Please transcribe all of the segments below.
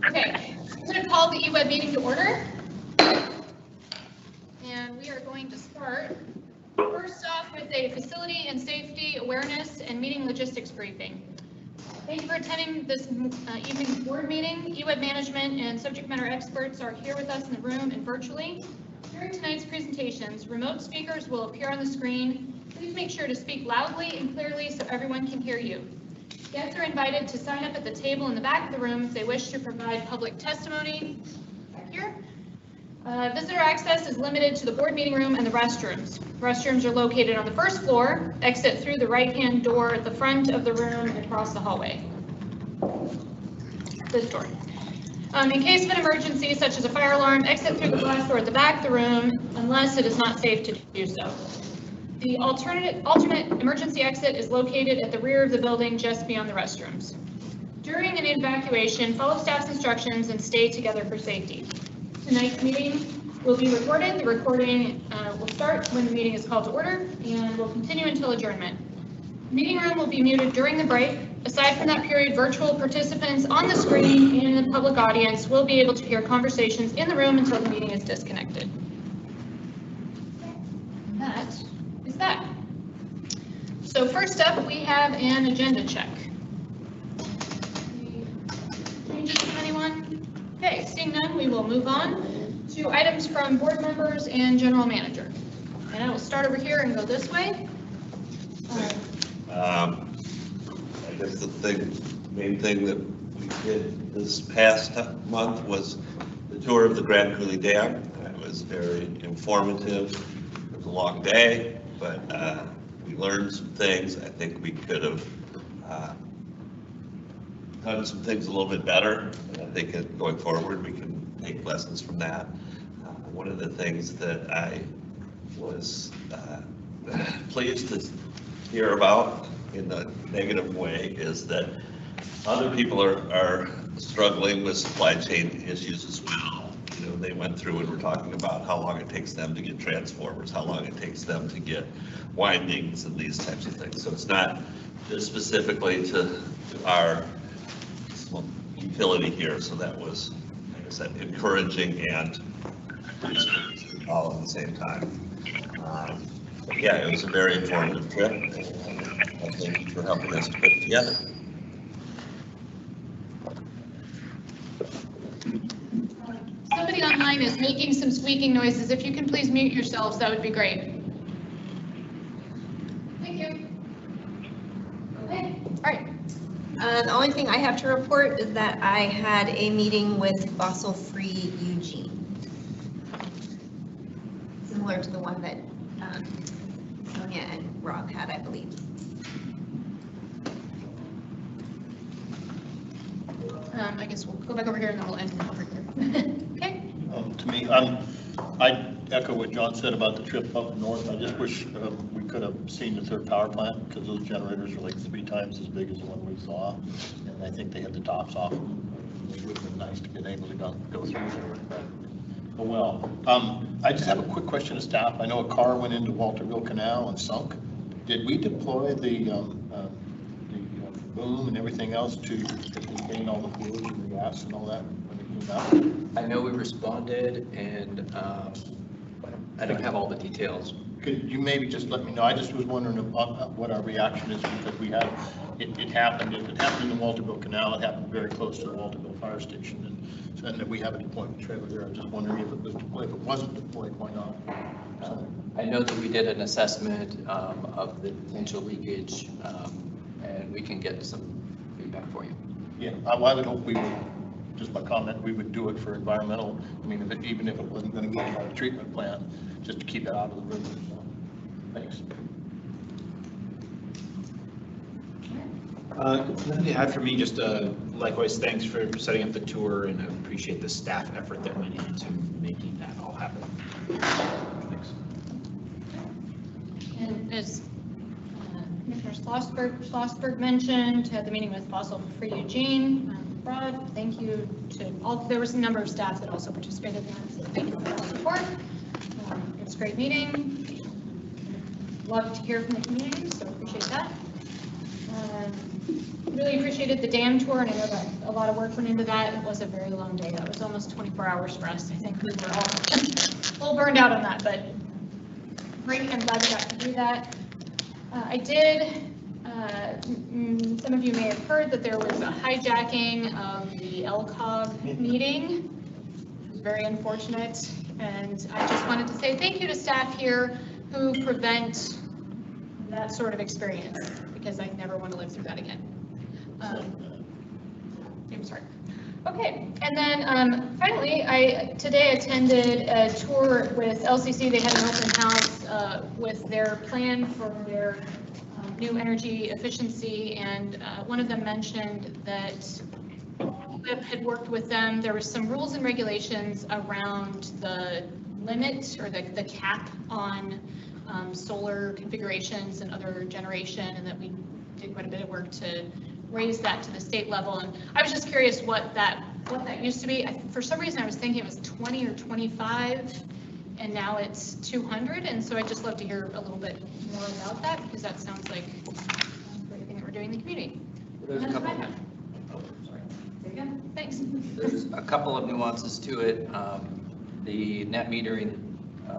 Okay, I'm going to call the EWEB meeting to order. And we are going to start first off with a facility and safety awareness and meeting logistics briefing. Thank you for attending this evening's board meeting. EWEB management and subject matter experts are here with us in the room and virtually. During tonight's presentations, remote speakers will appear on the screen. Please make sure to speak loudly and clearly so everyone can hear you. Guests are invited to sign up at the table in the back of the room if they wish to provide public testimony. Back here. Visitor access is limited to the board meeting room and the restrooms. Restrooms are located on the first floor. Exit through the right-hand door at the front of the room and across the hallway. This door. In case of an emergency, such as a fire alarm, exit through the glass door at the back of the room unless it is not safe to do so. The alternate emergency exit is located at the rear of the building just beyond the restrooms. During an evacuation, follow staff's instructions and stay together for safety. Tonight's meeting will be recorded. The recording will start when the meeting is called to order and will continue until adjournment. The meeting room will be muted during the break. Aside from that period, virtual participants on the screen and in the public audience will be able to hear conversations in the room until the meeting is disconnected. That is that. So first up, we have an agenda check. Any changes from anyone? Okay, seeing none, we will move on to items from board members and general manager. And I will start over here and go this way. I guess the main thing that we did this past month was the tour of the Grand Coulee Dam. It was very informative. It was a long day, but we learned some things. I think we could have done some things a little bit better. And I think going forward, we can take lessons from that. One of the things that I was pleased to hear about in a negative way is that other people are struggling with supply chain issues as well. You know, they went through and were talking about how long it takes them to get transformers, how long it takes them to get windings and these types of things. So it's not just specifically to our utility here. So that was, like I said, encouraging and all at the same time. But yeah, it was a very informative trip. Thank you for helping us to put it together. Somebody online is making some squeaking noises. If you can please mute yourselves, that would be great. Thank you. Okay, all right. The only thing I have to report is that I had a meeting with Fossil Free Eugene. Similar to the one that Sonia and Rob had, I believe. I guess we'll go back over here and then we'll end over here. Okay. To me, I echo what John said about the trip up north. I just wish we could have seen the third power plant because those generators are like 3 times as big as the one we saw, and I think they had the tops off. It would have been nice to be able to go through there. Oh well. I just have a quick question to staff. I know a car went into Walterville Canal and sunk. Did we deploy the boom and everything else to contain all the fluids and the gas and all that when it came out? I know we responded, and I don't have all the details. Could you maybe just let me know? I just was wondering what our reaction is, because we had, it happened. If it happened in the Walterville Canal, it happened very close to the Walterville Fire Station, and that we have a deployment trailer there. I was just wondering if it was deployed. If it wasn't deployed, why not? I know that we did an assessment of the potential leakage, and we can get some feedback for you. Yeah, I would hope we would, just my comment, we would do it for environmental. I mean, even if it wasn't going to go to a treatment plant, just to keep it out of the river. So, thanks. Nothing to add for me, just likewise, thanks for setting up the tour, and I appreciate the staff effort that went into making that all happen. Thanks. And as Commissioner Schlossberg mentioned, had the meeting with Fossil Free Eugene. Rod, thank you to all. There was a number of staff that also participated in that, so thank you for the support. It was a great meeting. Love to hear from the community, so appreciate that. Really appreciated the dam tour, and I know that a lot of work went into that. It was a very long day. That was almost 24 hours for us. I think we were all a little burned out on that, but great. I'm glad we got to do that. I did, some of you may have heard that there was a hijacking of the LCOG meeting. It was very unfortunate, and I just wanted to say thank you to staff here who prevent that sort of experience, because I never want to live through that again. I'm sorry. Okay, and then finally, I today attended a tour with LCC. They had an open house with their plan for their new energy efficiency, and one of them mentioned that EWEB had worked with them. There was some rules and regulations around the limit or the cap on solar configurations and other generation, and that we did quite a bit of work to raise that to the state level. And I was just curious what that used to be. For some reason, I was thinking it was 20 or 25, and now it's 200. And so I'd just love to hear a little bit more about that, because that sounds like everything that we're doing in the community. There's a couple. There you go. Thanks. There's a couple of nuances to it. The net metering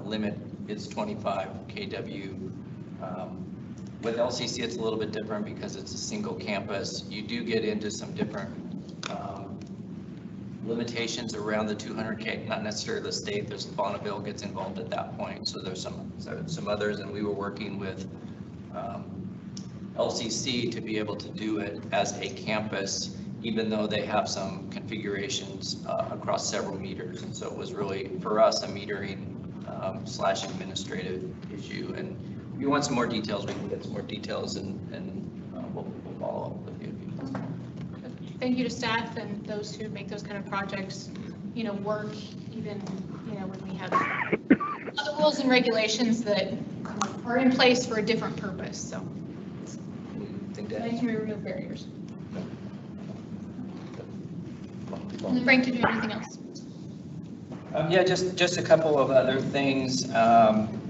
limit is 25 kW. With LCC, it's a little bit different because it's a single campus. You do get into some different limitations around the 200K, not necessarily the state. There's Bonneville gets involved at that point. So there's some others, and we were working with LCC to be able to do it as a campus, even though they have some configurations across several meters. And so it was really, for us, a metering / administrative issue. And if you want some more details, we can get some more details, and we'll follow up with you. Thank you to staff and those who make those kind of projects, work even, when we have other rules and regulations that are in place for a different purpose. So nice to remove barriers. And then Frank, did you have anything else? Yeah, just a couple of other things.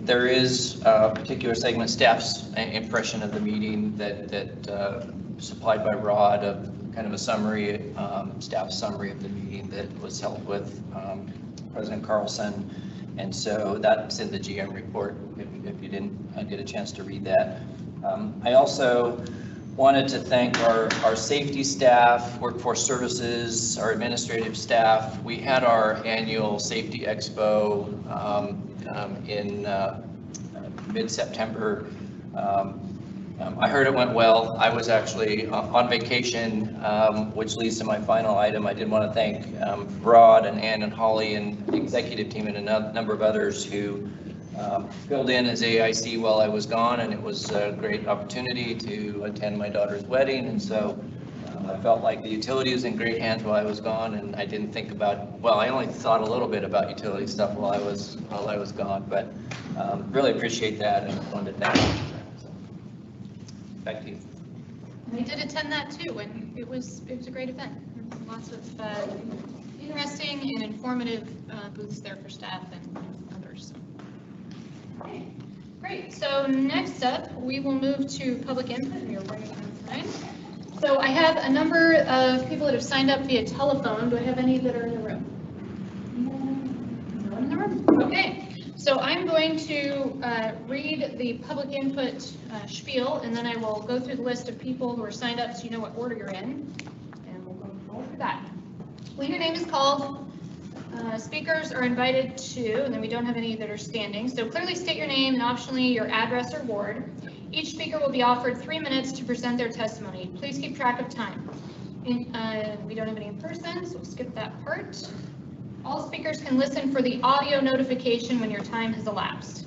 There is a particular segment, staff's impression of the meeting that supplied by Rod, of kind of a summary, staff summary of the meeting that was held with President Carlson. And so that's in the GM report if you didn't get a chance to read that. I also wanted to thank our safety staff, workforce services, our administrative staff. We had our annual safety expo in mid-September. I heard it went well. I was actually on vacation, which leads to my final item. I did want to thank Rod and Ann and Holly and the executive team and a number of others who filled in as AIC while I was gone, and it was a great opportunity to attend my daughter's wedding. And so I felt like the utility was in great hands while I was gone, and I didn't think about, well, I only thought a little bit about utility stuff while I was gone, but really appreciate that and wanted to thank you. So, back to you. I did attend that too, and it was a great event. Lots of interesting and informative booths there for staff and others. So. Okay, great. So next up, we will move to public input. We are running out of time. So I have a number of people that have signed up via telephone. Do I have any that are in the room? No one in the room? Okay. So I'm going to read the public input spiel, and then I will go through the list of people who are signed up so you know what order you're in, and we'll go through that. When your name is called, speakers are invited to, and then we don't have any that are standing, so clearly state your name and optionally your address or ward. Each speaker will be offered 3 minutes to present their testimony. Please keep track of time. We don't have any in person, so we'll skip that part. All speakers can listen for the audio notification when your time has elapsed.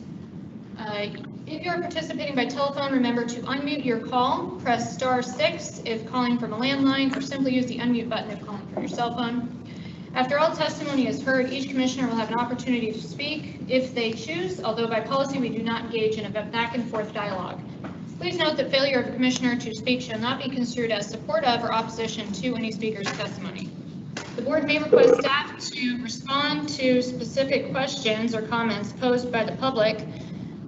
If you are participating by telephone, remember to unmute your call. Press *6 if calling from a landline, or simply use the unmute button if calling from your cell phone. After all testimony is heard, each commissioner will have an opportunity to speak if they choose, although by policy we do not engage in a back and forth dialogue. Please note that failure of a commissioner to speak shall not be construed as support of or opposition to any speaker's testimony. The board may request staff to respond to specific questions or comments posed by the public.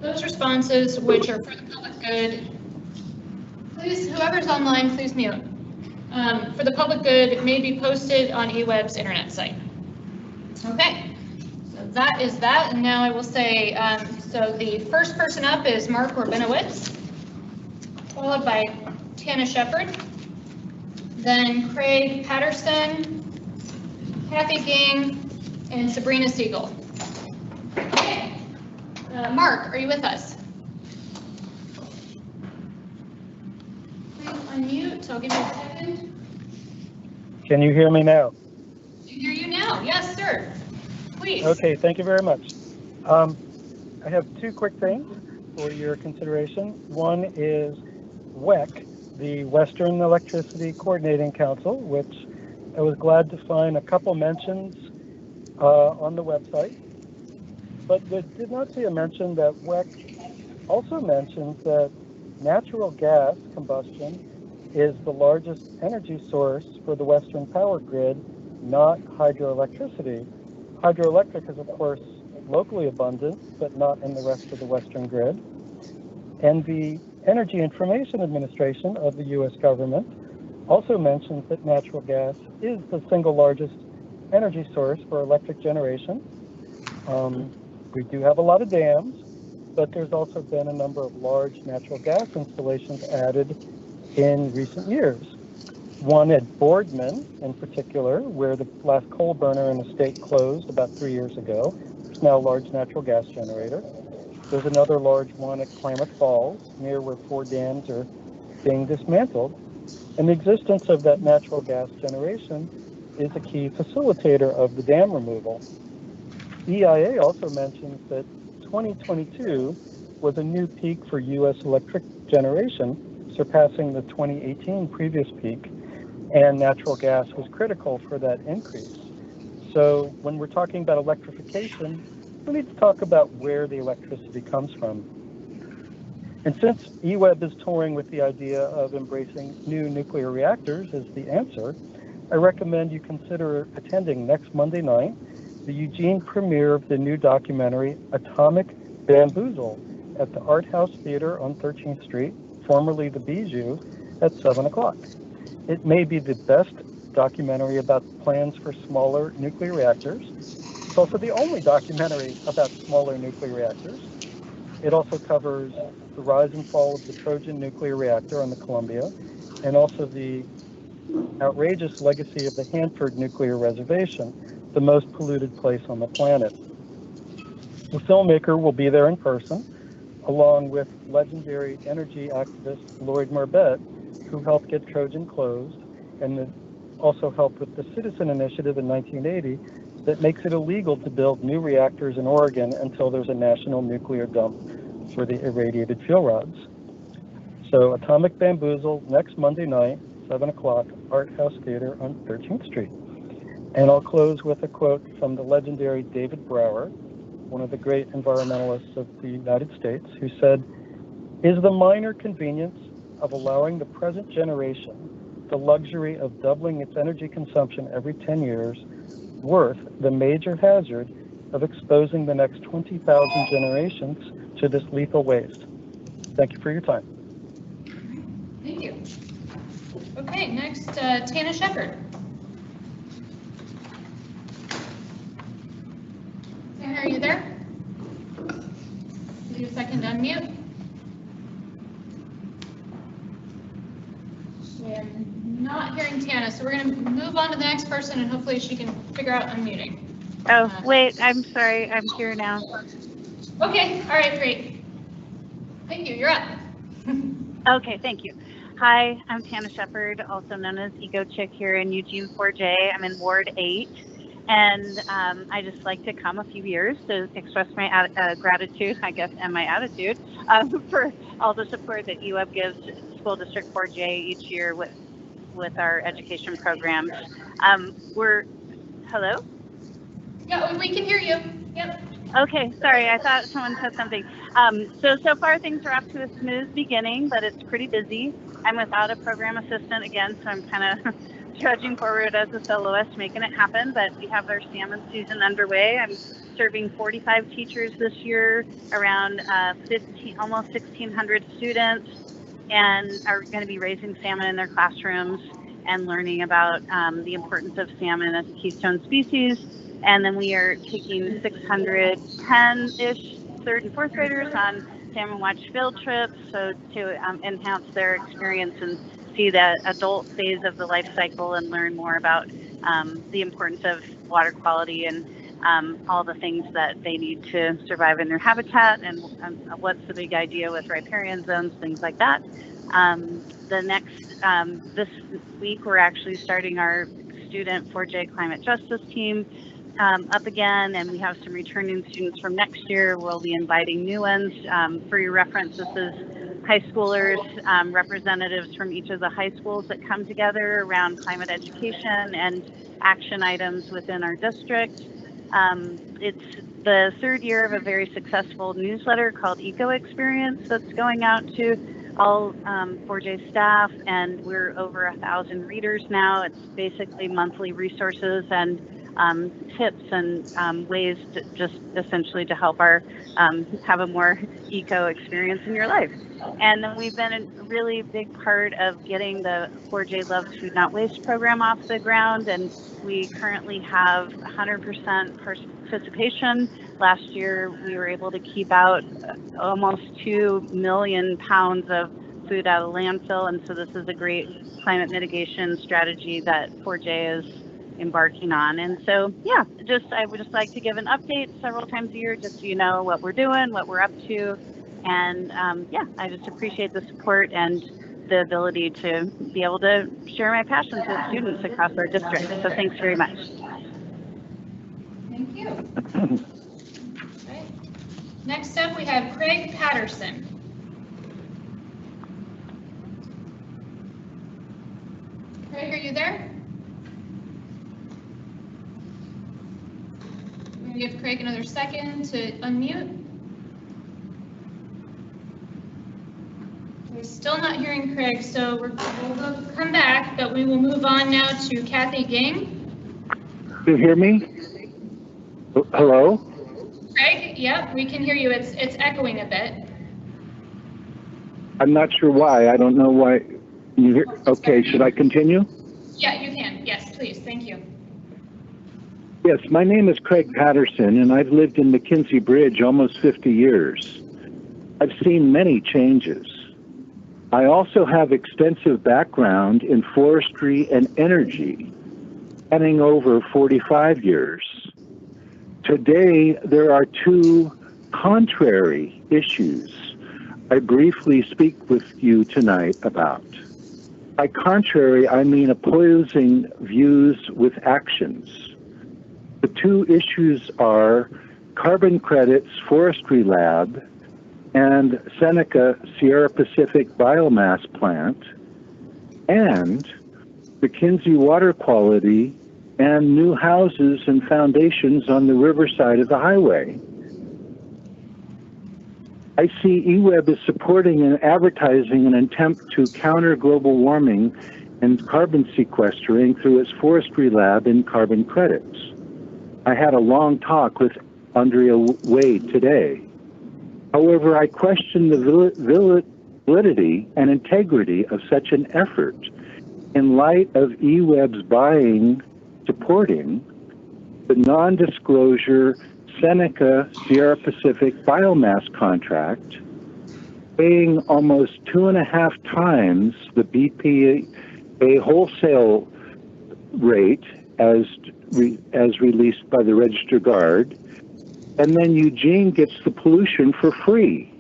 Those responses which are for the public good Please, whoever's online, please mute. For the public good, it may be posted on EWEB's internet site. Okay, so that is that, and now I will say, so the first person up is Mark Rabinowitz, followed by Tana Shepard, then Craig Patterson, Kathy Ging, and Sabrina Siegel. Okay, Mark, are you with us? Please unmute, I'll give you a second. Can you hear me now? I hear you now, yes, sir, please. Okay, thank you very much. I have two quick things for your consideration. One is WEC, the Western Electricity Coordinating Council, which I was glad to find a couple mentions on the website, but I did not see a mention that WEC also mentions that natural gas combustion is the largest energy source for the Western power grid, not hydroelectricity. Hydroelectric is, of course, locally abundant, but not in the rest of the Western grid. And the Energy Information Administration of the U.S. government also mentions that natural gas is the single largest energy source for electric generation. We do have a lot of dams, but there's also been a number of large natural gas installations added in recent years. One at Boardman in particular, where the last coal burner in the state closed about 3 years ago. It's now a large natural gas generator. There's another large one at Klamath Falls, near where 4 dams are being dismantled. And the existence of that natural gas generation is a key facilitator of the dam removal. EIA also mentions that 2022 was a new peak for U.S. electric generation, surpassing the 2018 previous peak, and natural gas was critical for that increase. So when we're talking about electrification, we need to talk about where the electricity comes from. And since EWEB is touring with the idea of embracing new nuclear reactors as the answer, I recommend you consider attending next Monday night the Eugene premiere of the new documentary Atomic Bamboozle at the Art House Theater on 13th Street, formerly the Bijou, at 7 o'clock. It may be the best documentary about plans for smaller nuclear reactors. It's also the only documentary about smaller nuclear reactors. It also covers the rise and fall of the Trojan nuclear reactor on the Columbia, and also the outrageous legacy of the Hanford nuclear reservation, the most polluted place on the planet. The filmmaker will be there in person, along with legendary energy activist Lloyd Marbett, who helped get Trojan closed, and also helped with the Citizen Initiative in 1980 that makes it illegal to build new reactors in Oregon until there's a national nuclear dump for the irradiated fuel rods. So Atomic Bamboozle next Monday night, 7 o'clock, Art House Theater on 13th Street. And I'll close with a quote from the legendary David Brower, one of the great environmentalists of the United States, who said, "Is the minor convenience of allowing the present generation the luxury of doubling its energy consumption every 10 years worth the major hazard of exposing the next 20,000 generations to this lethal waste?" Thank you for your time. Thank you. Okay, next, Tana Shepard. Tana, are you there? Give you a second to unmute. I'm not hearing Tana, so we're going to move on to the next person, and hopefully she can figure out unmuting. Oh, wait, I'm sorry, I'm here now. Okay, all right, great. Thank you, you're up. Okay, thank you. Hi, I'm Tana Shepard, also known as Ego Chick here in Eugene 4J. I'm in Ward 8, and I just like to come a few years to express my gratitude, I guess, and my attitude for all the support that EWEB gives School District 4J each year with our education programs. Hello? Yeah, we can hear you. Yep. Okay, sorry, I thought someone said something. So far things are off to a smooth beginning, but it's pretty busy. I'm without a program assistant again, so I'm kind of trudging forward as a soloist, making it happen, but we have our salmon season underway. I'm serving 45 teachers this year, around almost 1,600 students. and are going to be raising salmon in their classrooms and learning about the importance of salmon as a keystone species. And then we are taking 610-ish third and fourth graders on Salmon Watch field trips, so to enhance their experience and see the adult phase of the life cycle and learn more about the importance of water quality and all the things that they need to survive in their habitat, and what's the big idea with riparian zones, things like that. This week we're actually starting our student 4J climate justice team up again, and we have some returning students from next year. We'll be inviting new ones. For your reference, this is high schoolers, representatives from each of the high schools that come together around climate education and action items within our district. It's the third year of a very successful newsletter called Eco Experience that's going out to all 4J staff, and we're over 1,000 readers now. It's basically monthly resources and tips and ways to just essentially to help our have a more eco experience in your life. And then we've been a really big part of getting the 4J Loves Food Not Waste program off the ground, and we currently have 100% participation. Last year we were able to keep out almost 2 million pounds of food out of landfill, and so this is a great climate mitigation strategy that 4J is embarking on. And so, yeah, I would just like to give an update several times a year, just so you know what we're doing, what we're up to. And yeah, I just appreciate the support and the ability to be able to share my passions with students across our district. So thanks very much. Thank you. Okay. Next up, we have Craig Patterson. Craig, are you there? I'm going to give Craig another second to unmute. We're still not hearing Craig, so we'll come back, but we will move on now to Kathy Ging. You hear me? Hello? Craig, yep, we can hear you. It's echoing a bit. I'm not sure why. I don't know why. You hear? Okay, should I continue? Yeah, you can. Yes, please. Thank you. Yes, my name is Craig Patterson, and I've lived in McKinsey Bridge almost 50 years. I've seen many changes. I also have extensive background in forestry and energy, spanning over 45 years. Today, there are two contrary issues I briefly speak with you tonight about. By contrary, I mean opposing views with actions. The two issues are Carbon Credits Forestry Lab and Seneca Sierra Pacific Biomass Plant, and McKinsey Water Quality and new houses and foundations on the riverside of the highway. I see EWEB as supporting and advertising an attempt to counter global warming and carbon sequestering through its forestry lab and carbon credits. I had a long talk with Andrea Wade today. However, I question the validity and integrity of such an effort in light of EWEB's supporting the non-disclosure Seneca Sierra Pacific biomass contract, paying almost 2.5 times the BPA wholesale rate as released by the Register Guard, and then Eugene gets the pollution for free,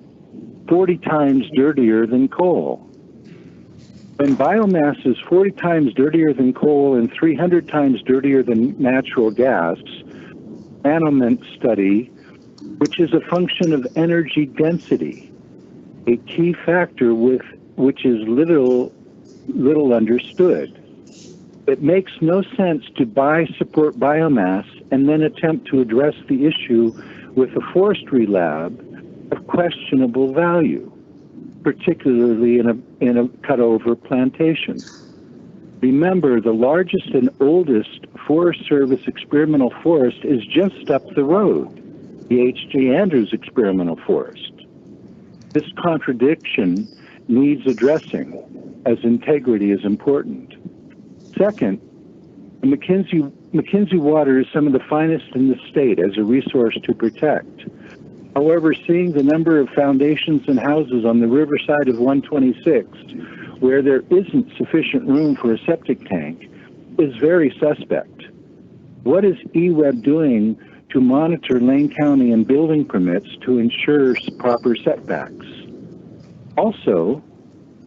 40 times dirtier than coal. When biomass is 40 times dirtier than coal and 300 times dirtier than natural gas, Anoment study, which is a function of energy density, a key factor which is little understood. It makes no sense to support biomass and then attempt to address the issue with a forestry lab of questionable value, particularly in a cut-over plantation. Remember, the largest and oldest Forest Service experimental forest is just up the road, the H.J. Andrews Experimental Forest. This contradiction needs addressing, as integrity is important. Second, McKinsey water is some of the finest in the state as a resource to protect. However, seeing the number of foundations and houses on the riverside of 126 where there isn't sufficient room for a septic tank is very suspect. What is EWEB doing to monitor Lane County and building permits to ensure proper setbacks? Also,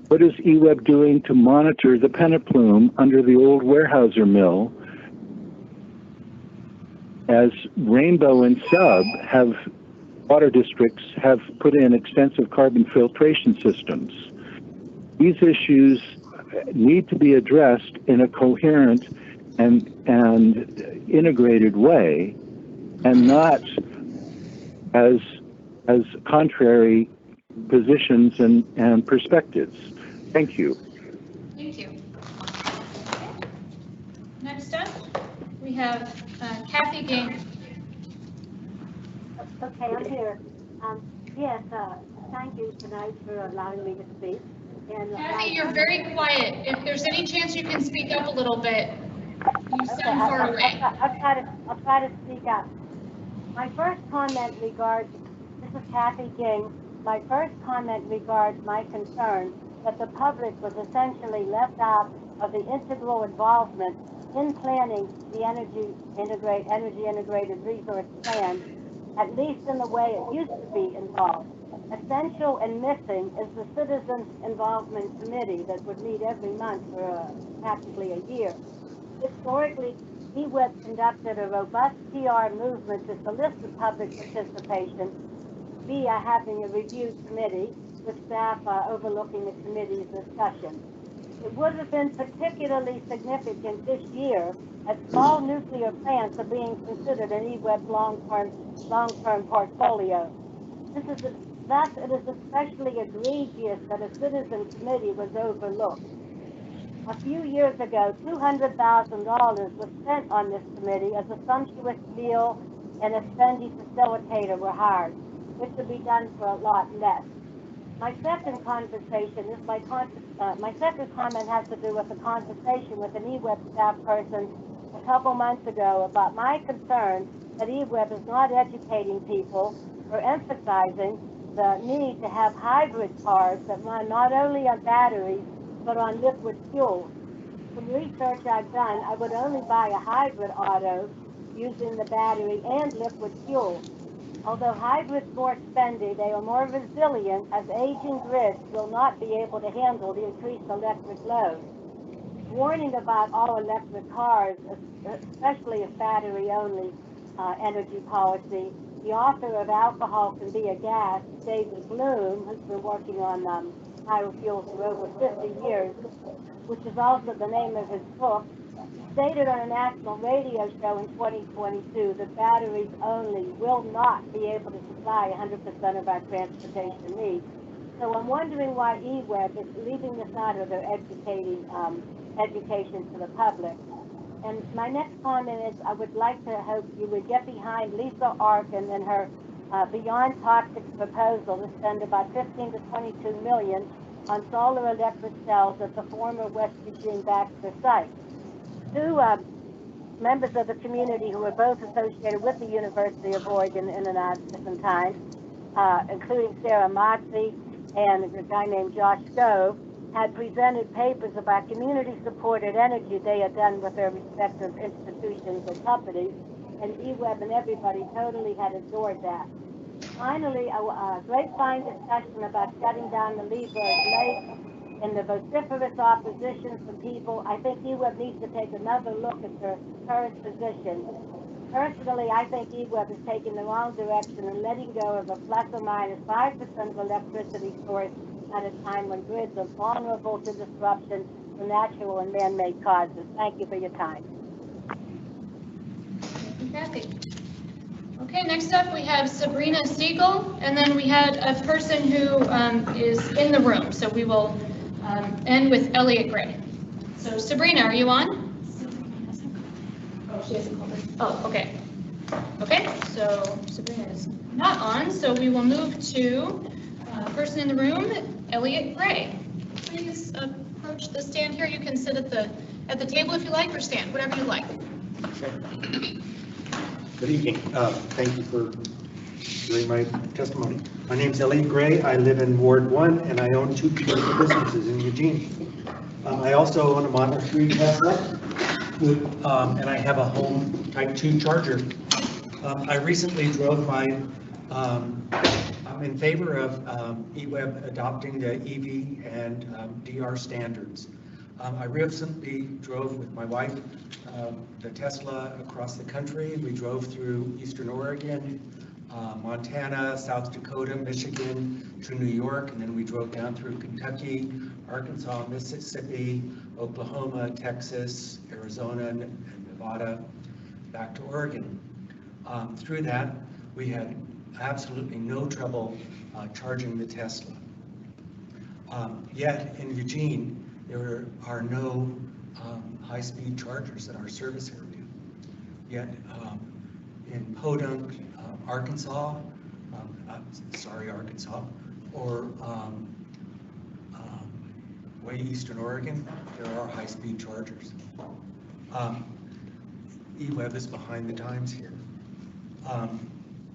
what is EWEB doing to monitor the Pentaplume under the old Weyerhaeuser mill, as Rainbow and Sub water districts have put in extensive carbon filtration systems? These issues need to be addressed in a coherent and integrated way, and not as contrary positions and perspectives. Thank you. Thank you. Next up, we have Kathy Ging. Okay, I'm here. Yes, thank you tonight for allowing me to speak. And Kathy, you're very quiet. If there's any chance you can speak up a little bit, you sound far away. I'll try to speak up. My first comment regards, this is Kathy Ging. My first comment regards my concern that the public was essentially left out of the integral involvement in planning the energy integrated resource plan, at least in the way it used to be involved. Essential and missing is the Citizens Involvement Committee that would meet every month for practically a year. Historically, EWEB conducted a robust PR movement to solicit public participation via having a review committee with staff overlooking the committee's discussion. It would have been particularly significant this year as small nuclear plants are being considered in EWEB's long-term portfolio. Thus, it is especially egregious that a citizen committee was overlooked. A few years ago, $200,000 was spent on this committee as a sumptuous meal and a spendy facilitator were hired, which would be done for a lot less. My second conversation is my second comment has to do with a conversation with an EWEB staff person a couple months ago about my concern that EWEB is not educating people or emphasizing the need to have hybrid cars that run not only on batteries but on liquid fuel. From research I've done, I would only buy a hybrid auto using the battery and liquid fuel. Although hybrids more spendy, they are more resilient as aging grids will not be able to handle the increased electric load. Warning about all electric cars, especially if battery-only energy policy, the author of Alcohol Can Be a Gas, David Bloom, who's been working on biofuels for over 50 years, which is also the name of his book, stated on a national radio show in 2022 that batteries only will not be able to supply 100% of our transportation needs. So I'm wondering why EWEB is leaving this out of their education to the public. And my next comment is I would like to hope you would get behind Lisa Arkin and her Beyond Toxic proposal to spend about $15 to $22 million on solar electric cells at the former West Eugene Baxter site. Two members of the community who are both associated with the University of Oregon in different times, including Sarah Moxie and a guy named Josh Gove, had presented papers about community-supported energy they had done with their respective institutions and companies, and EWEB and everybody totally had adored that. Finally, a grapevine discussion about shutting down the Lee Lake and the vociferous opposition from people. I think EWEB needs to take another look at their current position. Personally, I think EWEB is taking the wrong direction and letting go of a plus or minus 5% of electricity source at a time when grids are vulnerable to disruption from natural and man-made causes. Thank you for your time. Thank you, Kathy. Okay, next up we have Sabrina Siegel, and then we had a person who is in the room, so we will end with Elliot Gray. So Sabrina, are you on? Oh, she hasn't called in. Oh, okay. Okay, so Sabrina is not on, so we will move to Person in the room, Elliot Gray. Please approach the stand here. You can sit at the table if you like, or stand, whatever you like. Good evening. Thank you for doing my testimony. My name's Elliot Gray. I live in Ward 1 and I own 2 commercial businesses in Eugene. I also own a Model 3 Tesla and I have a home Type 2 charger. I recently drove my, I'm in favor of EWEB adopting the EV and DR standards. I recently drove with my wife the Tesla across the country. We drove through Eastern Oregon, Montana, South Dakota, Michigan, to New York, and then we drove down through Kentucky, Arkansas, Mississippi, Oklahoma, Texas, Arizona, and Nevada, back to Oregon. Through that, we had absolutely no trouble charging the Tesla. Yet in Eugene, there are no high-speed chargers in our service area. Yet in Podunk, Arkansas, Arkansas, or way eastern Oregon, there are high-speed chargers. EWEB is behind the times here.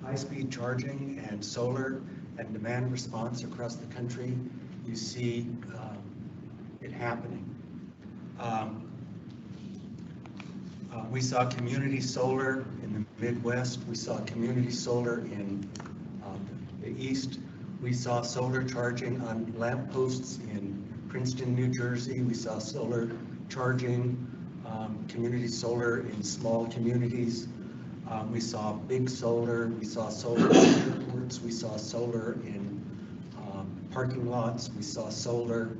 High-speed charging and solar and demand response across the country, you see it happening. We saw community solar in the Midwest. We saw community solar in the East. We saw solar charging on lampposts in Princeton, New Jersey. We saw solar charging, community solar in small communities. We saw big solar. We saw solar in airports. We saw solar in parking lots. We saw solar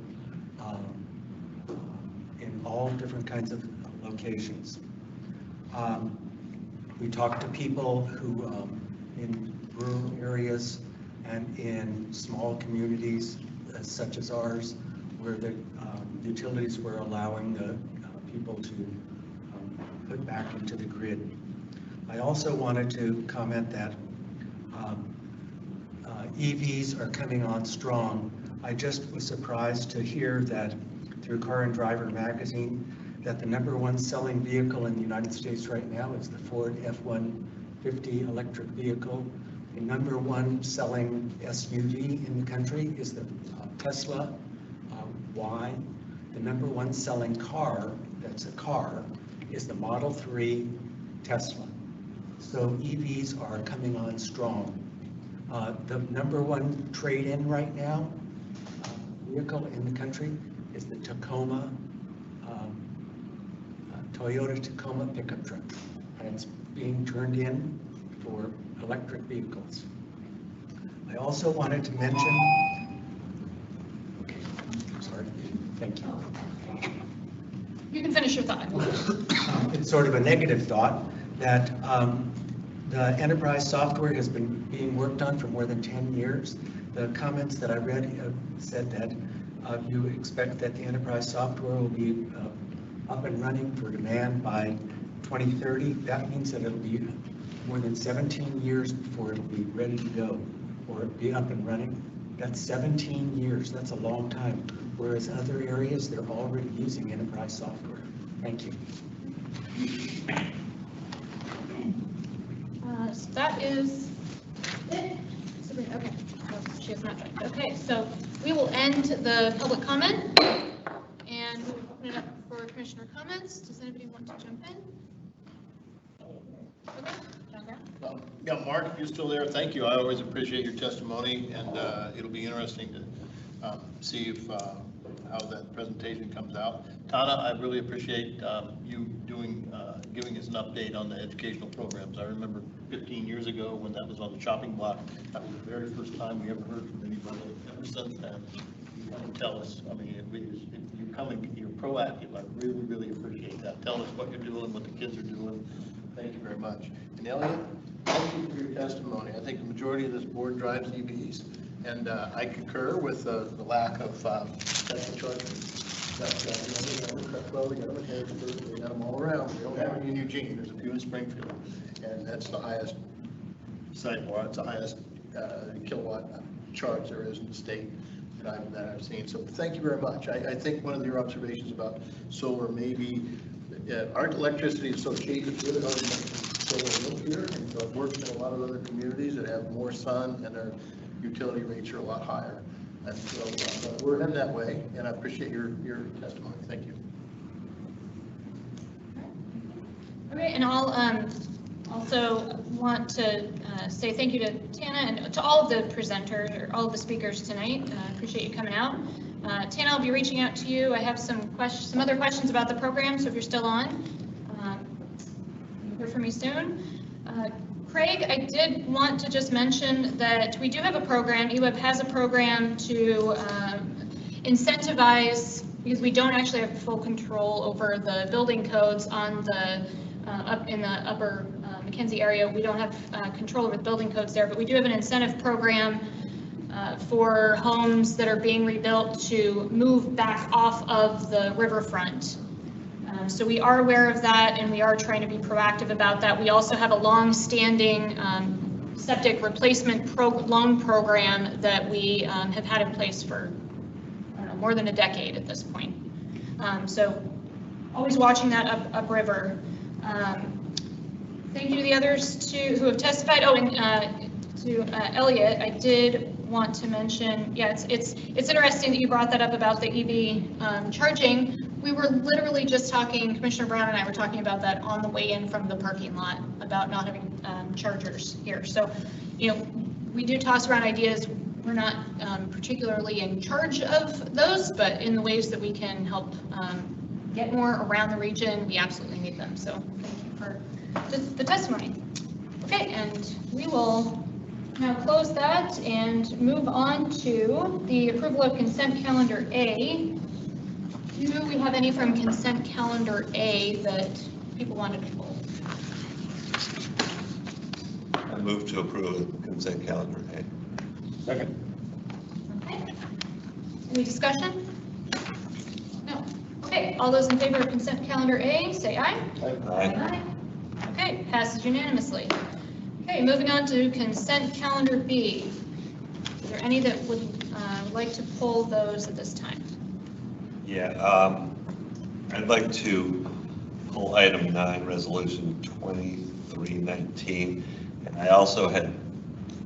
in all different kinds of locations. We talked to people who in rural areas and in small communities such as ours, where the utilities were allowing the people to put back into the grid. I also wanted to comment that EVs are coming on strong. I just was surprised to hear that through Car and Driver magazine that the #1 selling vehicle in the United States right now is the Ford F-150 electric vehicle. The #1 selling SUV in the country is the Tesla Y. The #1 selling car, that's a car, is the Model 3 Tesla. So EVs are coming on strong. The #1 trade-in right now vehicle in the country is the Tacoma, Toyota Tacoma pickup truck, and it's being turned in for electric vehicles. I also wanted to mention, okay, sorry, thank you. You can finish your thought. It's sort of a negative thought that the enterprise software has been being worked on for more than 10 years. The comments that I read said that you expect that the enterprise software will be up and running for demand by 2030. That means that it'll be more than 17 years before it'll be ready to go or be up and running. That's 17 years. That's a long time. Whereas other areas, they're already using enterprise software. Thank you. So that is it. Okay, oh, she has not joined. Okay, so we will end the public comment and we will open it up for commissioner comments. Does anybody want to jump in? Okay, John Brown. Yeah, Mark, if you're still there, thank you. I always appreciate your testimony, and it'll be interesting to see if how that presentation comes out. Tana, I really appreciate you giving us an update on the educational programs. I remember 15 years ago when that was on the chopping block. That was the very first time we ever heard from anybody. Ever since then, you come and tell us. I mean, you come and you're proactive. I really, really appreciate that. Tell us what you're doing, what the kids are doing. Thank you very much. And Elliot, thank you for your testimony. I think the majority of this board drives EVs, and I concur with the lack of Tesla chargers. But we got them in Creflo, we got them in Harrisburg, we got them all around. We don't have any in Eugene. There's a few in Springfield, and that's the highest site, or it's the highest kilowatt charge there is in the state that I've seen. So thank you very much. I think one of your observations about solar maybe, our electricity is so cheap, it's really hard to make solar work here. And so it works in a lot of other communities that have more sun and their utility rates are a lot higher. And so we're heading that way, and I appreciate your testimony. Thank you. Okay, and I'll also want to say thank you to Tana and to all of the presenters, or all of the speakers tonight. Appreciate you coming out. Tana, I'll be reaching out to you. I have some other questions about the program, so if you're still on, you'll hear from me soon. Craig, I did want to just mention that we do have a program. EWEB has a program to incentivize, because we don't actually have full control over the building codes on the up in the upper McKenzie area. We don't have control over the building codes there, but we do have an incentive program for homes that are being rebuilt to move back off of the riverfront. So we are aware of that, and we are trying to be proactive about that. We also have a long-standing septic replacement loan program that we have had in place for, I don't know, more than a decade at this point. So always watching that upriver. Thank you to the others who have testified. Oh, and to Elliot, I did want to mention, yeah, it's interesting that you brought that up about the EV charging. We were literally just talking, Commissioner Brown and I were talking about that on the way in from the parking lot, about not having chargers here. So, you know, we do toss around ideas. We're not particularly in charge of those, but in the ways that we can help get more around the region, we absolutely need them. So thank you for the testimony. Okay, and we will now close that and move on to the approval of consent calendar A. Do we have any from consent calendar A that people wanted to pull? I move to approve consent calendar A. Second. Okay. Any discussion? No. Okay, all those in favor of consent calendar A, say aye. Aye. Okay, passes unanimously. Okay, moving on to consent calendar B. Is there any that would like to pull those at this time? Yeah, I'd like to pull item 9, resolution 2319. And I also had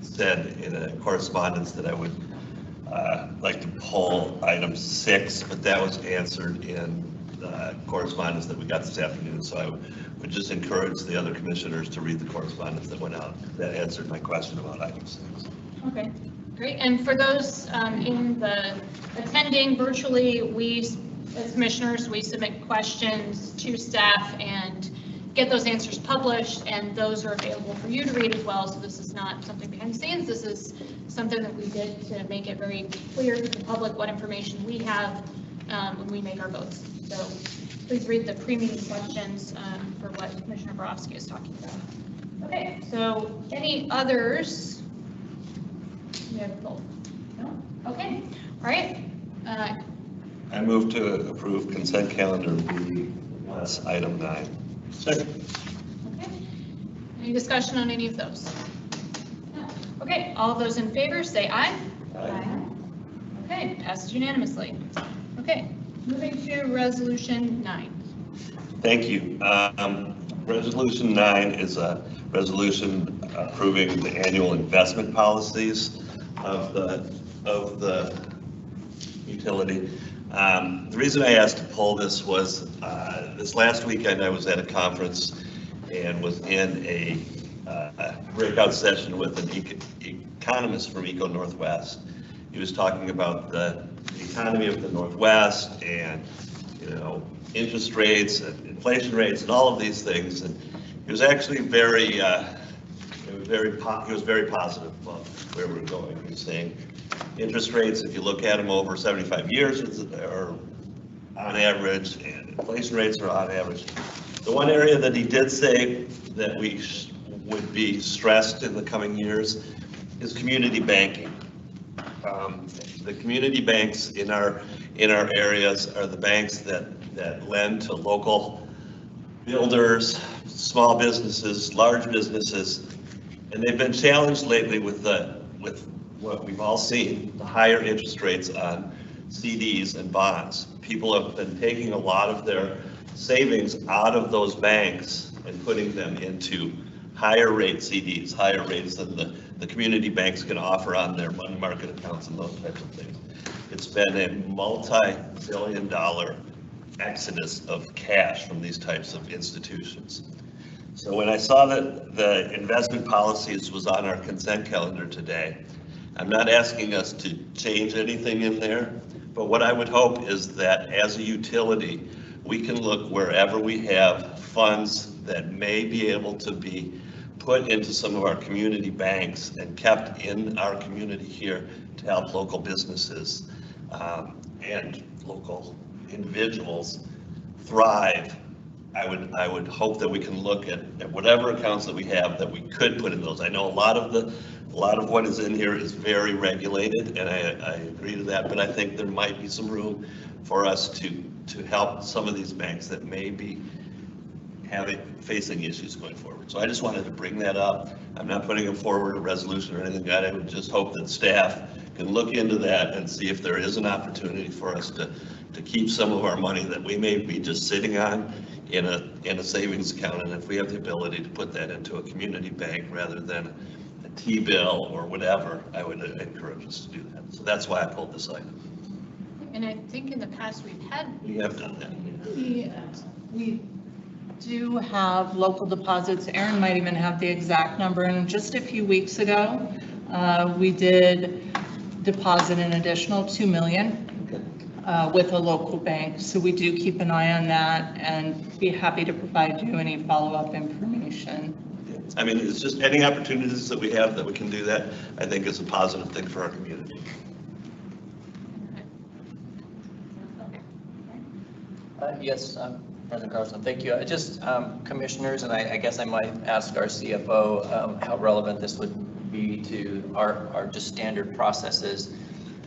said in a correspondence that I would like to pull item 6, but that was answered in the correspondence that we got this afternoon. So I would just encourage the other commissioners to read the correspondence that went out. That answered my question about item 6. Okay, great. And for those in the attending virtually, we as commissioners, we submit questions to staff and get those answers published, and those are available for you to read as well. So this is not something behind the scenes. This is something that we did to make it very clear to the public what information we have when we make our votes. So please read the pre-meeting questions for what Commissioner Borowski is talking about. Okay, so any others? We have both. No? Okay, all right. I move to approve consent calendar B, plus item 9. Second. Okay. Any discussion on any of those? No. Okay, all those in favor say aye. Aye. Okay, passes unanimously. Okay, moving to resolution 9. Thank you. Resolution 9 is a resolution approving the annual investment policies of the utility. The reason I asked to pull this was this last weekend I was at a conference and was in a breakout session with an economist from Eco Northwest. He was talking about the economy of the Northwest and, you know, interest rates and inflation rates and all of these things. And he was actually very positive about where we're going. He was saying interest rates, if you look at them over 75 years, are on average, and inflation rates are on average. The one area that he did say that we would be stressed in the coming years is community banking. The community banks in our areas are the banks that lend to local builders, small businesses, large businesses, and they've been challenged lately with what we've all seen, the higher interest rates on CDs and bonds. People have been taking a lot of their savings out of those banks and putting them into higher rate CDs, higher rates than the community banks can offer on their money market accounts and those types of things. It's been a multi-billion-dollar exodus of cash from these types of institutions. So when I saw that the investment policies was on our consent calendar today, I'm not asking us to change anything in there, but what I would hope is that as a utility, we can look wherever we have funds that may be able to be put into some of our community banks and kept in our community here to help local businesses and local individuals thrive. I would hope that we can look at whatever accounts that we have that we could put in those. I know a lot of what is in here is very regulated, and I agree to that, but I think there might be some room for us to help some of these banks that may be facing issues going forward. So I just wanted to bring that up. I'm not putting forward a resolution or anything like that. I would just hope that staff can look into that and see if there is an opportunity for us to keep some of our money that we may be just sitting on in a savings account, and if we have the ability to put that into a community bank rather than a T-bill or whatever, I would encourage us to do that. So that's why I pulled this item. And I think in the past we have done that. We do have local deposits. Aaron might even have the exact number. And just a few weeks ago, we did deposit an additional $2 million with a local bank. So we do keep an eye on that and be happy to provide you any follow-up information. I mean, it's just any opportunities that we have that we can do that, I think is a positive thing for our community. Yes, President Carlson, thank you. Just commissioners, and I guess I might ask our CFO how relevant this would be to our just standard processes.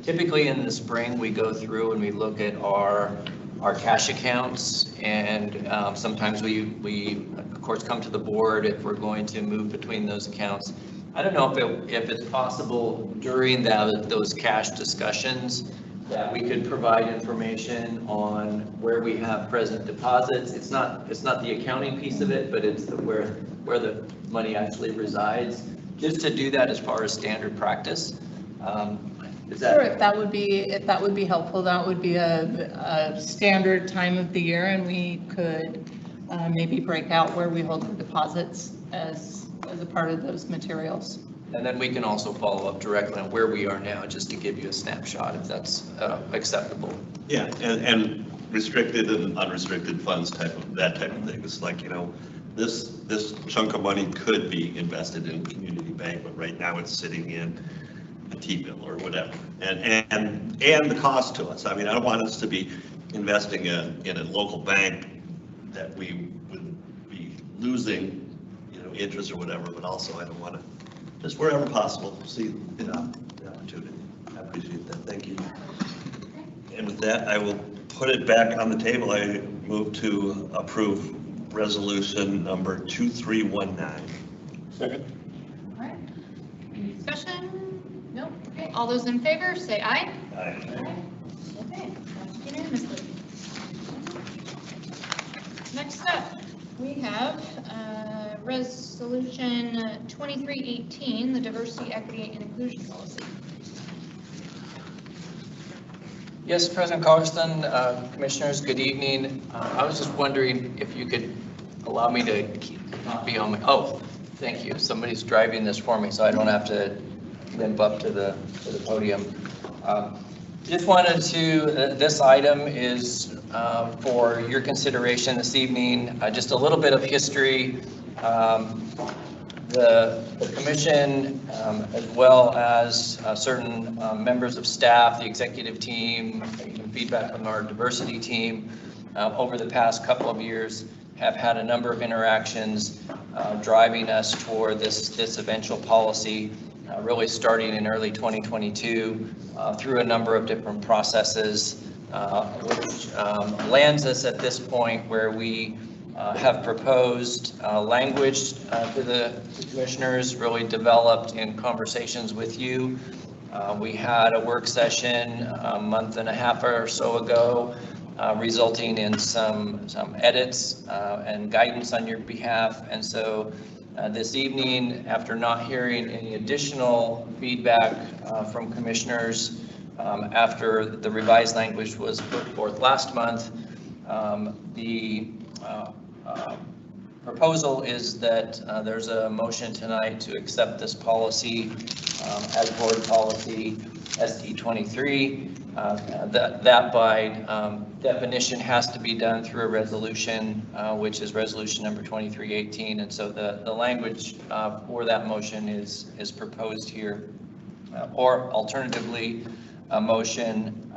Typically in the spring, we go through and we look at our cash accounts, and sometimes we of course come to the board if we're going to move between those accounts. I don't know if it's possible during those cash discussions that we could provide information on where we have present deposits. It's not the accounting piece of it, but it's where the money actually resides. Just to do that as far as standard practice. Sure, if that would be helpful, that would be a standard time of the year, and we could maybe break out where we hold the deposits as a part of those materials. And then we can also follow up directly on where we are now, just to give you a snapshot if that's acceptable. Yeah, and restricted and unrestricted funds that type of thing. It's like, you know, this chunk of money could be invested in community bank, but right now it's sitting in a T-bill or whatever. And the cost to us. I mean, I don't want us to be investing in a local bank that we would be losing, you know, interest or whatever, but also I don't want to, just wherever possible, see the opportunity. I appreciate that. Thank you. And with that, I will put it back on the table. I move to approve resolution number 2319. Second. All right. Any discussion? No? Okay. All those in favor, say aye. Aye. Okay. Passed unanimously. Next up, we have resolution 2318, the diversity, equity, and inclusion policy. Yes, President Carlson, commissioners, good evening. I was just wondering if you could allow me to not be on my, oh, thank you. Somebody's driving this for me, so I don't have to limp up to the podium. Just wanted to, this item is for your consideration this evening, just a little bit of history. The commission, as well as certain members of staff, the executive team, and feedback from our diversity team, over the past couple of years have had a number of interactions driving us toward this eventual policy, really starting in early 2022 through a number of different processes, which lands us at this point where we have proposed language to the commissioners, really developed in conversations with you, We had a work session a month and a half or so ago, resulting in some edits and guidance on your behalf. And so this evening, after not hearing any additional feedback from commissioners after the revised language was put forth last month, the proposal is that there's a motion tonight to accept this policy as board policy ST23. That by definition has to be done through a resolution, which is resolution number 2318. And so the language for that motion is proposed here. Or alternatively, a motion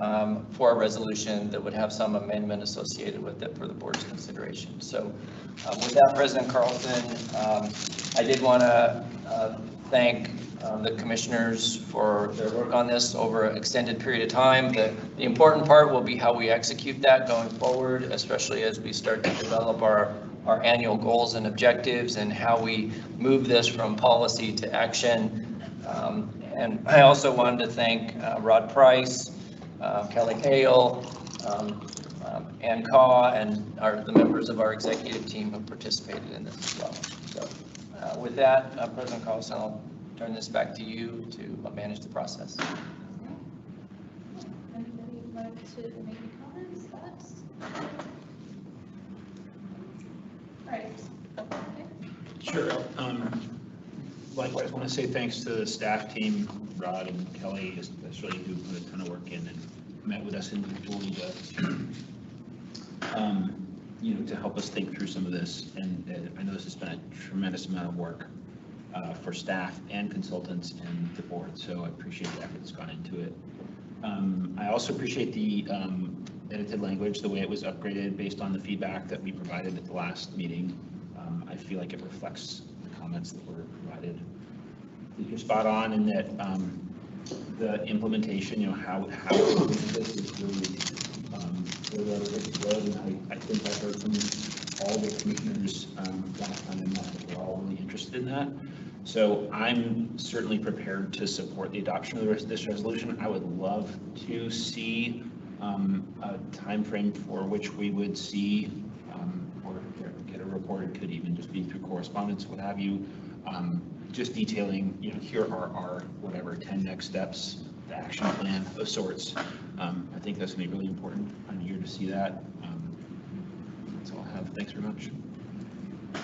for a resolution that would have some amendment associated with it for the board's consideration. So with that, President Carlson, I did want to thank the commissioners for their work on this over an extended period of time. The important part will be how we execute that going forward, especially as we start to develop our annual goals and objectives and how we move this from policy to action. And I also wanted to thank Rod Price, Kelly Hale, Ann Caw, and the members of our executive team who participated in this as well. So with that, President Carlson, I'll turn this back to you to manage the process. Anybody would like to make any comments, thoughts? Right. Okay. Sure. Likewise, I want to say thanks to the staff team, Rod and Kelly, especially who put a ton of work in and met with us individually to help us think through some of this. And I know this has been a tremendous amount of work for staff and consultants and the board, so I appreciate the effort that's gone into it. I also appreciate the edited language, the way it was upgraded based on the feedback that we provided at the last meeting. I feel like it reflects the comments that were provided. You're spot on in that the implementation, how this is really good. And I think I heard from all the commissioners last time that we're all really interested in that. So I'm certainly prepared to support the adoption of this resolution. I would love to see a time frame for which we would see or get a report. It could even just be through correspondence, what have you, just detailing, here are our whatever 10 next steps, the action plan of sorts. I think that's going to be really important. I'm eager to see that. That's all I have. Thanks very much. I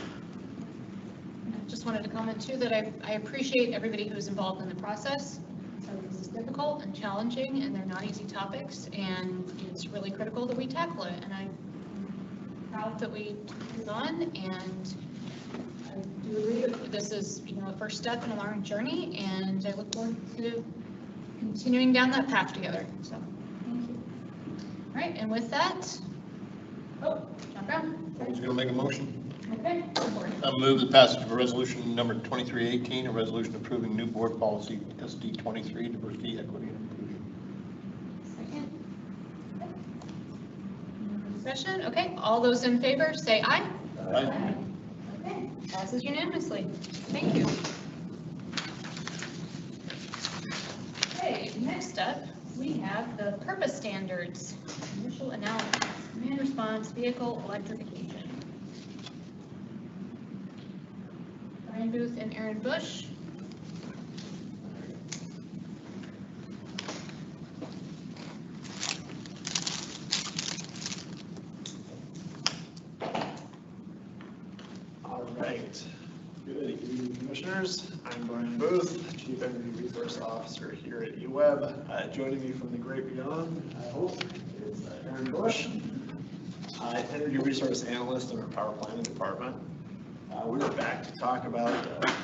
just wanted to comment too that I appreciate everybody who is involved in the process. So this is difficult and challenging, and they're not easy topics, and it's really critical that we tackle it. And I'm proud that we took this on, and I do agree that this is, a first step in a long journey, and I look forward to continuing down that path together. So, thank you. All right, and with that, John Brown. Who's going to make a motion? Okay. I'll move the passage of resolution number 2318, a resolution approving new board policy SD23, diversity, equity, and inclusion. Second. Discussion. Okay, all those in favor say aye. Aye. Okay, passes unanimously. Thank you. Okay, next up, we have the PURPA standards, initial analysis, command response, vehicle electrification. Brian Booth and Aaron Bush. All right. Good evening, commissioners. I'm Brian Booth, Chief Energy Resource Officer here at EWEB. Joining me from the great beyond, I hope, is Aaron Bush, Energy Resource Analyst in our Power Planning Department. We were back to talk about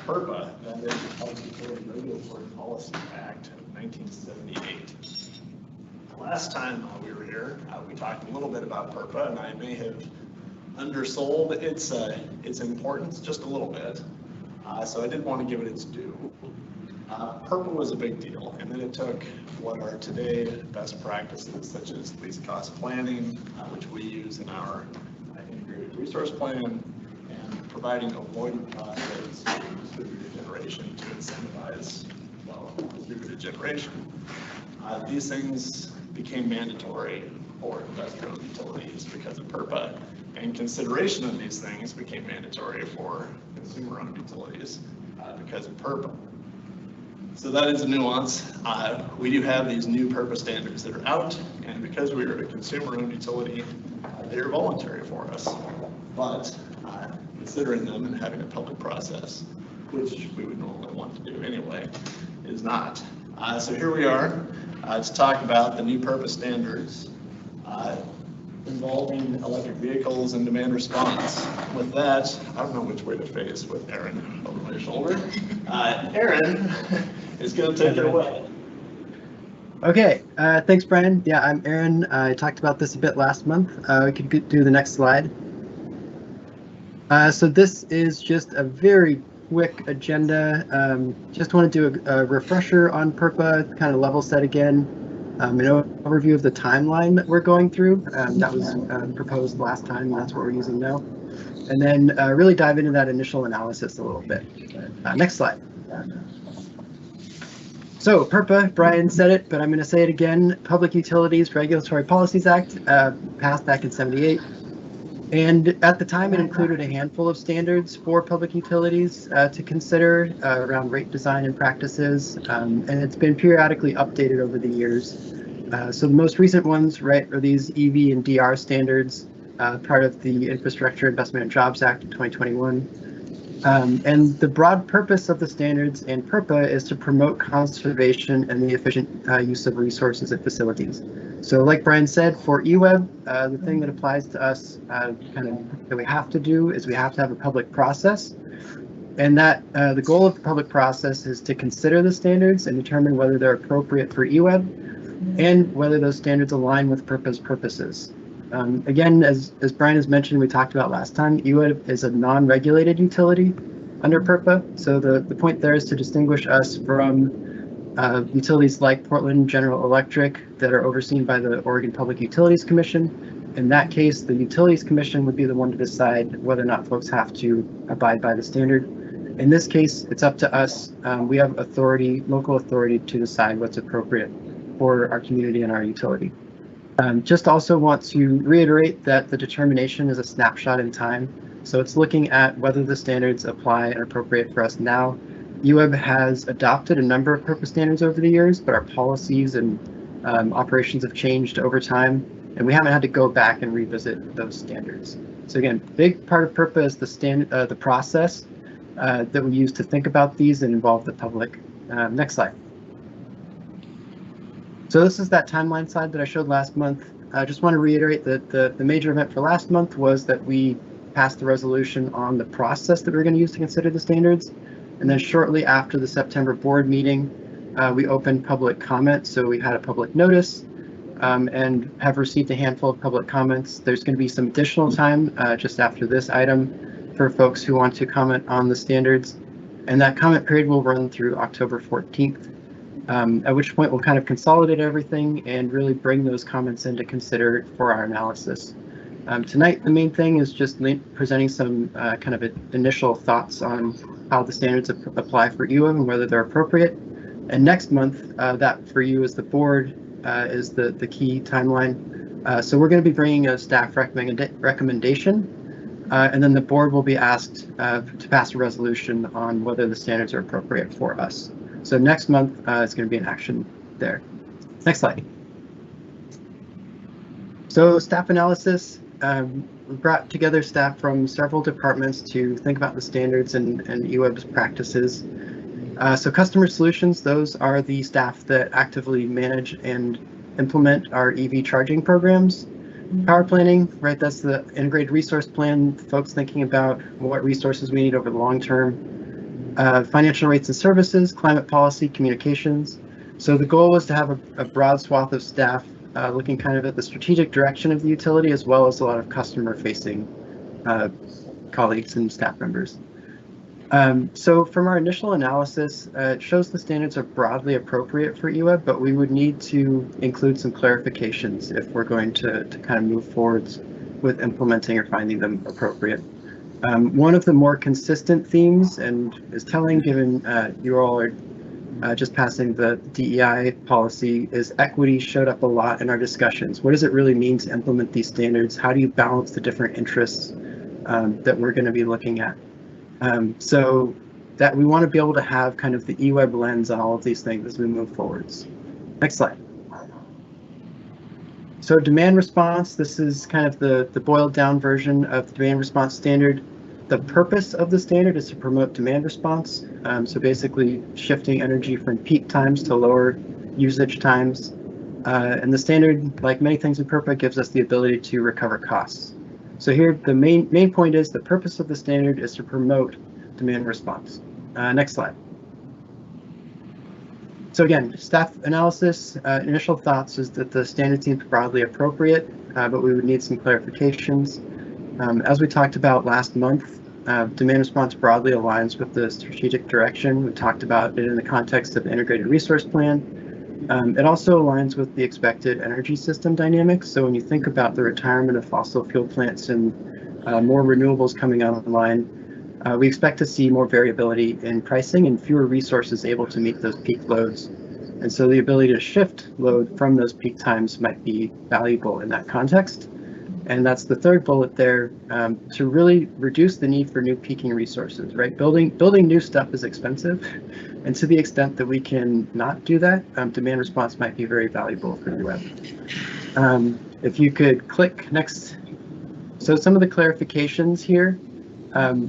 PURPA, that is the Public Utility Regulatory Policy Act of 1978. Last time we were here, we talked a little bit about PURPA, and I may have undersold its importance just a little bit. So I did want to give it its due. PURPA was a big deal, and then it took what are today best practices such as least cost planning, which we use in our integrated resource plan, and providing avoided cost rates for distributed generation to incentivize, well, distributed generation. These things became mandatory for investor-owned utilities because of PURPA, and consideration of these things became mandatory for consumer-owned utilities because of PURPA. So that is a nuance. We do have these new PURPA standards that are out, and because we are a consumer-owned utility, they are voluntary for us. But considering them and having a public process, which we would normally want to do anyway, is not. So here we are to talk about the new PURPA standards involving electric vehicles and demand response. With that, I don't know which way to face with Aaron over my shoulder. Aaron is going to take it away. Okay, thanks, Brian. Yeah, I'm Aaron. I talked about this a bit last month. We could do the next slide. So this is just a very quick agenda. Just want to do a refresher on PURPA, kind of level set again, an overview of the timeline that we're going through. That was proposed last time, and that's what we're using now. And then really dive into that initial analysis a little bit. Next slide. So PURPA, Brian said it, but I'm going to say it again. Public Utilities Regulatory Policies Act, passed back in '78. And at the time, it included a handful of standards for public utilities to consider around rate design and practices, and it's been periodically updated over the years. So the most recent ones, right, are these EV and DR standards, part of the Infrastructure Investment and Jobs Act of 2021. And the broad purpose of the standards and PURPA is to promote conservation and the efficient use of resources at facilities. So like Brian said, for EWEB, the thing that applies to us that we have to do is we have to have a public process. And that the goal of the public process is to consider the standards and determine whether they're appropriate for EWEB and whether those standards align with PURPA's purposes. Again, as Brian has mentioned, we talked about last time, EWEB is a non-regulated utility under PURPA. So the point there is to distinguish us from utilities like Portland General Electric that are overseen by the Oregon Public Utilities Commission. In that case, the Utilities Commission would be the one to decide whether or not folks have to abide by the standard. In this case, it's up to us. We have authority, local authority, to decide what's appropriate for our community and our utility. Just also want to reiterate that the determination is a snapshot in time. So it's looking at whether the standards apply and are appropriate for us now. EWEB has adopted a number of PURPA standards over the years, but our policies and operations have changed over time, and we haven't had to go back and revisit those standards. So again, big part of PURPA is the process that we use to think about these and involve the public. Next slide. So this is that timeline slide that I showed last month. I just want to reiterate that the major event for last month was that we passed the resolution on the process that we're going to use to consider the standards. And then shortly after the September board meeting, we opened public comment. So we had a public notice and have received a handful of public comments. There's going to be some additional time just after this item for folks who want to comment on the standards. And that comment period will run through October 14th, at which point we'll kind of consolidate everything and really bring those comments in to consider for our analysis. Tonight, the main thing is just presenting some kind of initial thoughts on how the standards apply for EWEB and whether they're appropriate. And next month, that for you as the board is the key timeline. So we're going to be bringing a staff recommendation, and then the board will be asked to pass a resolution on whether the standards are appropriate for us. So next month, it's going to be an action there. Next slide. So staff analysis. We brought together staff from several departments to think about the standards and EWEB's practices. So customer solutions, those are the staff that actively manage and implement our EV charging programs. Power planning, right, that's the integrated resource plan, folks thinking about what resources we need over the long term. Financial rates and services, climate policy, communications. So the goal was to have a broad swath of staff looking kind of at the strategic direction of the utility, as well as a lot of customer-facing colleagues and staff members. So from our initial analysis, it shows the standards are broadly appropriate for EWEB, but we would need to include some clarifications if we're going to kind of move forwards with implementing or finding them appropriate. One of the more consistent themes, and is telling given you all are just passing the DEI policy, is equity showed up a lot in our discussions. What does it really mean to implement these standards? How do you balance the different interests that we're going to be looking at? So that we want to be able to have kind of the EWEB lens on all of these things as we move forwards. Next slide. So demand response, this is kind of the boiled down version of the demand response standard. The purpose of the standard is to promote demand response. So basically shifting energy from peak times to lower usage times. And the standard, like many things in PURPA, gives us the ability to recover costs. So here, the main point is the purpose of the standard is to promote demand response. Next slide. So again, staff analysis, initial thoughts is that the standard seems broadly appropriate, but we would need some clarifications. As we talked about last month, demand response broadly aligns with the strategic direction. We talked about it in the context of the integrated resource plan. It also aligns with the expected energy system dynamics. So when you think about the retirement of fossil fuel plants and more renewables coming online, we expect to see more variability in pricing and fewer resources able to meet those peak loads. And so the ability to shift load from those peak times might be valuable in that context. And that's the third bullet there, to really reduce the need for new peaking resources, right? Building new stuff is expensive. And to the extent that we can not do that, demand response might be very valuable for EWEB. If you could click next. So some of the clarifications here,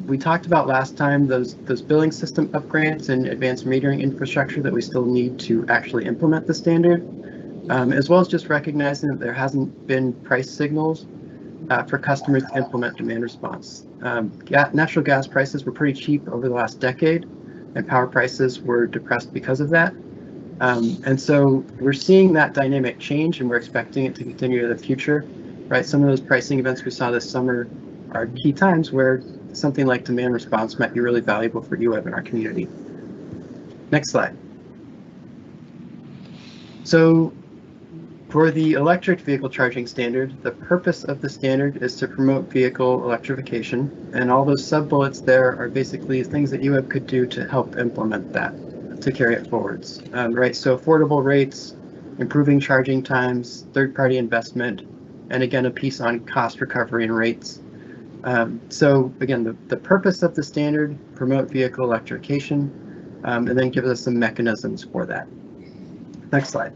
we talked about last time those billing system upgrades and advanced metering infrastructure that we still need to actually implement the standard, as well as just recognizing that there hasn't been price signals for customers to implement demand response. Natural gas prices were pretty cheap over the last decade, and power prices were depressed because of that. And so we're seeing that dynamic change, and we're expecting it to continue in the future, right? Some of those pricing events we saw this summer are key times where something like demand response might be really valuable for EWEB in our community. Next slide. So for the electric vehicle charging standard, the purpose of the standard is to promote vehicle electrification, and all those sub-bullets there are basically things that EWEB could do to help implement that, to carry it forwards. Right, so affordable rates, improving charging times, third-party investment, and again, a piece on cost recovery and rates. So again, the purpose of the standard, promote vehicle electrification, and then gives us some mechanisms for that. Next slide.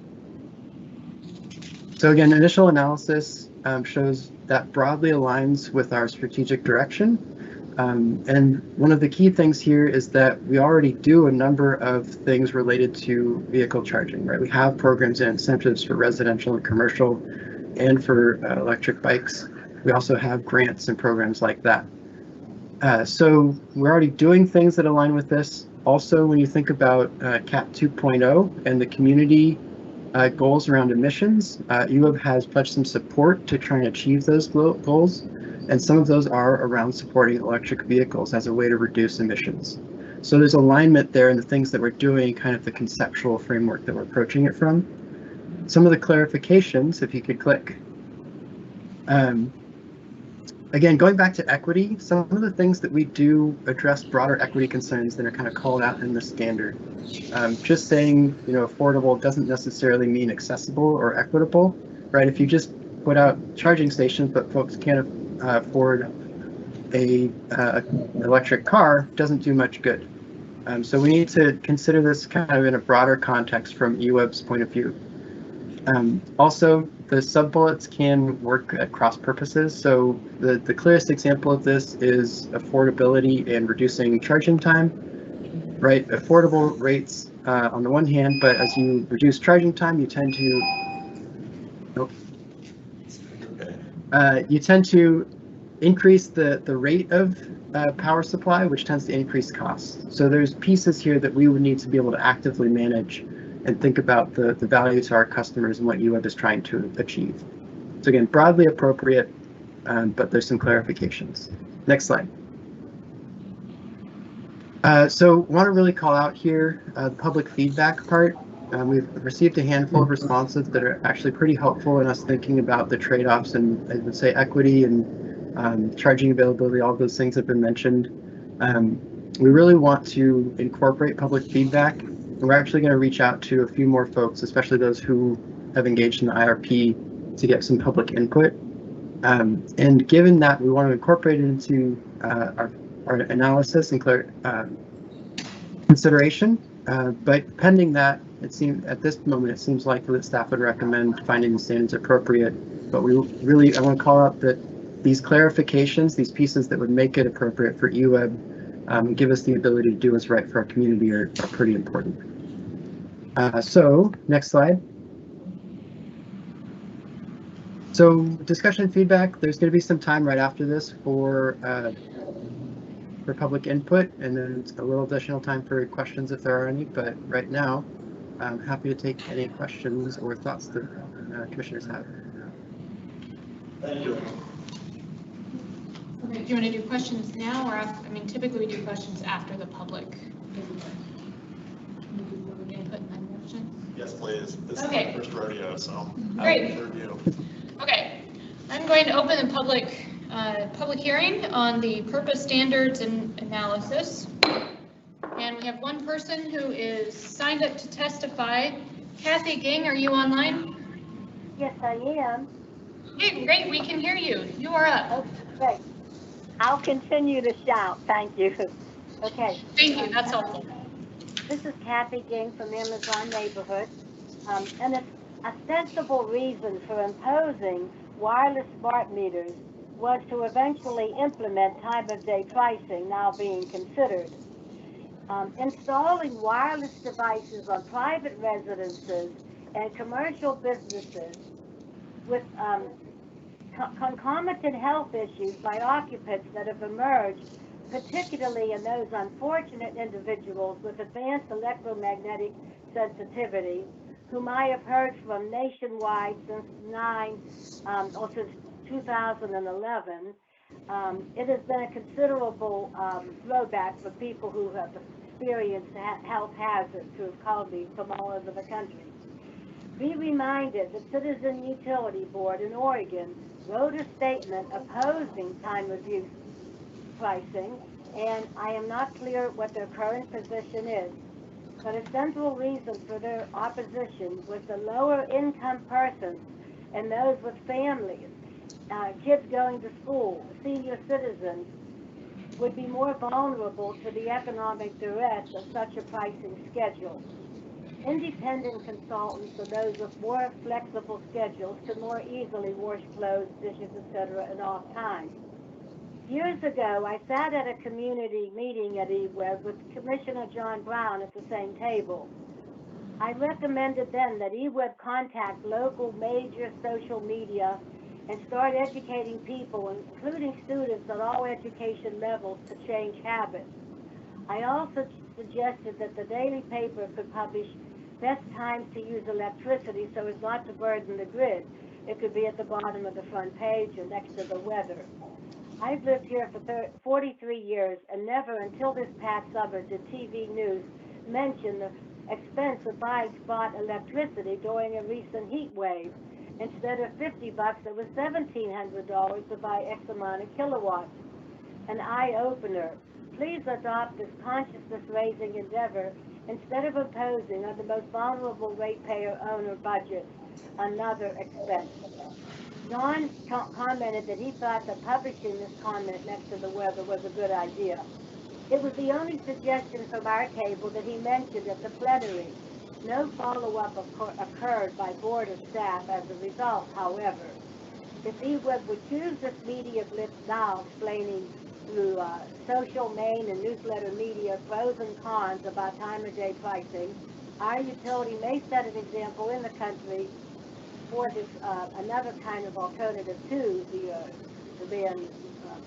So again, initial analysis shows that broadly aligns with our strategic direction. And one of the key things here is that we already do a number of things related to vehicle charging, right? We have programs and incentives for residential and commercial and for electric bikes. We also have grants and programs like that. So we're already doing things that align with this. Also, when you think about CAP 2.0 and the community goals around emissions, EWEB has pledged some support to try and achieve those goals. And some of those are around supporting electric vehicles as a way to reduce emissions. So there's alignment there in the things that we're doing, kind of the conceptual framework that we're approaching it from. Some of the clarifications, if you could click. Again, going back to equity, some of the things that we do address broader equity concerns that are kind of called out in the standard. Just saying, affordable doesn't necessarily mean accessible or equitable, right? If you just put out charging stations, but folks can't afford a electric car, doesn't do much good. So we need to consider this kind of in a broader context from EWEB's point of view. Also, the sub-bullets can work at cross purposes. So the clearest example of this is affordability and reducing charging time, right? Affordable rates on the one hand, but as you reduce charging time, you tend to increase the rate of power supply, which tends to increase costs. So there's pieces here that we would need to be able to actively manage and think about the value to our customers and what EWEB is trying to achieve. So again, broadly appropriate, but there's some clarifications. Next slide. So want to really call out here the public feedback part. We've received a handful of responses that are actually pretty helpful in us thinking about the trade-offs and I would say equity and charging availability, all those things have been mentioned. We really want to incorporate public feedback we're actually going to reach out to a few more folks, especially those who have engaged in the IRP, to get some public input. And given that we want to incorporate it into our analysis and consideration, but pending that, it seems at this moment it seems likely that staff would recommend finding the standards appropriate. But I want to call out that these clarifications, these pieces that would make it appropriate for EWEB, give us the ability to do what's right for our community are pretty important. So next slide. So discussion feedback, there's going to be some time right after this for public input, and then a little additional time for questions if there are any, but right now I'm happy to take any questions or thoughts that commissioners have. Thank you. Okay, do you want to do questions now or after? I mean, typically we do questions after the public input and then questions. Yes, please. This is Okay. my first rodeo, so Great. I'll defer to you. Okay, I'm going to open the public hearing on the PURPA standards and analysis. And we have one person who is signed up to testify. Kathy Ging, are you online? Yes, I am. Okay, great, we can hear you. You are up. Oh, great. I'll continue to shout. Thank you. Okay. Thank you, that's helpful. This is Kathy Ging from Amazon Neighborhood. And it's a sensible reason for imposing wireless smart meters was to eventually implement time-of-day pricing now being considered. Installing wireless devices on private residences and commercial businesses with concomitant health issues by occupants that have emerged, particularly in those unfortunate individuals with advanced electromagnetic sensitivity, whom I have heard from nationwide since 2011. It has been a considerable throwback for people who have experienced health hazards who have called me from all over the country. Be reminded the Citizen Utility Board in Oregon wrote a statement opposing time of use pricing, and I am not clear what their current position is. But a central reason for their opposition was the lower income persons and those with families, kids going to school, senior citizens, would be more vulnerable to the economic duress of such a pricing schedule. Independent consultants or those with more flexible schedules could more easily wash clothes, dishes, etc. in off time. Years ago, I sat at a community meeting at EWEB with Commissioner John Brown at the same table. I recommended then that EWEB contact local major social media and start educating people, including students at all education levels, to change habits. I also suggested that the daily paper could publish best times to use electricity so as not to burden the grid. It could be at the bottom of the front page or next to the weather. I've lived here for 43 years, and never until this past summer did TV news mention the expense of buying spot electricity during a recent heat wave. Instead of $50, it was $1,700 to buy X amount of kilowatts. An eye-opener. Please adopt this consciousness-raising endeavor instead of imposing on the most vulnerable ratepayer owner budgets another expense. John commented that he thought that publishing this comment next to the weather was a good idea. It was the only suggestion from our table that he mentioned at the plenary. No follow-up occurred by board or staff as a result, however. If EWEB would choose this media blitz now, explaining through social, main, and newsletter media pros and cons about time-of-day pricing, our utility may set an example in the country for this another kind of alternative to the ban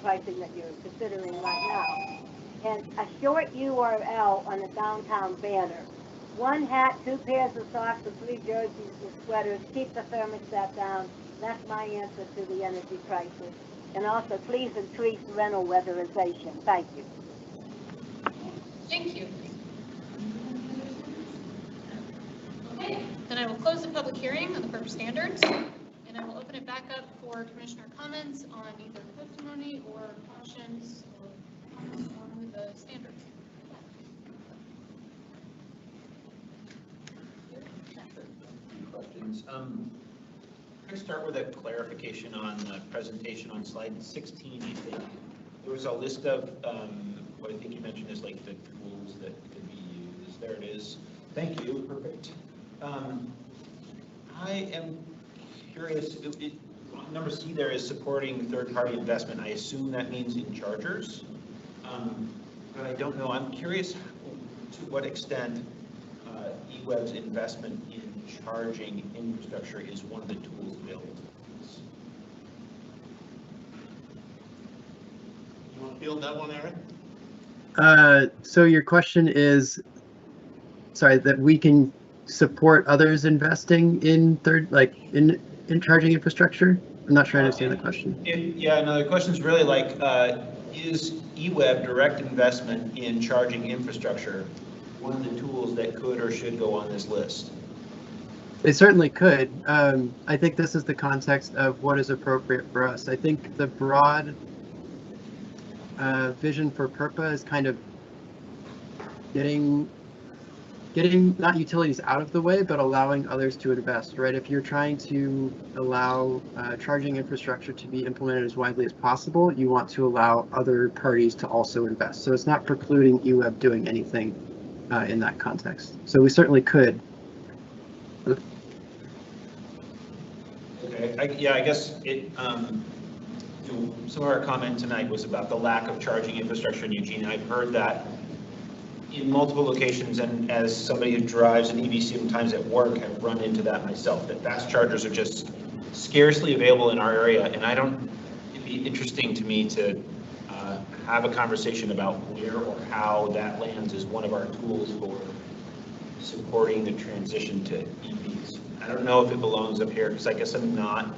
pricing that you're considering right now. And a short URL on a downtown banner. 1 hat, 2 pairs of socks, and 3 jerseys and sweaters. Keep the thermostat down. That's my answer to the energy crisis. And also, please increase rental weatherization. Thank you. Thank you. Okay, then I will close the public hearing on the PURPA standards, and I will open it back up for commissioner comments on either testimony or questions or comments on the standards. questions. I'm going to start with a clarification on the presentation on slide 16, I think. There was a list of, what I think you mentioned is like the tools that could be used. There it is. Thank you. Perfect. I am curious, number C there is supporting third-party investment. I assume that means in chargers, but I don't know. I'm curious to what extent EWEB's investment in charging infrastructure is one of the tools available to us. You want to field that one, Aaron? So your question is, sorry, that we can support others investing in in charging infrastructure? I'm not sure I understand the question. Yeah, no, the question is really like, is EWEB direct investment in charging infrastructure one of the tools that could or should go on this list? They certainly could. I think this is the context of what is appropriate for us. I think the broad vision for PURPA is kind of getting not utilities out of the way, but allowing others to invest, right? If you're trying to allow charging infrastructure to be implemented as widely as possible, you want to allow other parties to also invest. So it's not precluding EWEB doing anything in that context. So we certainly could. Okay, I guess it, some of our comment tonight was about the lack of charging infrastructure in Eugene. I've heard that in multiple locations, and as somebody who drives an EV sometimes at work, I've run into that myself, that fast chargers are just scarcely available in our area, and it'd be interesting to me to have a conversation about where or how that lands as one of our tools for supporting the transition to EVs. I don't know if it belongs up here, because I guess I'm not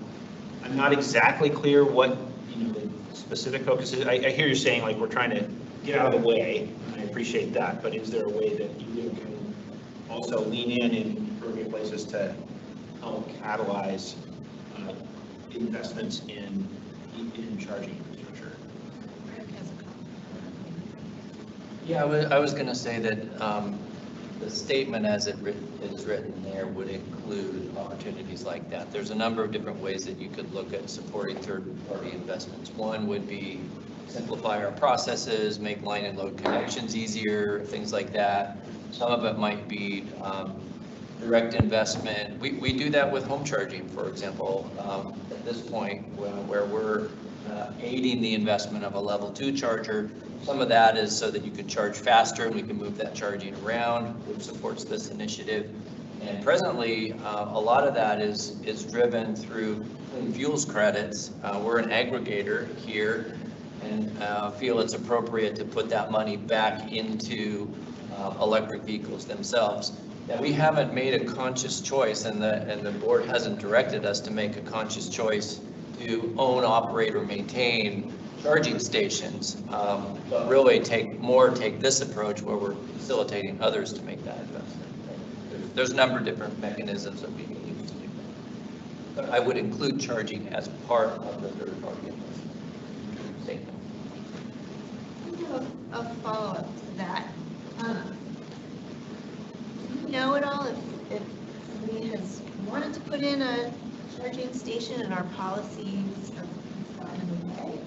exactly clear what the specific focus is. I hear you saying like we're trying to get out of the way. I appreciate that, but is there a way that you can also lean in appropriate places to help catalyze investments in charging infrastructure? Yeah, I was going to say that the statement as it is written there would include opportunities like that. There's a number of different ways that you could look at supporting third-party investments. One would be simplify our processes, make line and load connections easier, things like that. Some of it might be direct investment. We do that with home charging, for example, at this point where we're aiding the investment of a level 2 charger. Some of that is so that you can charge faster and we can move that charging around, which supports this initiative. And presently, a lot of that is driven through clean fuels credits. We're an aggregator here and feel it's appropriate to put that money back into electric vehicles themselves. Now, we haven't made a conscious choice, and the board hasn't directed us to make a conscious choice to own, operate, or maintain charging stations, but really take this approach where we're facilitating others to make that investment. There's a number of different mechanisms that we can use to do that. But I would include charging as part of the third-party investment statement. A follow-up to that. Do you know at all if somebody has wanted to put in a charging station and our policies have gotten in the way?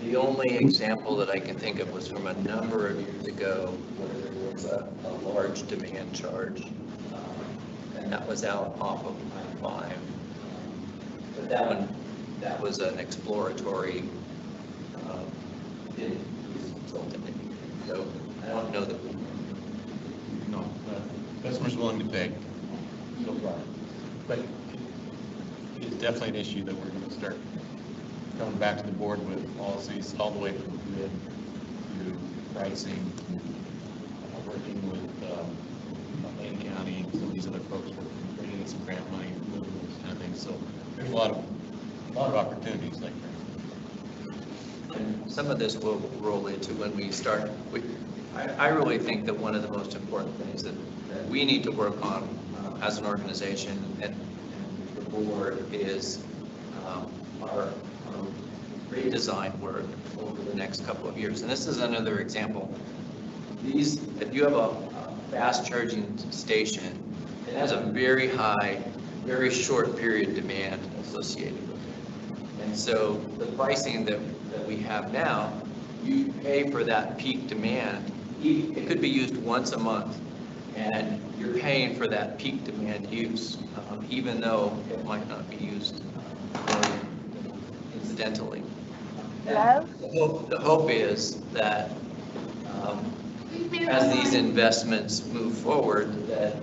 The only example that I can think of was from a number of years ago where there was a large demand charge, and that was out off of I-5. But that was an exploratory consultant. So I don't know that. No, customers willing to pay. So far, but it's definitely an issue that we're going to start coming back to the board with policies all the way from grid to pricing, working with Lane County and some of these other folks, bringing in some grant money, those kind of things. So there's a lot of opportunities like that. And some of this will roll into when we start. I really think that one of the most important things that we need to work on as an organization and the board is our redesign work over the next couple of years. And this is another example. if you have a fast charging station, it has a very high, very short period demand associated with it. And so the pricing that we have now, you pay for that peak demand. It could be used once a month, and you're paying for that peak demand use, even though it might not be used incidentally. Hello? The hope is that as these investments move forward, that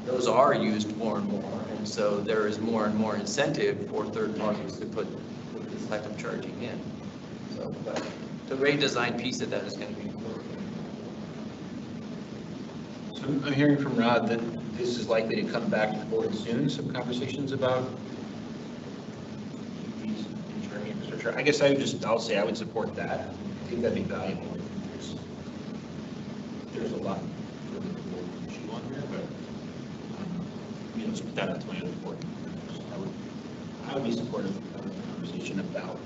those are used more and more. And so there is more and more incentive for third parties to put this type of charging in. So, but the rate design piece of that is going to be important. So I'm hearing from Rod that this is likely to come back to the board soon, some conversations about these ensuring infrastructure. I guess I'll say I would support that. I think that'd be valuable. There's a lot for the board to chew on here, but that's my other board. I would be supportive of a conversation about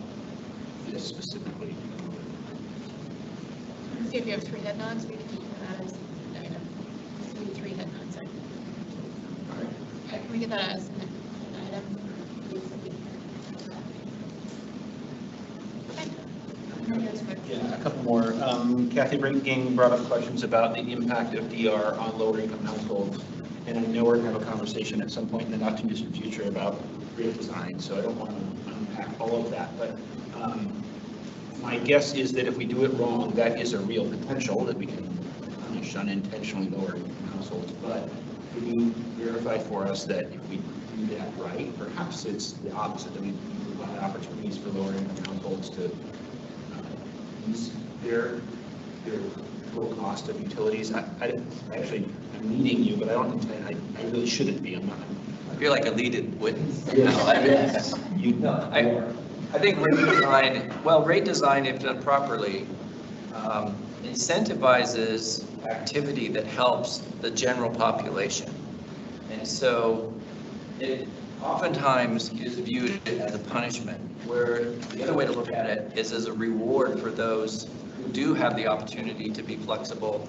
this specifically. See if you have 3 head nods, we can do that as an item. 3 head nods. All right. Yeah, can we get that as an item? Yeah, a couple more. Kathy Brinkgang brought up questions about the impact of DR on lower income households. And I know we're going to have a conversation at some point in the not too distant future about rate design, so I don't want to unpack all of that. But my guess is that if we do it wrong, that is a real potential that we can punish unintentionally lower income households. But can you verify for us that if we do that right, perhaps it's the opposite, that we provide opportunities for lower income households to use their low cost of utilities? I actually, I'm leading you, but I don't think I really shouldn't be. I'm not. I feel like I leaded witness. Yes. I think rate design, if done properly, incentivizes activity that helps the general population. And so it oftentimes is viewed as a punishment, where the other way to look at it is as a reward for those who do have the opportunity to be flexible.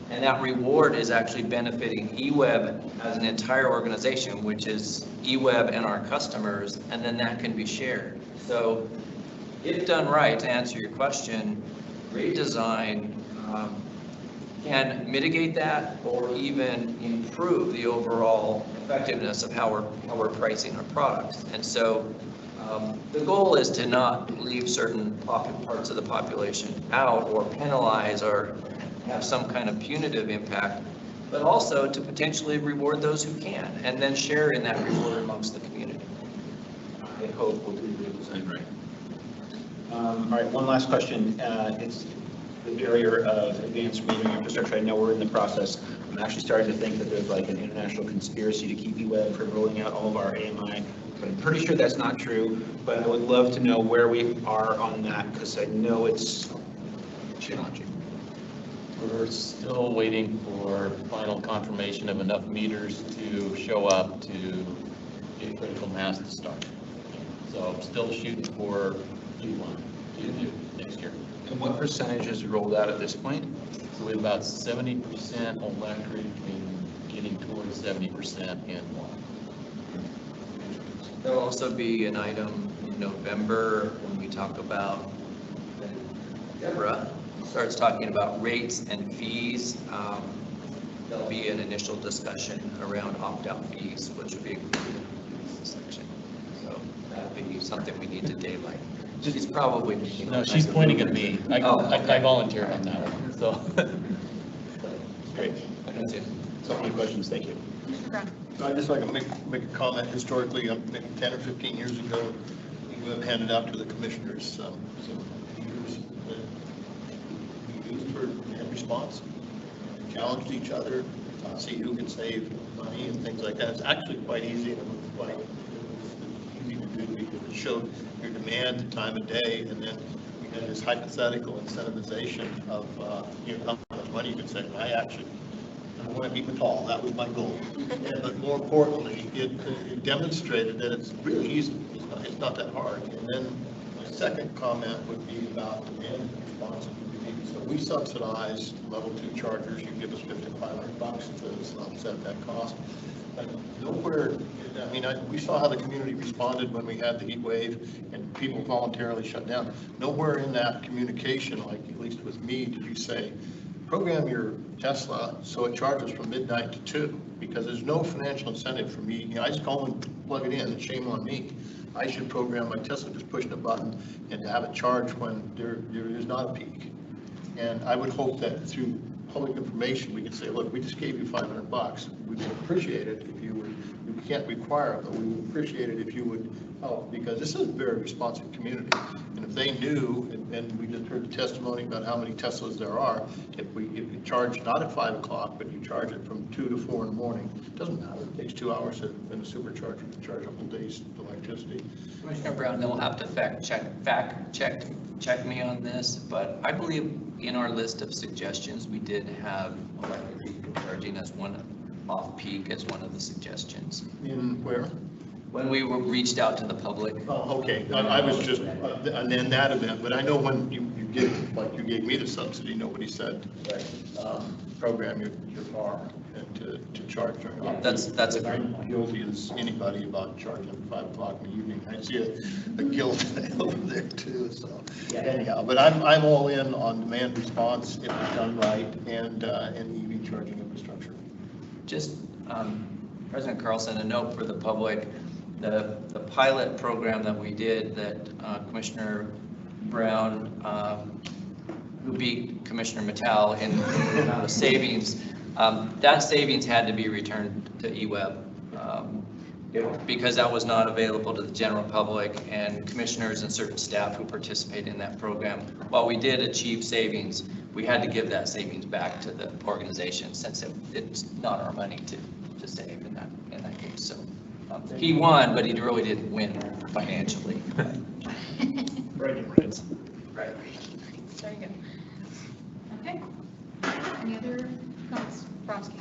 And that reward is actually benefiting EWEB as an entire organization, which is EWEB and our customers, and then that can be shared. So if done right, to answer your question, rate design can mitigate that or even improve the overall effectiveness of how we're pricing our products. And so the goal is to not leave certain parts of the population out or penalize or have some kind of punitive impact, but also to potentially reward those who can and then share in that reward amongst the community. I hope we'll do the design right. All right, one last question. It's the barrier of advanced metering infrastructure. I know we're in the process. I'm actually starting to think that there's like an international conspiracy to keep EWEB from rolling out all of our AMI, but I'm pretty sure that's not true. But I would love to know where we are on that, because I know it's challenging. We're still waiting for final confirmation of enough meters to show up to get critical mass to start. So still shooting for Q1 next year. And what percentage is rolled out at this point? So we have about 70% electric and getting towards 70% in water. There'll also be an item in November when we talk about, Deborah starts talking about rates and fees. There'll be an initial discussion around opt-out fees, which will be included in this section. So that'll be something we need to daylight. She's probably. No, she's pointing at me. I volunteered on that one, so. Great. So many questions, thank you. I'd just like to make a comment. Historically, maybe 10 or 15 years ago, we handed out to the commissioners some meters that we used for response, challenged each other, see who could save money and things like that. It's actually quite easy, and it was easy to do because it showed your demand, the time of day, and then we had this hypothetical incentivization of how much money you could save. I want to beat Mattel. That was my goal. But more importantly, it demonstrated that it's really easy. It's not that hard. And then my second comment would be about demand response. So we subsidize level 2 chargers. You give us $500 to offset that cost. But nowhere, I mean, we saw how the community responded when we had the heat wave and people voluntarily shut down. Nowhere in that communication, like at least with me, did you say, program your Tesla so it charges from midnight to 2, because there's no financial incentive for me. You know, I just call and plug it in, and shame on me. I should program my Tesla just pushing a button and to have it charge when there is not a peak. And I would hope that through public information, we can say, look, we just gave you $500. We would appreciate it if you would, we can't require it, but we would appreciate it if you would help, because this is a very responsive community. And if they knew, and we just heard the testimony about how many Teslas there are, if you charge not at 5 o'clock, but you charge it from 2 to 4 in the morning, it doesn't matter. It takes 2 hours in a supercharger to charge a whole day's electricity. Commissioner Brown, you'll have to fact check me on this, but I believe in our list of suggestions, we did have electric vehicle charging as one off-peak as one of the suggestions. In where? When we reached out to the public. Oh, okay. I was just in that event, but I know when you give, like you gave me the subsidy, nobody said, program your car and to charge during. Yeah, that's a great I'm point. guilty as anybody about charging at 5 o'clock in the evening. I see a guilt over there too. So anyhow, but I'm all in on demand response if it's done right and EV charging infrastructure. Just President Carlson, a note for the public. The pilot program that we did that Commissioner Brown, who beat Commissioner Mattel in the amount of savings, that savings had to be returned to EWEB because that was not available to the general public and commissioners and certain staff who participate in that program. While we did achieve savings, we had to give that savings back to the organization since it's not our money to save in that case. So. He won, but he really didn't win financially. Bragging rights. Right. There you go. Okay. Any other comments, Bromsky?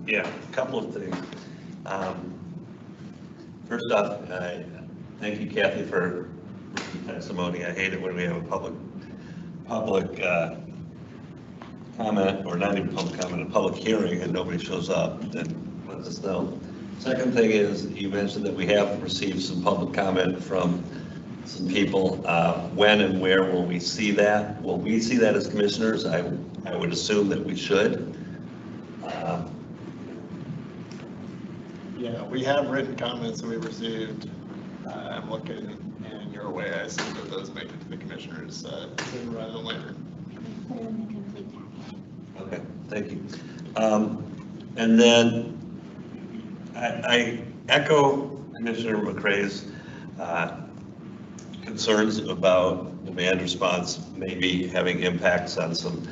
Yeah, a couple of things. First off, thank you, Kathy, for the testimony. I hate it when we have a public comment, or not even public comment, a public hearing, and nobody shows up and lets us know. Second thing is, you mentioned that we have received some public comment from some people. When and where will we see that? Will we see that as commissioners? I would assume that we should. Yeah, we have written comments that we've received. I'm looking in your way. I assume that those make it to the commissioners sooner rather than later. Okay, thank you. And then I echo Commissioner McCrae's concerns about demand response maybe having impacts on some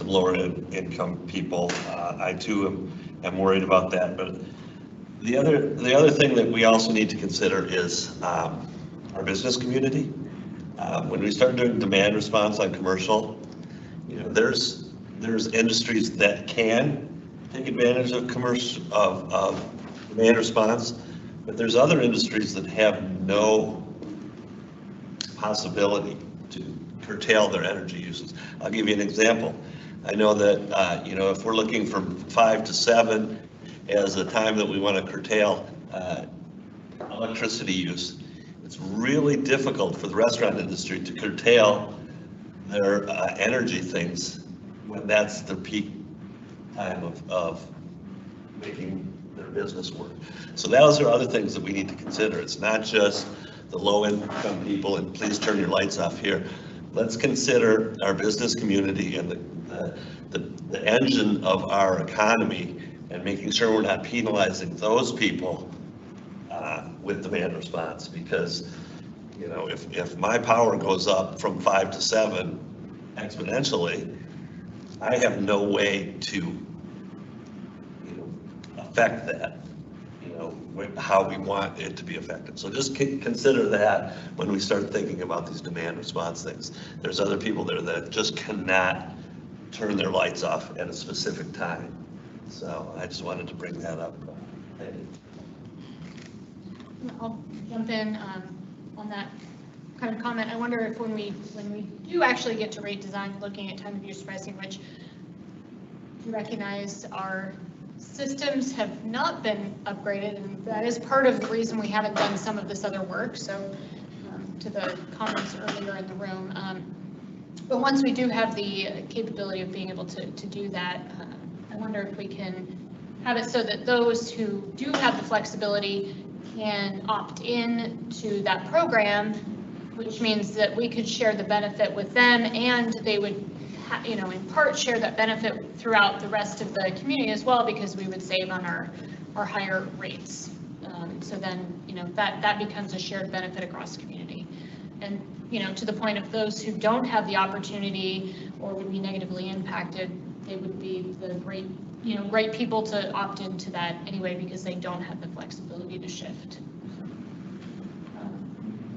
lower income people. I too am worried about that, but the other thing that we also need to consider is our business community. When we start doing demand response on commercial, you know, there's industries that can take advantage of of demand response, but there's other industries that have no possibility to curtail their energy uses. I'll give you an example. I know that, you know, if we're looking from 5 to 7 as a time that we want to curtail electricity use, it's really difficult for the restaurant industry to curtail their energy things when that's the peak time of making their business work. So those are other things that we need to consider. It's not just the low income people and please turn your lights off here. Let's consider our business community and the engine of our economy and making sure we're not penalizing those people with demand response, because, you know, if my power goes up from 5 to 7 exponentially, I have no way to, you know, affect that, you know, how we want it to be affected. So just consider that when we start thinking about these demand response things. There's other people there that just cannot turn their lights off at a specific time. So I just wanted to bring that up. Thank you. I'll jump in on that kind of comment. I wonder if when we do actually get to rate design, looking at time of use pricing, which you recognize our systems have not been upgraded, and that is part of the reason we haven't done some of this other work. So to the comments earlier in the room, but once we do have the capability of being able to do that, I wonder if we can have it so that those who do have the flexibility can opt in to that program, which means that we could share the benefit with them, and they would, in part share that benefit throughout the rest of the community as well, because we would save on our higher rates. So then, that becomes a shared benefit across the community. And, to the point of those who don't have the opportunity or would be negatively impacted, they would be the right people to opt into that anyway, because they don't have the flexibility to shift.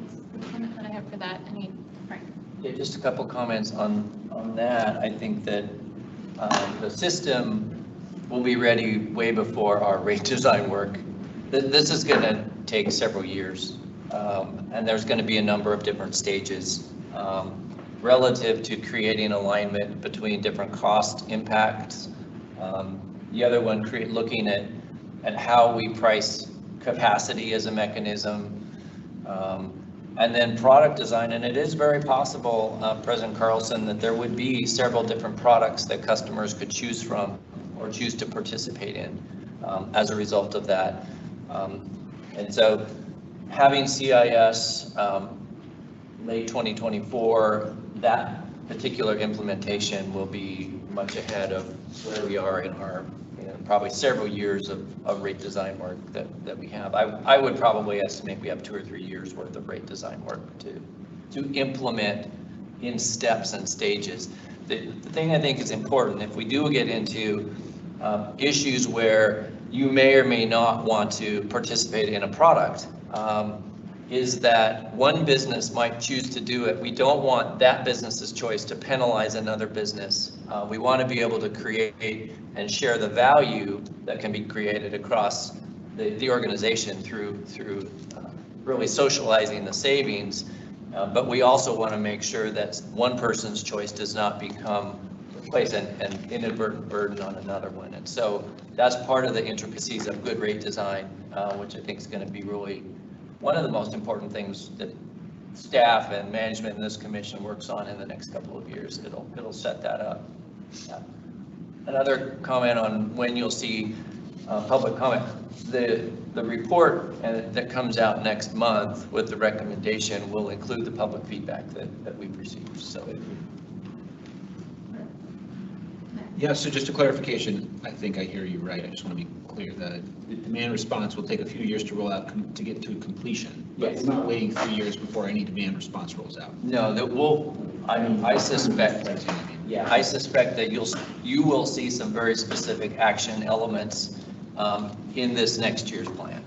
That's the comment that I have for that. Frank? Yeah, just a couple comments on that. I think that the system will be ready way before our rate design work. This is going to take several years, and there's going to be a number of different stages relative to creating alignment between different cost impacts. The other one, looking at how we price capacity as a mechanism, and then product design. And it is very possible, President Carlson, that there would be several different products that customers could choose from or choose to participate in as a result of that. And so having CIS late 2024, that particular implementation will be much ahead of where we are in our probably several years of rate design work that we have. I would probably estimate we have 2 or 3 years worth of rate design work to implement in steps and stages. The thing I think is important, if we do get into issues where you may or may not want to participate in a product, is that one business might choose to do it. We don't want that business's choice to penalize another business. We want to be able to create and share the value that can be created across the organization through really socializing the savings. But we also want to make sure that one person's choice does not place an inadvertent burden on another one. And so that's part of the intricacies of good rate design, which I think is going to be really one of the most important things that staff and management in this commission works on in the next couple of years. It'll set that up. Yeah. Another comment on when you'll see public comment. The report that comes out next month with the recommendation will include the public feedback that we've received. So Yeah, so just a clarification, I think I hear you right. I just want to be clear that the demand response will take a few years to roll out to get to completion. But we're not waiting 3 years before any demand response rolls out. No, I suspect that you will see some very specific action elements in this next year's plan.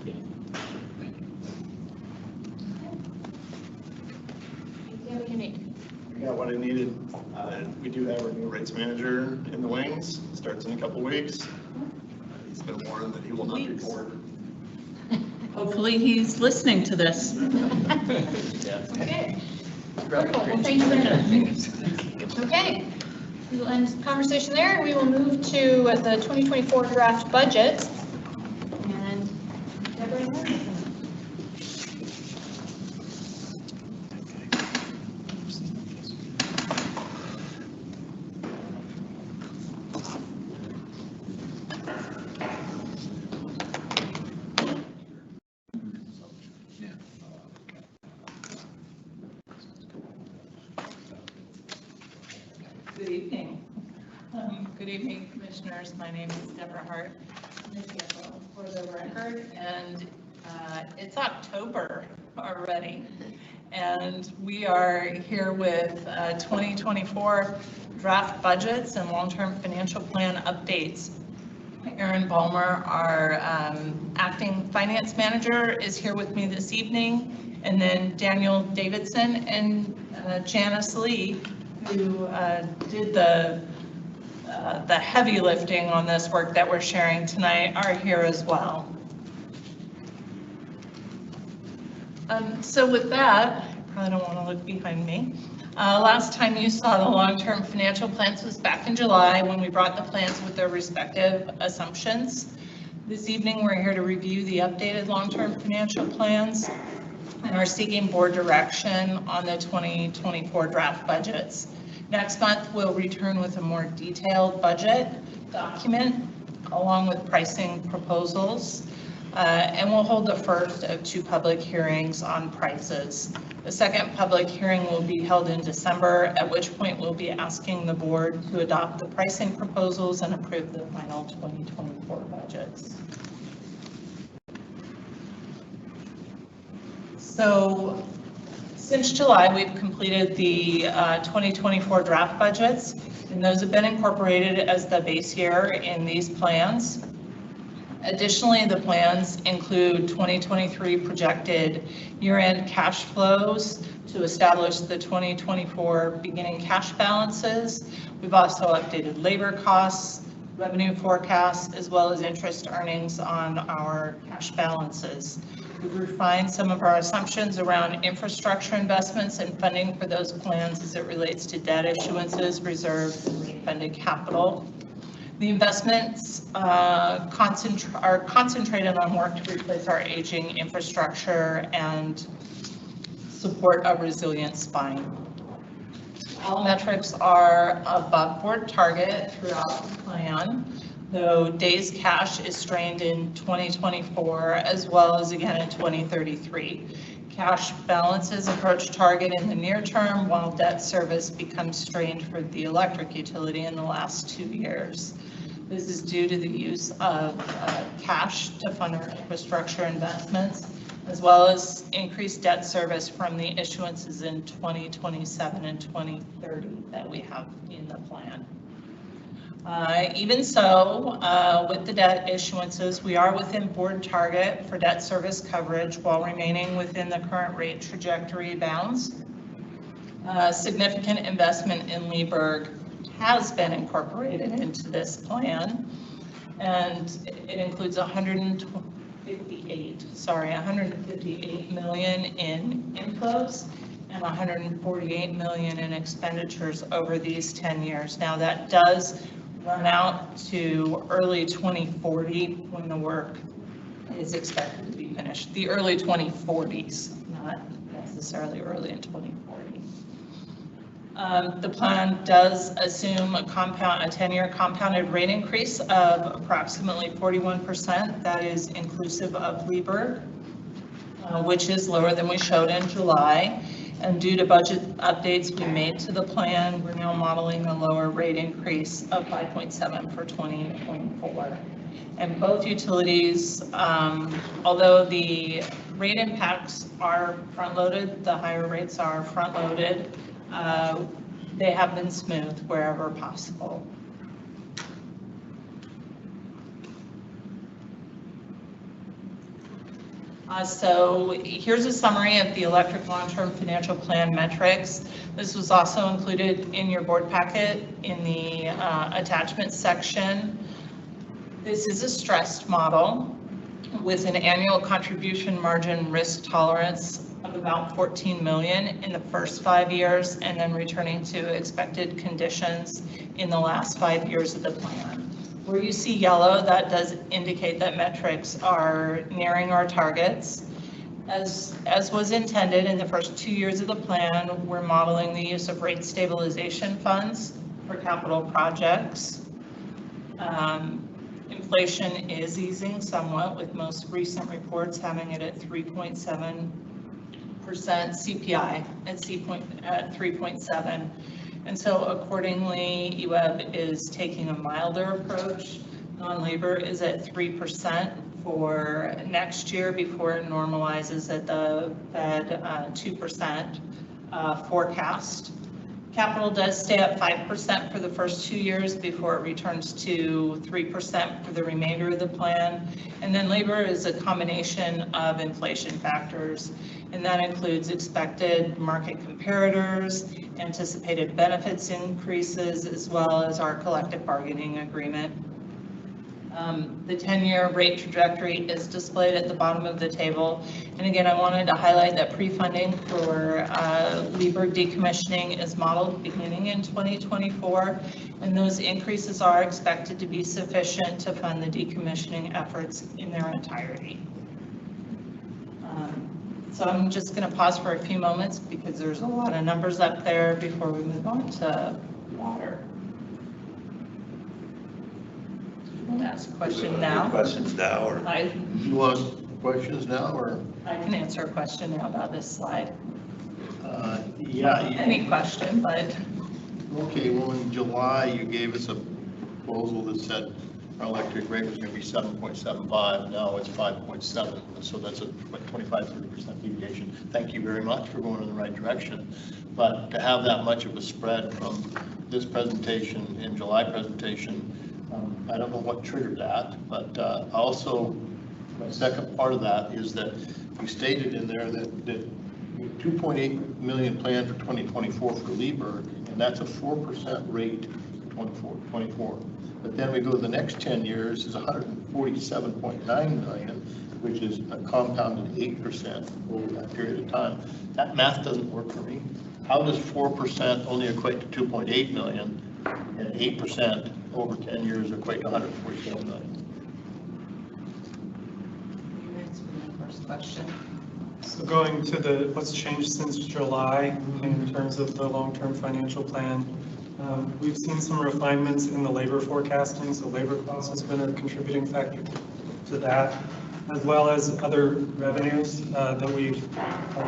Yeah, what I needed. We do have our new rates manager in the wings. Starts in a couple weeks. He's been warned that he will not be bored. Hopefully he's listening to this. Okay. Wonderful. Well, thank you very much. Okay. We will end the conversation there, and we will move to the 2024 draft budget. And Deborah. Good evening. Good evening, commissioners. My name is Deborah Hart, for the record, and it's October already, and we are here with 2024 draft budgets and long-term financial plan updates. Erin Balmer, our acting finance manager, is here with me this evening, and then Daniel Davidson and Janice Lee, who did the heavy lifting on this work that we're sharing tonight, are here as well. So with that, probably don't want to look behind me. Last time you saw the long-term financial plans was back in July when we brought the plans with their respective assumptions. This evening, we're here to review the updated long-term financial plans and are seeking board direction on the 2024 draft budgets. Next month, we'll return with a more detailed budget document along with pricing proposals. And we'll hold the first of 2 public hearings on prices. The second public hearing will be held in December, at which point we'll be asking the board to adopt the pricing proposals and approve the final 2024 budgets. So since July, we've completed the 2024 draft budgets, and those have been incorporated as the base year in these plans. Additionally, the plans include 2023 projected year-end cash flows to establish the 2024 beginning cash balances. We've also updated labor costs, revenue forecasts, as well as interest earnings on our cash balances. We've refined some of our assumptions around infrastructure investments and funding for those plans as it relates to debt issuances, reserves, and funded capital. The investments are concentrated on work to replace our aging infrastructure and support a resilient spine. All metrics are above board target throughout the plan, though days cash is strained in 2024 as well as again in 2033. Cash balances approach target in the near term while debt service becomes strained for the electric utility in the last 2 years. This is due to the use of cash to fund our infrastructure investments, as well as increased debt service from the issuances in 2027 and 2030 that we have in the plan. Even so, with the debt issuances, we are within board target for debt service coverage while remaining within the current rate trajectory bounds. Significant investment in Leberg has been incorporated into this plan, and it includes 158 million in inflows and 148 million in expenditures over these 10 years. Now that does run out to early 2040 when the work is expected to be finished. The early 2040s, not necessarily early in 2040. The plan does assume a 10-year compounded rate increase of approximately 41%. That is inclusive of Leberg, which is lower than we showed in July. And due to budget updates we made to the plan, we're now modeling a lower rate increase of 5.7 for 2024. And both utilities, although the rate impacts are front-loaded, the higher rates are front-loaded, they have been smooth wherever possible. So here's a summary of the electric long-term financial plan metrics. This was also included in your board packet in the attachment section. This is a stressed model with an annual contribution margin risk tolerance of about 14 million in the first 5 years and then returning to expected conditions in the last 5 years of the plan. Where you see yellow, that does indicate that metrics are nearing our targets. As was intended in the first 2 years of the plan, we're modeling the use of rate stabilization funds for capital projects. Inflation is easing somewhat, with most recent reports having it at 3.7%, CPI at 3.7%. And so accordingly, EWEB is taking a milder approach. Non-labor is at 3% for next year before it normalizes at the Fed 2% forecast. Capital does stay at 5% for the first 2 years before it returns to 3% for the remainder of the plan. And then labor is a combination of inflation factors, and that includes expected market comparators, anticipated benefits increases, as well as our collective bargaining agreement. The 10-year rate trajectory is displayed at the bottom of the table. And again, I wanted to highlight that pre-funding for Lieberg decommissioning is modeled beginning in 2024, and those increases are expected to be sufficient to fund the decommissioning efforts in their entirety. So I'm just going to pause for a few moments because there's a lot of numbers up there before we move on to water. Want to ask a question now? Questions now, or? You want questions now, or? I can answer a question now about this slide. Yeah. Any question, but. Okay, well, in July, you gave us a proposal that said our electric rate was going to be 7.75, now it's 5.7, so that's a 25-30% deviation. Thank you very much for going in the right direction, but to have that much of a spread from this presentation and July presentation, I don't know what triggered that, but also my second part of that is that we stated in there that 2.8 million planned for 2024 for Lieberg, and that's a 4% rate for 24. But then we go to the next 10 years is 147.9 million, which is a compounded 8% over that period of time. That math doesn't work for me. How does 4% only equate to 2.8 million and 8% over 10 years equate to 147 million? You answered my first question. So going to what's changed since July in terms of the long-term financial plan, we've seen some refinements in the labor forecasting, so labor cost has been a contributing factor to that, as well as other revenues that we've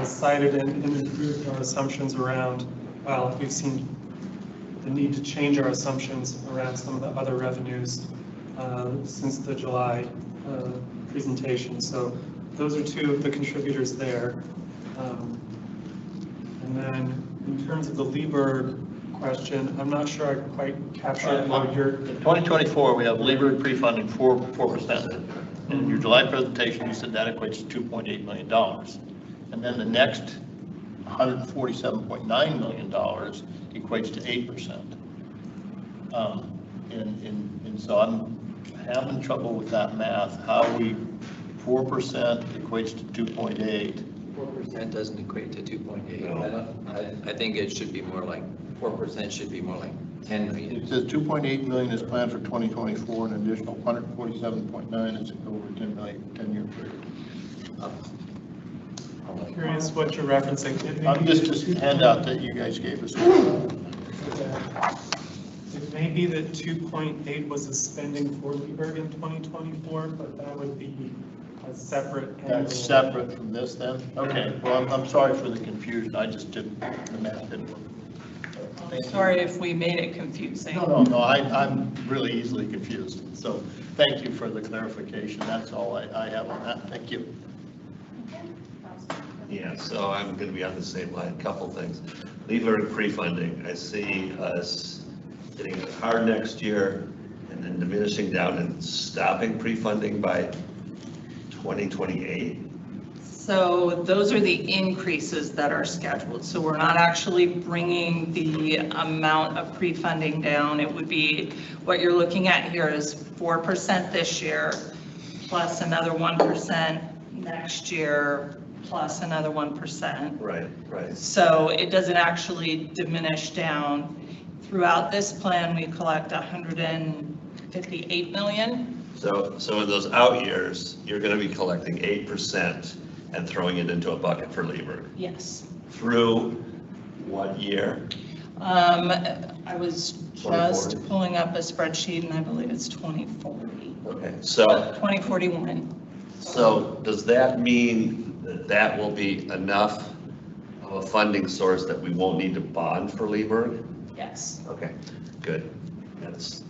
cited and improved our assumptions around. Well, we've seen the need to change our assumptions around some of the other revenues since the July presentation. So those are two of the contributors there. And then in terms of the Lieberg question, I'm not sure I quite captured what you're. In 2024, we have Lieberg pre-funding 4%. And in your July presentation, you said that equates to $2.8 million. And then the next $147.9 million equates to 8%. And so I'm having trouble with that math. How 4% equates to 2.8. 4% doesn't equate to 2.8. I think it should be more like 4% should be more like 10 million. It says 2.8 million is planned for 2024, and an additional 147.9 is over 10 million, 10-year period. I'm curious what you're referencing. I'm just a handout that you guys gave us. It may be that 2.8 was a spending for Lieberg in 2024, but that would be a separate. That's separate from this then? Okay, well, I'm sorry for the confusion. I just didn't, the math didn't work. Sorry if we made it confusing. No, I'm really easily confused. So thank you for the clarification. That's all I have on that. Thank you. Yeah, so I'm going to be on the same line. Couple things. Lieberg pre-funding. I see us hitting it hard next year and then diminishing down and stopping pre-funding by 2028. So those are the increases that are scheduled. So we're not actually bringing the amount of pre-funding down. It would be, what you're looking at here is 4% this year, plus another 1% next year, plus another 1%. Right. So it doesn't actually diminish down. Throughout this plan, we collect 158 million. So in those out years, you're going to be collecting 8% and throwing it into a bucket for Lieberg. Yes. Through what year? I was just pulling up a spreadsheet, and I believe it's 2040. Okay, so 2041. So does that mean that will be enough of a funding source that we won't need to bond for Lieberg? Yes. Okay, good. That's.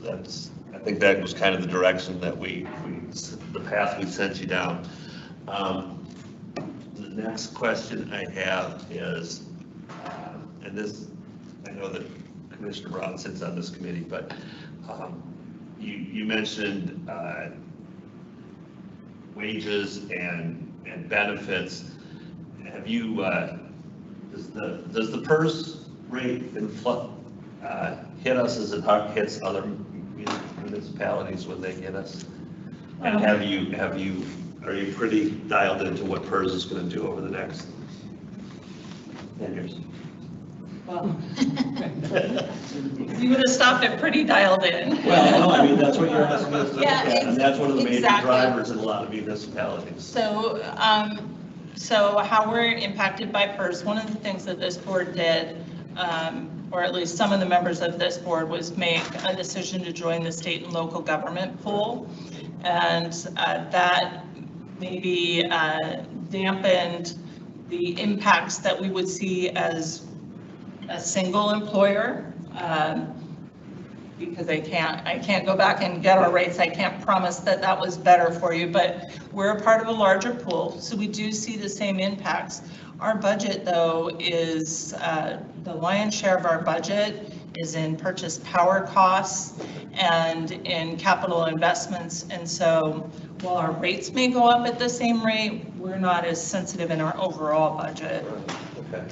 I think that was kind of the direction that the path we sent you down. The next question I have is, and this, I know that Commissioner Brown sits on this committee, but you mentioned wages and benefits. Have you, does the PERS rate hit us as it hits other municipalities when they hit us? And are you pretty dialed into what PERS is going to do over the next 10 years? Well, you would have stopped it pretty dialed in. Well, no, I mean, that's what you're asking us to look Yeah, at, and that's one of the major exactly. drivers in a lot of municipalities. So, so how we're impacted by PERS, one of the things that this board did, or at least some of the members of this board, was make a decision to join the state and local government pool. And that maybe dampened the impacts that we would see as a single employer, because I can't go back and get our rates. I can't promise that that was better for you, but we're a part of a larger pool, so we do see the same impacts. Our budget, though, is the lion's share of our budget is in purchase power costs and in capital investments. And so while our rates may go up at the same rate, we're not as sensitive in our overall budget. Okay.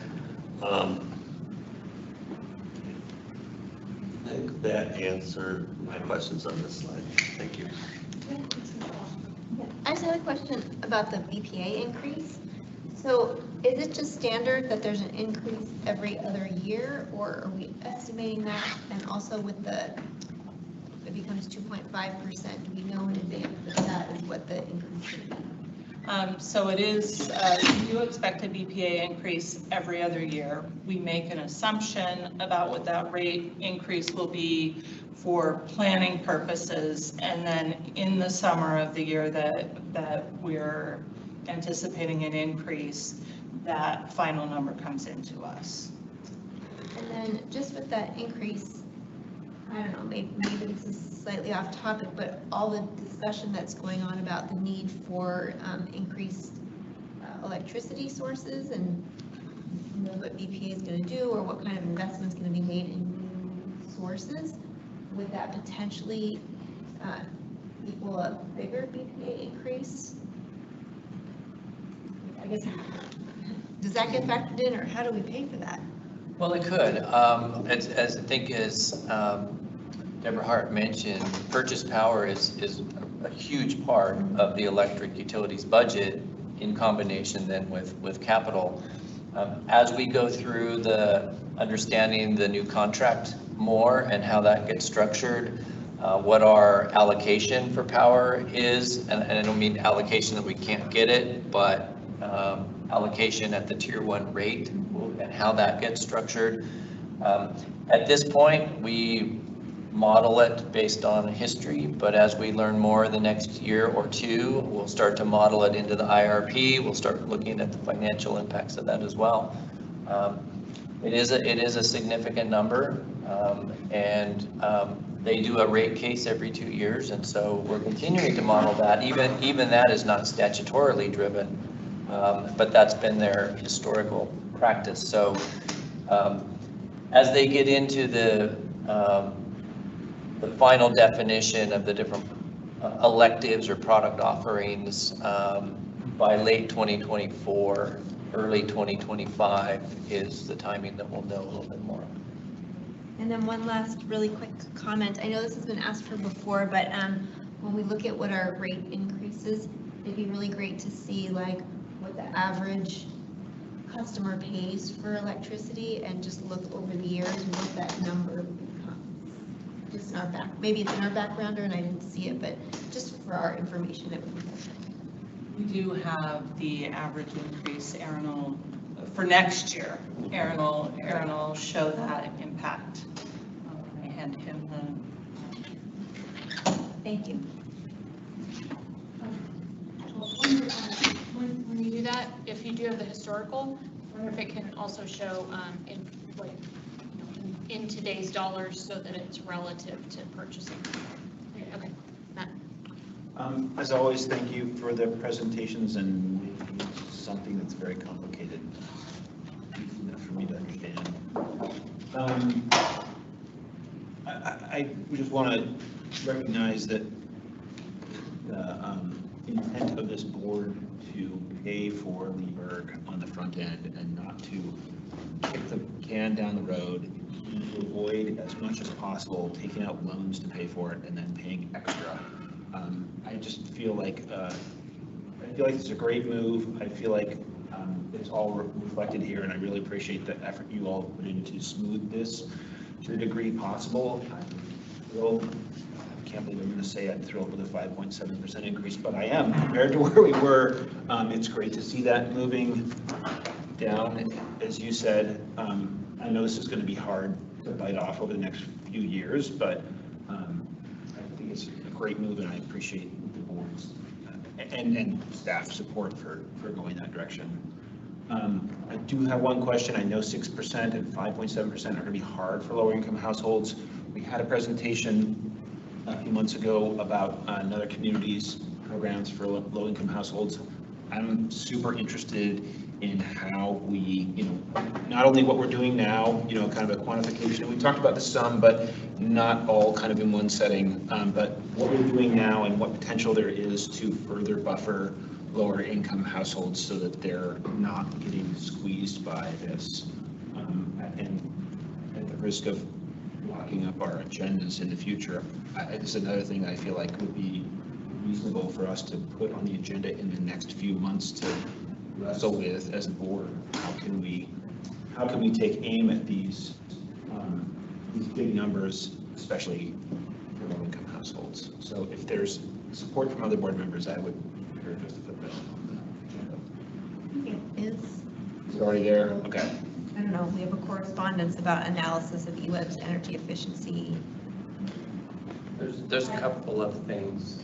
I think that answered my questions on this slide. Thank you. I just had a question about the BPA increase. So is it just standard that there's an increase every other year, or are we estimating that? And also with the, if it becomes 2.5%, do we know in advance that is what the increase should be? So it is, we do expect a BPA increase every other year. We make an assumption about what that rate increase will be for planning purposes, and then in the summer of the year that we're anticipating an increase, that final number comes into us. And then just with that increase, I don't know, maybe this is slightly off topic, but all the discussion that's going on about the need for increased electricity sources, and you know, what BPA is going to do, or what kind of investments going to be made in new sources, would that potentially equal a bigger BPA increase? I guess, does that get factored in, or how do we pay for that? Well, it could. As I think as Deborah Hart mentioned, purchase power is a huge part of the electric utilities budget in combination then with capital. As we go through the understanding the new contract more and how that gets structured, what our allocation for power is, and I don't mean allocation that we can't get it, but allocation at the tier 1 rate and how that gets structured. At this point, we model it based on history, but as we learn more the next year or two, we'll start to model it into the IRP. We'll start looking at the financial impacts of that as well. It is a significant number, and they do a rate case every 2 years, and so we're continuing to model that. Even that is not statutorily driven, but that's been their historical practice. So as they get into the final definition of the different electives or product offerings by late 2024, early 2025 is the timing that we'll know a little bit more. And then one last really quick comment. I know this has been asked for before, but when we look at what our rate increases, it'd be really great to see like what the average customer pays for electricity, and just look over the years and what that number becomes. Just in our maybe it's in our backgrounder and I didn't see it, but just for our information, it would be good. We do have the average increase. Aaron will, for next year, Aaron will show that impact. I hand him the. Thank you. When you do that, if you do have the historical, I wonder if it can also show in today's dollars so that it's relative to purchasing. Okay, Matt. As always, thank you for the presentations and making something that's very complicated easy enough for me to understand. I just want to recognize that the intent of this board to pay for LEBERG on the front end and not to kick the can down the road, to avoid as much as possible taking out loans to pay for it and then paying extra I just feel like it's a great move. I feel like it's all reflected here, and I really appreciate the effort you all put in to smooth this to the degree possible. I'm thrilled. I can't believe I'm going to say I'm thrilled with a 5.7% increase, but I am compared to where we were. It's great to see that moving down. As you said, I know this is going to be hard to bite off over the next few years, but I think it's a great move, and I appreciate the board's and staff support for going that direction. I do have one question. I know 6% and 5.7% are going to be hard for lower income households. We had a presentation a few months ago about another community's programs for low income households. I'm super interested in how we, not only what we're doing now, kind of a quantification. We talked about the sum, but not all kind of in one setting, but what we're doing now and what potential there is to further buffer lower income households so that they're not getting squeezed by this, and at the risk of locking up our agendas in the future. It's another thing I feel like would be reasonable for us to put on the agenda in the next few months to wrestle with as a board. How can we take aim at these big numbers, especially for low income households? So if there's support from other board members, I would encourage us to put that on the agenda. It is. Is it already there? Okay. I don't know, we have a correspondence about analysis of EWEB's energy efficiency. There's a couple of things,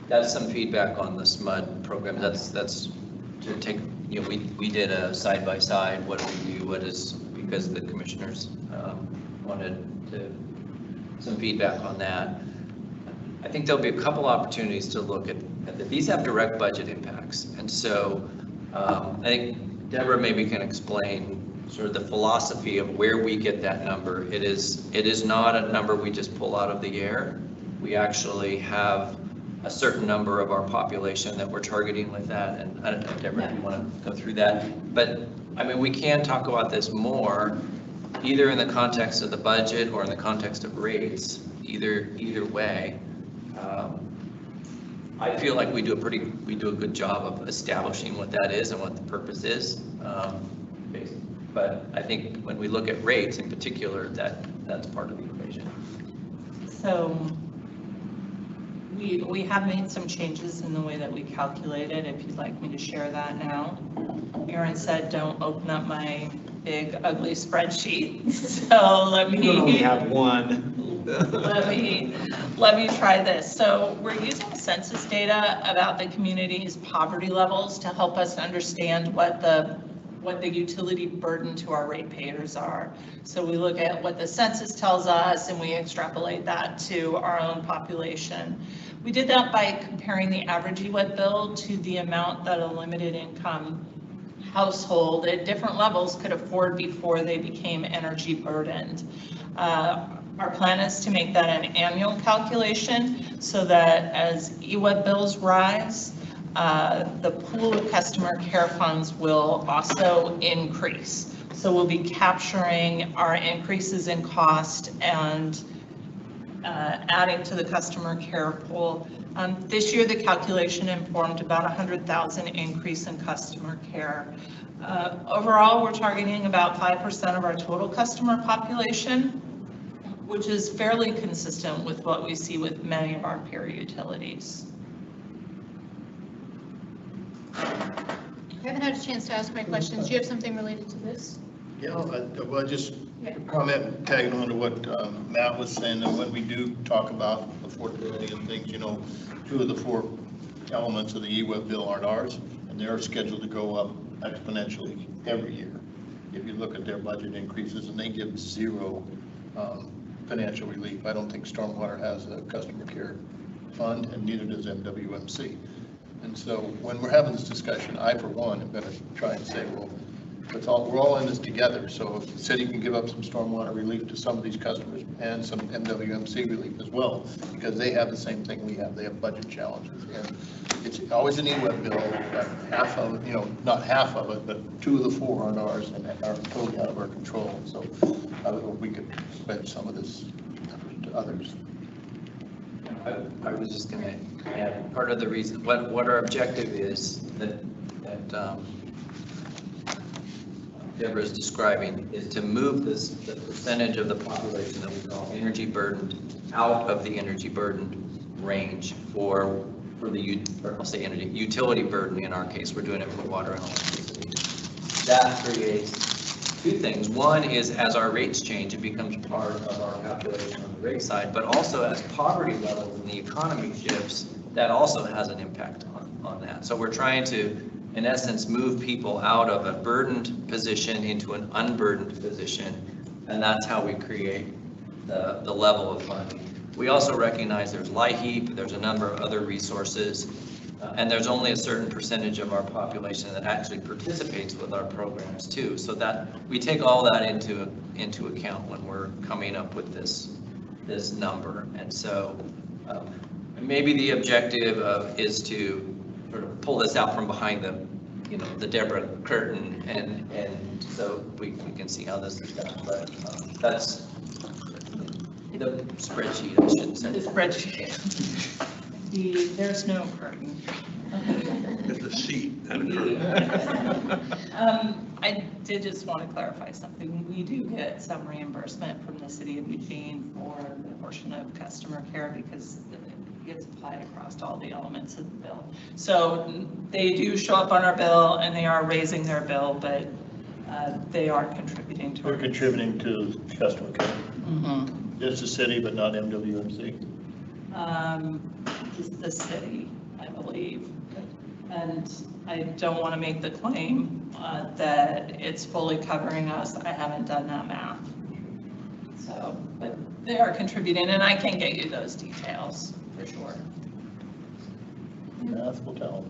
that's some feedback on the SMUD program. That's to take, we did a side-by-side, what do we do, what is, because the commissioners wanted some feedback on that. I think there'll be a couple opportunities to look at these have direct budget impacts. And so I think Deborah maybe can explain sort of the philosophy of where we get that number. It is not a number we just pull out of the air. We actually have a certain number of our population that we're targeting with that. And I don't know, Deborah, if you want to go through that. But I mean, we can talk about this more, either in the context of the budget or in the context of rates, either way. I feel like we do a good job of establishing what that is and what the purpose is. But I think when we look at rates in particular, that's part of the equation. So we have made some changes in the way that we calculate it, if you'd like me to share that now. Aaron said, don't open up my big ugly spreadsheet. So let me. You only have one. let me try this. So we're using census data about the community's poverty levels to help us understand what the utility burden to our ratepayers are. So we look at what the census tells us and we extrapolate that to our own population. We did that by comparing the average EWEB bill to the amount that a limited income household at different levels could afford before they became energy burdened. Our plan is to make that an annual calculation so that as EWEB bills rise, the pool of customer care funds will also increase. So we'll be capturing our increases in cost and adding to the customer care pool. This year, the calculation informed about 100,000 increase in customer care. Overall, we're targeting about 5% of our total customer population, which is fairly consistent with what we see with many of our peer utilities. I haven't had a chance to ask my questions. Do you have something related to this? Yeah, well, just comment, tagging on to what Matt was saying, that when we do talk about affordability and things, 2 of the 4 elements of the EWEB bill aren't ours, and they're scheduled to go up exponentially every year. If you look at their budget increases, and they give 0 financial relief. I don't think Stormwater has a customer care fund, and neither does MWMC. And so when we're having this discussion, I, for one, am going to try and say, well, we're all in this together. So if the city can give up some stormwater relief to some of these customers and some MWMC relief as well, because they have the same thing we have. They have budget challenges. And it's always an EWEB bill that half of it, not half of it, but 2 of the 4 aren't ours and are totally out of our control. So I would hope we could spread some of this to others. I was just going to add, part of the reason, what our objective is that Deborah's describing is to move the percentage of the population that we call energy burdened out of the energy burdened range for the, or I'll say energy, utility burden in our case. We're doing it for water and electricity. That creates two things. One is as our rates change, it becomes part of our calculation on the rate side, but also as poverty levels in the economy shifts, that also has an impact on that. So we're trying to, in essence, move people out of a burdened position into an unburdened position, and that's how we create the level of funding. We also recognize there's LIHEAP, there's a number of other resources, and there's only a certain percentage of our population that actually participates with our programs too. So that we take all that into account when we're coming up with this number. And so maybe the objective is to sort of pull this out from behind the Deborah curtain, and so we can see how this is done. But that's the spreadsheet, I shouldn't say. The spreadsheet. There's no curtain. It's a sheet. I did just want to clarify something. We do get some reimbursement from the city of Eugene for the portion of customer care because it gets applied across all the elements of the bill. So they do show up on our bill and they are raising their bill, but they are contributing to. They're contributing to customer care. Mm-hmm. Just the city, but not MWMC. Just the city, I believe. And I don't want to make the claim that it's fully covering us. I haven't done that math. So, but they are contributing, and I can get you those details for sure. Math will tell.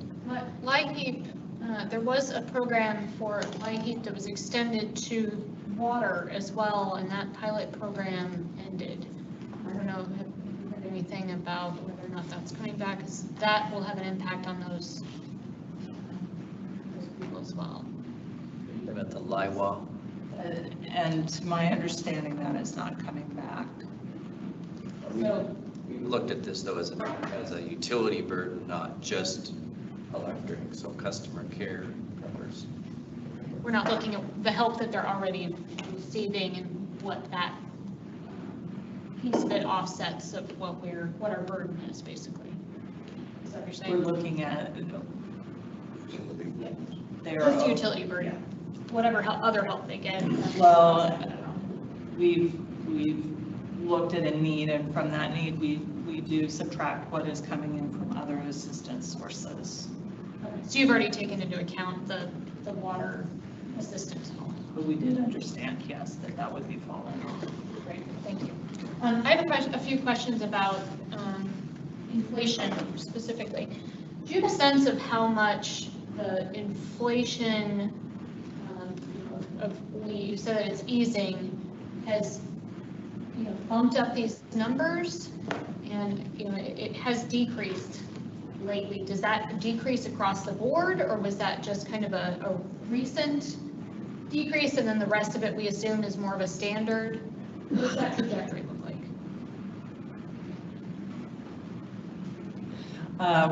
LIHEAP, there was a program for LIHEAP that was extended to water as well, and that pilot program ended. I don't know, have you heard anything about whether or not that's coming back? Because that will have an impact on those people as well. About the LIWA. And my understanding that is not coming back. So We looked at this though as a utility burden, not just electric, so customer care covers. We're not looking at the help that they're already receiving and what that piece of it offsets of what our burden is, basically. Is that what you're saying? we're looking at Just utility burden, whatever other help they get. Well, we've looked at a need, and from that need, we do subtract what is coming in from other assistance sources. So you've already taken into account the water assistance help. But we did understand, yes, that would be falling off. Great, thank you. I have a few questions about inflation specifically. Do you have a sense of how much the inflation you said that it's easing, has bumped up these numbers, and it has decreased lately? Does that decrease across the board, or was that just kind of a recent decrease, and then the rest of it we assume is more of a standard? What does that trajectory look like?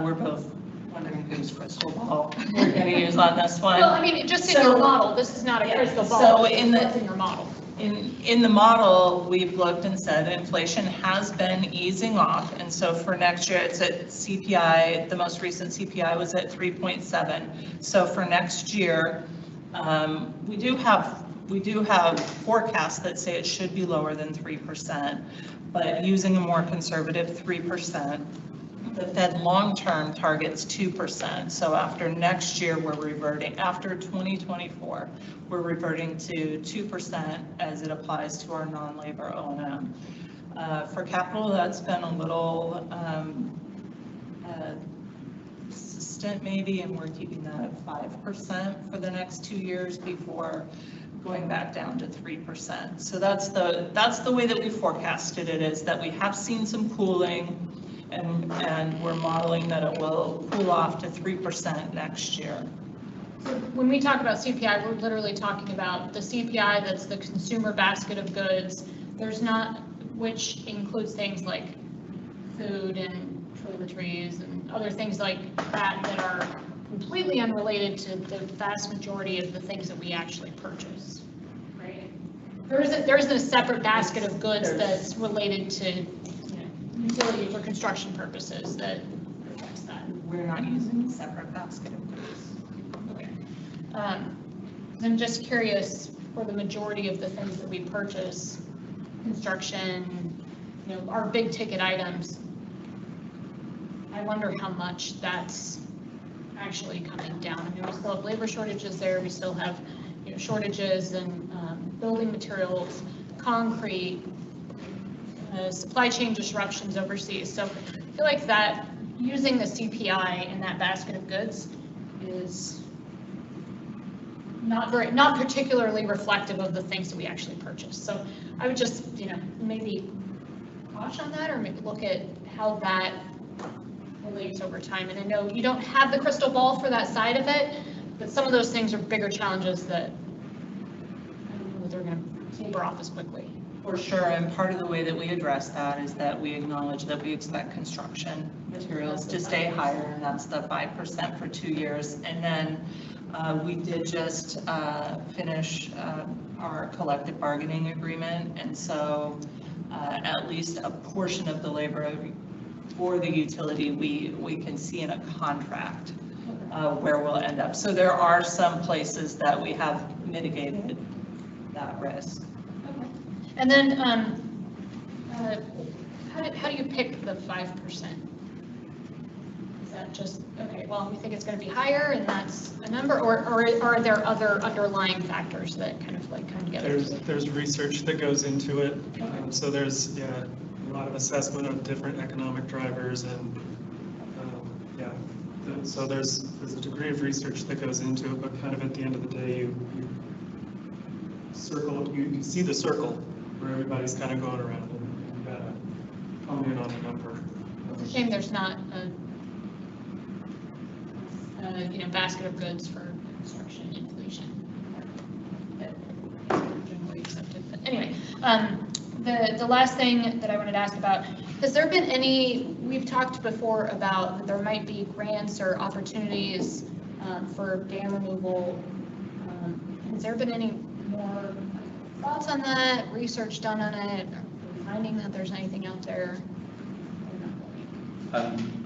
We're both wondering whose crystal ball we're going to use on this one. Well, I mean, just in your model, this is not a crystal ball. So in your model. In the model, we've looked and said inflation has been easing off, and so for next year, it's at CPI. The most recent CPI was at 3.7. So for next year, we do have forecasts that say it should be lower than 3%, but using a more conservative 3%. The Fed long-term targets 2%. So after next year, we're reverting, after 2024, we're reverting to 2% as it applies to our non-labor O&M. For capital, that's been a little consistent maybe, and we're keeping that at 5% for the next 2 years before going back down to 3%. So that's the way that we forecasted it, is that we have seen some cooling, and we're modeling that it will cool off to 3% next year. So when we talk about CPI, we're literally talking about the CPI that's the consumer basket of goods. There's not, which includes things like food and toiletries and other things like that that are completely unrelated to the vast majority of the things that we actually purchase, right? There isn't a separate basket of goods that's related to utility for construction purposes that reflects that. We're not using a separate basket of goods. Okay. I'm just curious, for the majority of the things that we purchase, construction, our big ticket items, I wonder how much that's actually coming down. I mean, we still have labor shortages there. We still have, shortages in building materials, concrete, supply chain disruptions overseas. So I feel like that using the CPI in that basket of goods is not particularly reflective of the things that we actually purchase. So I would just, maybe watch on that, or maybe look at how that relates over time. And I know you don't have the crystal ball for that side of it, but some of those things are bigger challenges that I don't know that they're going to taper off as quickly. For sure, and part of the way that we address that is that we acknowledge that we expect construction materials to stay higher, and that's the 5% for 2 years. And then we did just finish our collective bargaining agreement, and so at least a portion of the labor for the utility we can see in a contract where we'll end up. So there are some places that we have mitigated that risk. Okay. And then how do you pick the 5%? Is that just, okay, well, we think it's going to be higher and that's a number, or are there other underlying factors that kind of come together? There's research that goes into it. So there's, a lot of assessment of different economic drivers, and so there's a degree of research that goes into it, but kind of at the end of the day, you see the circle where everybody's kind of going around, and you gotta come in on a number. It's a shame there's not a basket of goods for construction inflation that is generally accepted. But anyway, the last thing that I wanted to ask about, has there been any, we've talked before about that there might be grants or opportunities for dam removal. Has there been any more thoughts on that, research done on it, finding that there's anything out there?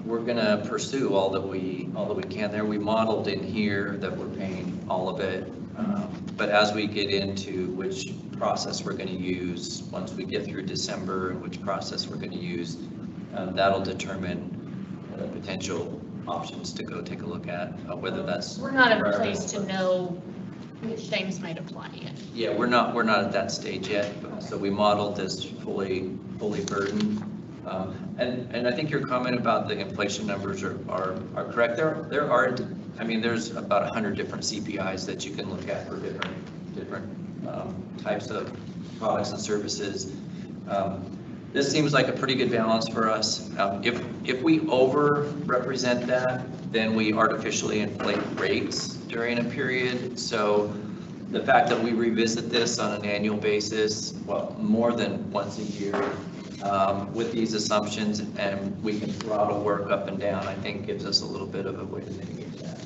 We're going to pursue all that we can there. We modeled in here that we're paying all of it, but as we get into which process we're going to use, once we get through December, and which process we're going to use, that'll determine potential options to go take a look at, whether that's. We're not in a place to know which things might apply yet. Yeah, we're not at that stage yet. So we modeled this fully burdened. And I think your comment about the inflation numbers are correct. There are, I mean, there's about 100 different CPIs that you can look at for different types of products and services. This seems like a pretty good balance for us. If we over-represent that, then we artificially inflate rates during a period. So the fact that we revisit this on an annual basis, well, more than once a year, with these assumptions, and we can throttle work up and down, I think gives us a little bit of a way to mitigate that.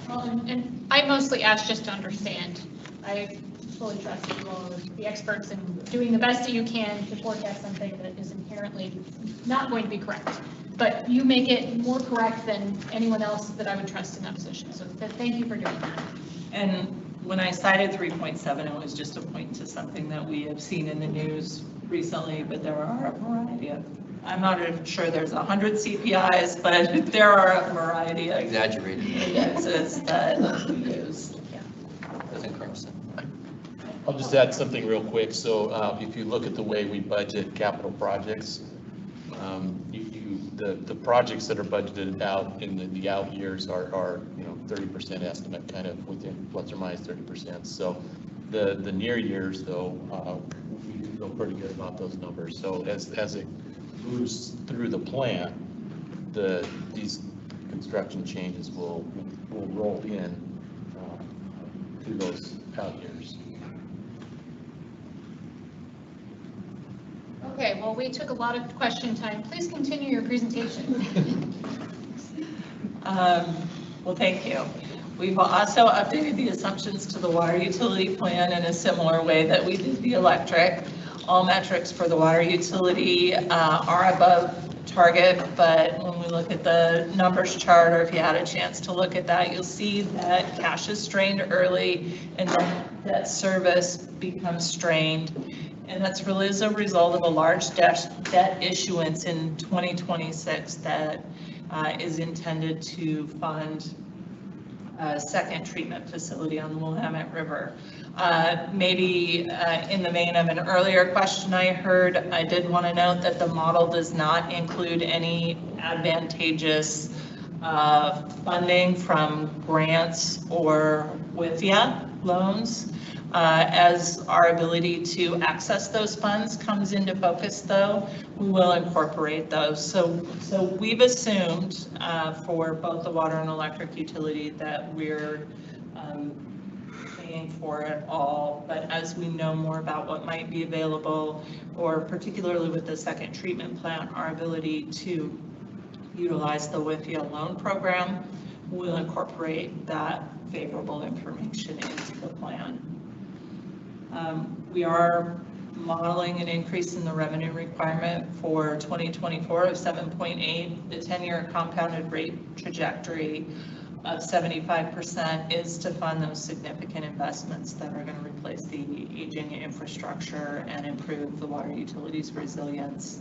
Well, and I mostly asked just to understand. I fully trust that you all are the experts in doing the best that you can to forecast something that is inherently not going to be correct. But you make it more correct than anyone else that I would trust in that position. So thank you for doing that. And when I cited 3.7, it was just to point to something that we have seen in the news recently, but there are a variety of, I'm not even sure there's 100 CPIs, but there are a variety of exaggerated indexes that we use. President Carlson. I'll just add something real quick. So if you look at the way we budget capital projects, the projects that are budgeted out in the out years are 30% estimate, kind of within plus or minus 30%. So the near years, though, we feel pretty good about those numbers. So as it moves through the plan, these construction changes will roll in to those out years. Okay, well, we took a lot of question time. Please continue your presentation. Well, thank you. We've also updated the assumptions to the water utility plan in a similar way that we did the electric. All metrics for the water utility are above target, but when we look at the numbers chart, or if you had a chance to look at that, you'll see that cash is strained early and then debt service becomes strained. And that's really as a result of a large debt issuance in 2026 that is intended to fund a second treatment facility on the Willamette River. Maybe in the vein of an earlier question I heard, I did want to note that the model does not include any advantageous funding from grants or WIFIA loans. As our ability to access those funds comes into focus, though, we will incorporate those. So we've assumed for both the water and electric utility that we're paying for it all, but as we know more about what might be available, or particularly with the second treatment plant, our ability to utilize the WIFIA loan program, we'll incorporate that favorable information into the plan. We are modeling an increase in the revenue requirement for 2024 of 7.8. The 10-year compounded rate trajectory of 75% is to fund those significant investments that are going to replace the aging infrastructure and improve the water utilities resilience.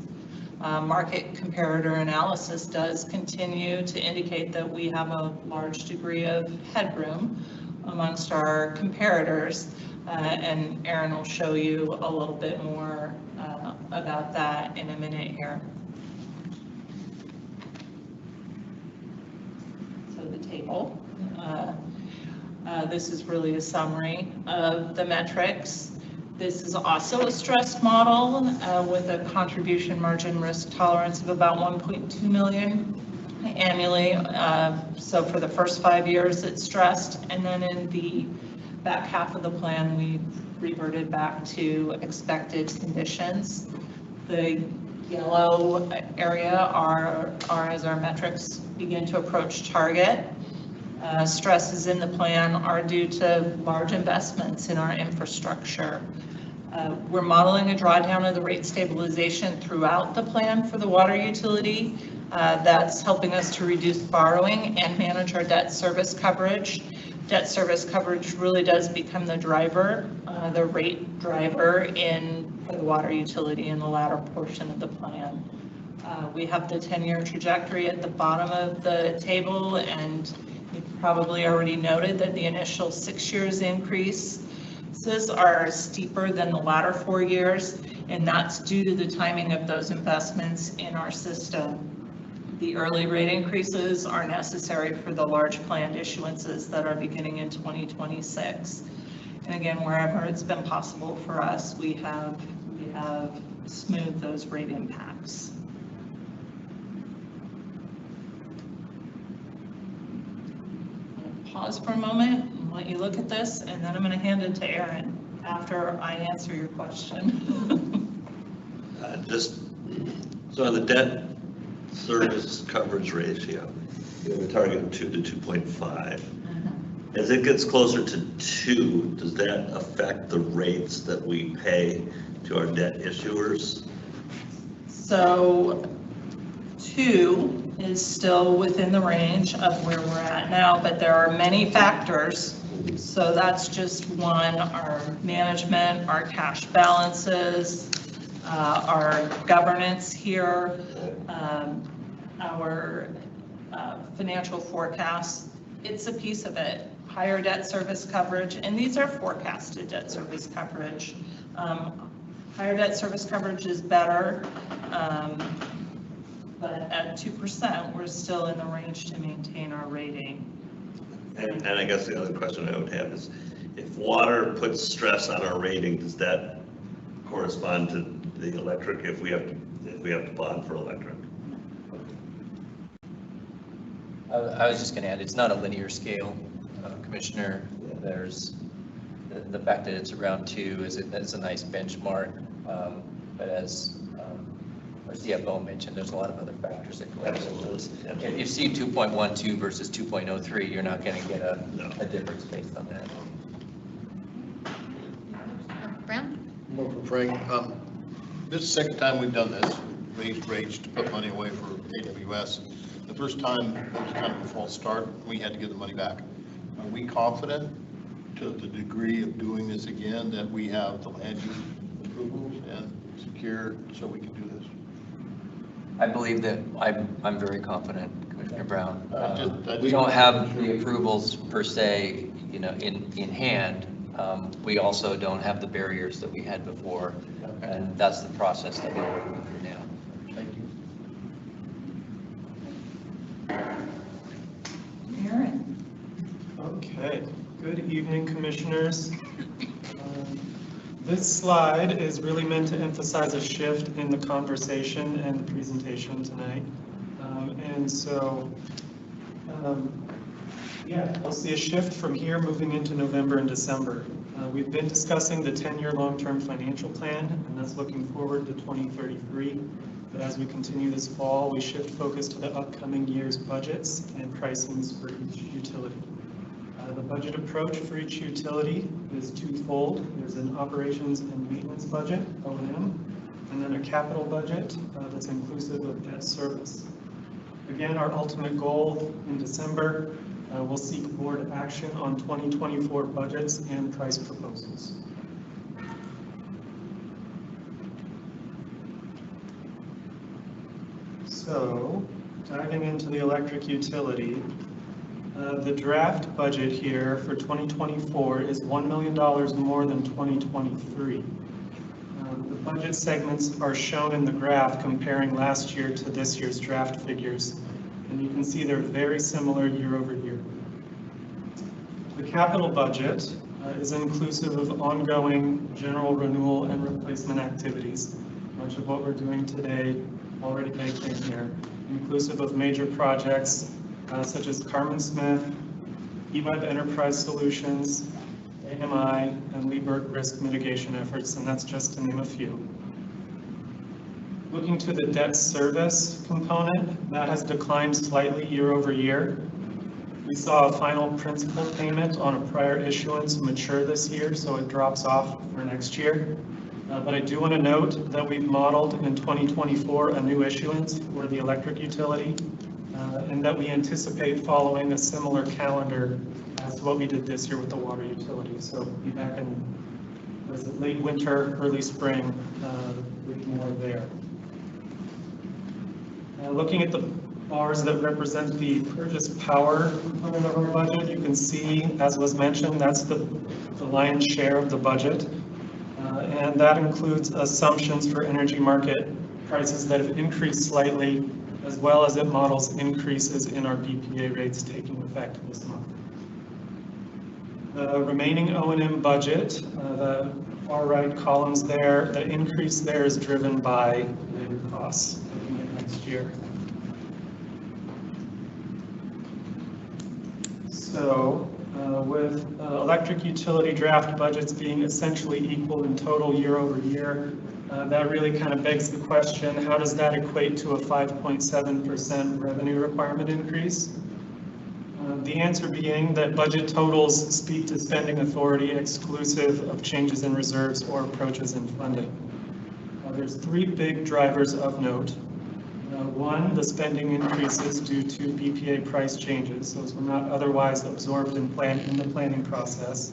Market comparator analysis does continue to indicate that we have a large degree of headroom amongst our comparators. And Aaron will show you a little bit more about that in a minute here. So the table, this is really a summary of the metrics. This is also a stress model with a contribution margin risk tolerance of about 1.2 million annually. So for the first 5 years it's stressed, and then in the back half of the plan, we reverted back to expected conditions. The yellow area are as our metrics begin to approach target. Stresses in the plan are due to large investments in our infrastructure. We're modeling a drawdown of the rate stabilization throughout the plan for the water utility. That's helping us to reduce borrowing and manage our debt service coverage. Debt service coverage really does become the driver, the rate driver for the water utility in the latter portion of the plan. We have the 10-year trajectory at the bottom of the table, and you've probably already noted that the initial 6 years increases are steeper than the latter 4 years, and that's due to the timing of those investments in our system. The early rate increases are necessary for the large planned issuances that are beginning in 2026. And again, wherever it's been possible for us, we have smoothed those rate impacts. I'm going to pause for a moment and let you look at this, and then I'm going to hand it to Aaron after I answer your question. Just so on the debt service coverage ratio, you have a target of 2 to 2.5. As it gets closer to 2, does that affect the rates that we pay to our debt issuers? So 2 is still within the range of where we're at now, but there are many factors. So that's just one: our management, our cash balances, our governance here, our financial forecasts. It's a piece of it. Higher debt service coverage, and these are forecasted debt service coverage. Higher debt service coverage is better, but at 2%, we're still in the range to maintain our rating. And I guess the other question I would have is, if water puts stress on our rating, does that correspond to the electric if we have to bond for electric? I was just going to add, it's not a linear scale, Commissioner. There's the fact that it's around 2 is a nice benchmark, but as our CFO mentioned, there's a lot of other factors that go into this. If you see 2.12 versus 2.03, you're not going to get a difference based on that. Brown? More for Frank. This is the second time we've done this, raised rates to put money away for AWS. The first time, it was kind of a false start. We had to give the money back. Are we confident to the degree of doing this again that we have the land use approvals and secure so we can do this? I believe that I'm very confident, Commissioner Brown. I We don't have the approvals per se, in hand. We also don't have the barriers that we had before, and that's the process that we're working through now. Thank you. Aaron. Okay, good evening, Commissioners. This slide is really meant to emphasize a shift in the conversation and the presentation tonight. We'll see a shift from here moving into November and December. We've been discussing the 10-year long-term financial plan, and that's looking forward to 2033. But as we continue this fall, we shift focus to the upcoming year's budgets and pricings for each utility. The budget approach for each utility is twofold. There's an operations and maintenance budget, O&M, and then a capital budget that's inclusive of debt service. Again, our ultimate goal in December, we'll seek board action on 2024 budgets and price proposals. So, diving into the electric utility, the draft budget here for 2024 is $1 million more than 2023. The budget segments are shown in the graph comparing last year to this year's draft figures, and you can see they're very similar year over year. The capital budget is inclusive of ongoing general renewal and replacement activities. Much of what we're doing today already baked in here, inclusive of major projects such as Carmen Smith, EWEB Enterprise Solutions, AMI, and Liebert risk mitigation efforts, and that's just to name a few. Looking to the debt service component, that has declined slightly year over year. We saw a final principal payment on a prior issuance mature this year, so it drops off for next year. But I do want to note that we've modeled in 2024 a new issuance for the electric utility, and that we anticipate following a similar calendar as to what we did this year with the water utility. So be back in, was it late winter, early spring, with more there. Looking at the bars that represent the purchase power component of our budget, you can see, as was mentioned, that's the lion's share of the budget. And that includes assumptions for energy market prices that have increased slightly, as well as it models increases in our BPA rates taking effect this month. The remaining O&M budget, the far right columns there, the increase there is driven by labor costs looking at next year. So with electric utility draft budgets being essentially equal in total year over year, that really kind of begs the question, how does that equate to a 5.7% revenue requirement increase? The answer being that budget totals speak to spending authority exclusive of changes in reserves or approaches in funding. There's three big drivers of note. One, the spending increases due to BPA price changes. Those were not otherwise absorbed in the planning process.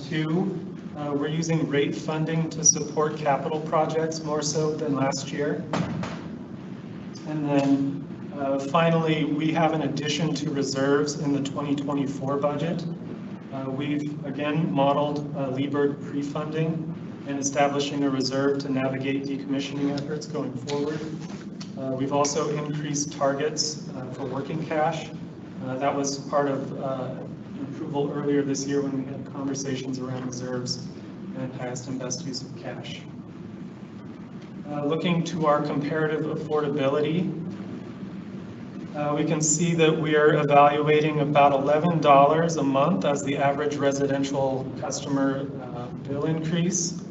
Two, we're using rate funding to support capital projects more so than last year. And then finally, we have an addition to reserves in the 2024 budget. We've again modeled Liebert pre-funding and establishing a reserve to navigate decommissioning efforts going forward. We've also increased targets for working cash. That was part of approval earlier this year when we had conversations around reserves and highest and best use of cash. Looking to our comparative affordability, we can see that we are evaluating about $11 a month as the average residential customer bill increase.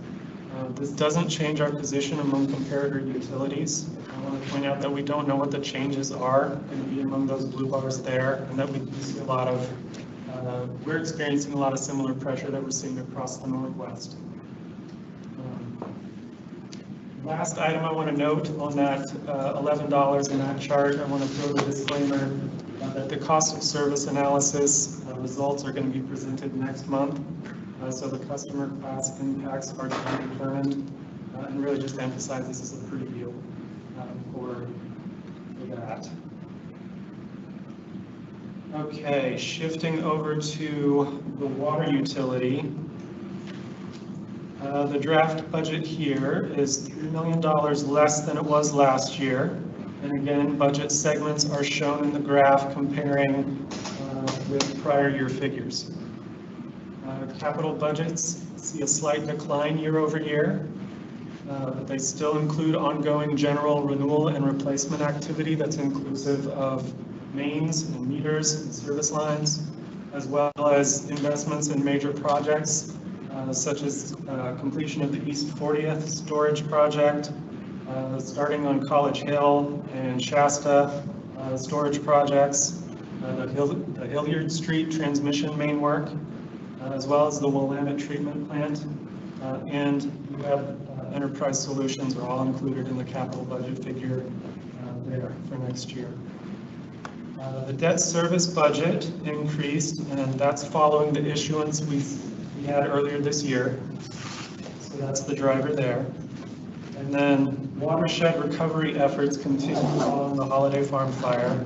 This doesn't change our position among comparator utilities. I want to point out that we don't know what the changes are going to be among those blue bars there, and that we do see a lot of, we're experiencing a lot of similar pressure that we're seeing across the Northwest. Last item I want to note on that $11 in that chart, I want to throw the disclaimer that the cost of service analysis results are going to be presented next month. So the customer class impacts are to be determined, and really just emphasize this is a preview for that. Okay, shifting over to the water utility. The draft budget here is $3 million less than it was last year. And again, budget segments are shown in the graph comparing with prior year figures. Capital budgets see a slight decline year over year, but they still include ongoing general renewal and replacement activity that's inclusive of mains and meters and service lines, as well as investments in major projects such as completion of the East 40th storage project, starting on College Hill and Shasta storage projects, the Hilliard Street transmission main work, as well as the Willamette treatment plant, and EWEB enterprise solutions are all included in the capital budget figure there for next year. The debt service budget increased, and that's following the issuance we had earlier this year. So that's the driver there. And then watershed recovery efforts continue following the Holiday Farm fire,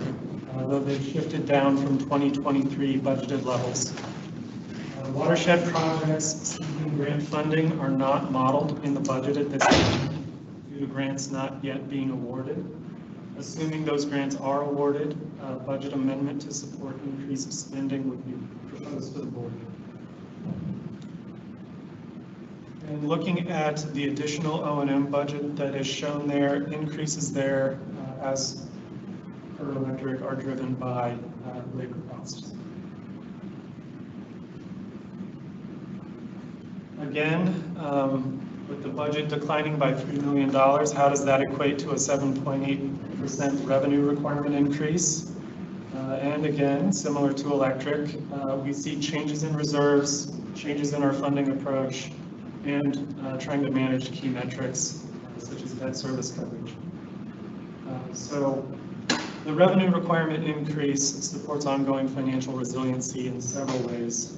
though they've shifted down from 2023 budgeted levels. Watershed projects seeking grant funding are not modeled in the budget at this time due to grants not yet being awarded. Assuming those grants are awarded, a budget amendment to support increased spending would be proposed to the board. And looking at the additional O&M budget that is shown there, increases there as per electric are driven by labor costs. Again, with the budget declining by $3 million, how does that equate to a 7.8% revenue requirement increase? And again, similar to electric, we see changes in reserves, changes in our funding approach, and trying to manage key metrics such as debt service coverage. So the revenue requirement increase supports ongoing financial resiliency in several ways.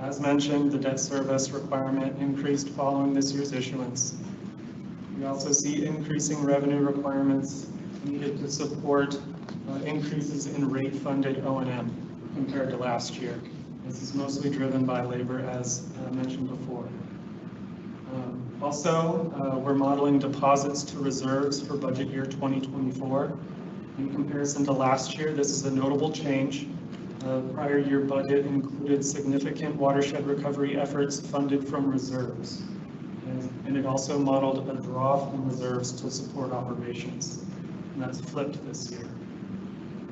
As mentioned, the debt service requirement increased following this year's issuance. We also see increasing revenue requirements needed to support increases in rate-funded O&M compared to last year. This is mostly driven by labor, as mentioned before. Also, we're modeling deposits to reserves for budget year 2024. In comparison to last year, this is a notable change. Prior year budget included significant watershed recovery efforts funded from reserves. And it also modeled a draw from reserves to support operations. And that's flipped this year.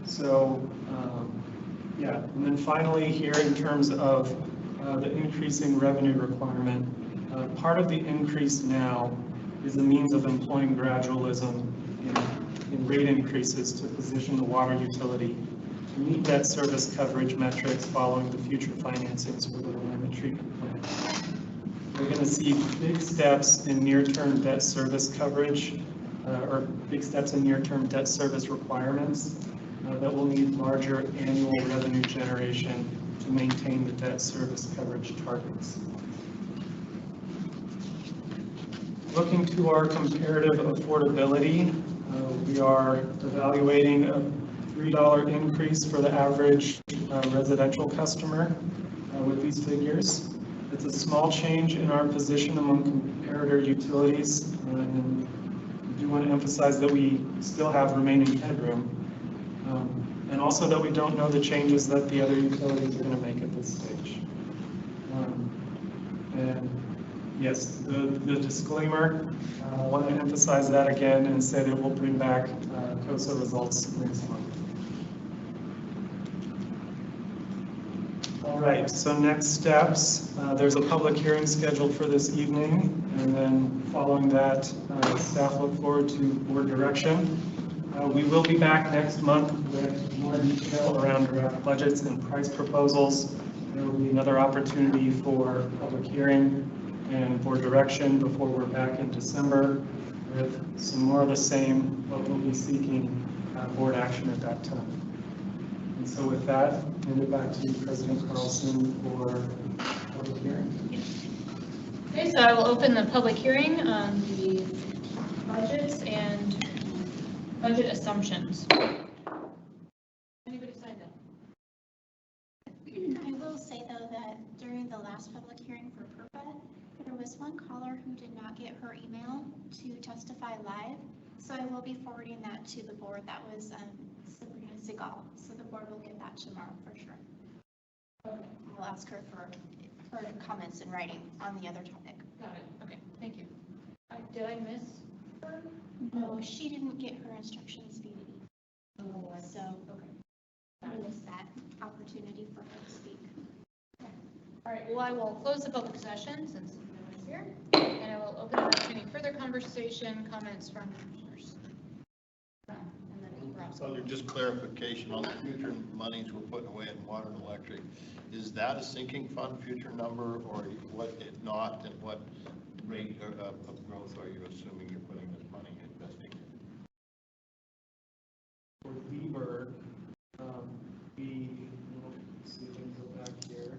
So, yeah, and then finally here in terms of the increasing revenue requirement, part of the increase now is a means of employing gradualism in rate increases to position the water utility to meet debt service coverage metrics following the future financings for the Willamette treatment plant. We're going to see big steps in near-term debt service coverage, or big steps in near-term debt service requirements that will need larger annual revenue generation to maintain the debt service coverage targets. Looking to our comparative affordability, we are evaluating a $3 increase for the average residential customer with these figures. It's a small change in our position among comparator utilities, and I do want to emphasize that we still have remaining headroom, and also that we don't know the changes that the other utilities are going to make at this stage. And yes, the disclaimer, I want to emphasize that again and say that we'll bring back COSA results next month. All right, so next steps, there's a public hearing scheduled for this evening And then following that, staff look forward to board direction. We will be back next month with more detail around draft budgets and price proposals. There will be another opportunity for public hearing and board direction before we're back in December with some more of the same, but we'll be seeking board action at that time. And so with that, hand it back to you, President Carlson, for public hearing. Okay, so I will open the public hearing on the budgets and budget assumptions. Anybody signed up? I will say though that during the last public hearing for PURPA, there was one caller who did not get her email to testify live. So I will be forwarding that to the board. That was Sabrina Segal. So the board will get that tomorrow for sure. I'll ask her for comments in writing on the other topic. Got it. Okay, thank you. Did I miss her? No, she didn't get her instructions via email. So I missed that opportunity for her to speak. All right, well, I will close the public session since no one's here, and I will open it up to any further conversation, comments from commissioners. And then Rob. So just clarification on the future monies we're putting away in water and electric, is that a sinking fund future number, or what if not, and what rate of growth are you assuming you're putting this money investing in? For Weber, let's see if I can go back here.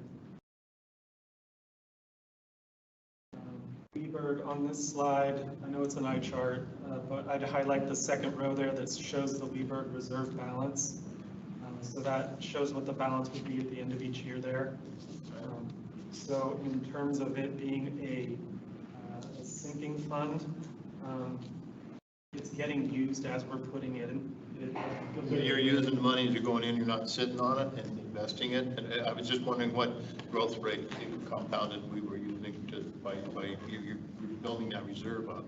Weber on this slide, I know it's an eye chart, but I'd highlight the second row there that shows the Weber reserve balance. So that shows what the balance would be at the end of each year there. So in terms of it being a sinking fund, it's getting used as we're putting it in. So you're using the money as you're going in, you're not sitting on it and investing it? And I was just wondering what growth rate compounded we were using to by you're building that reserve up.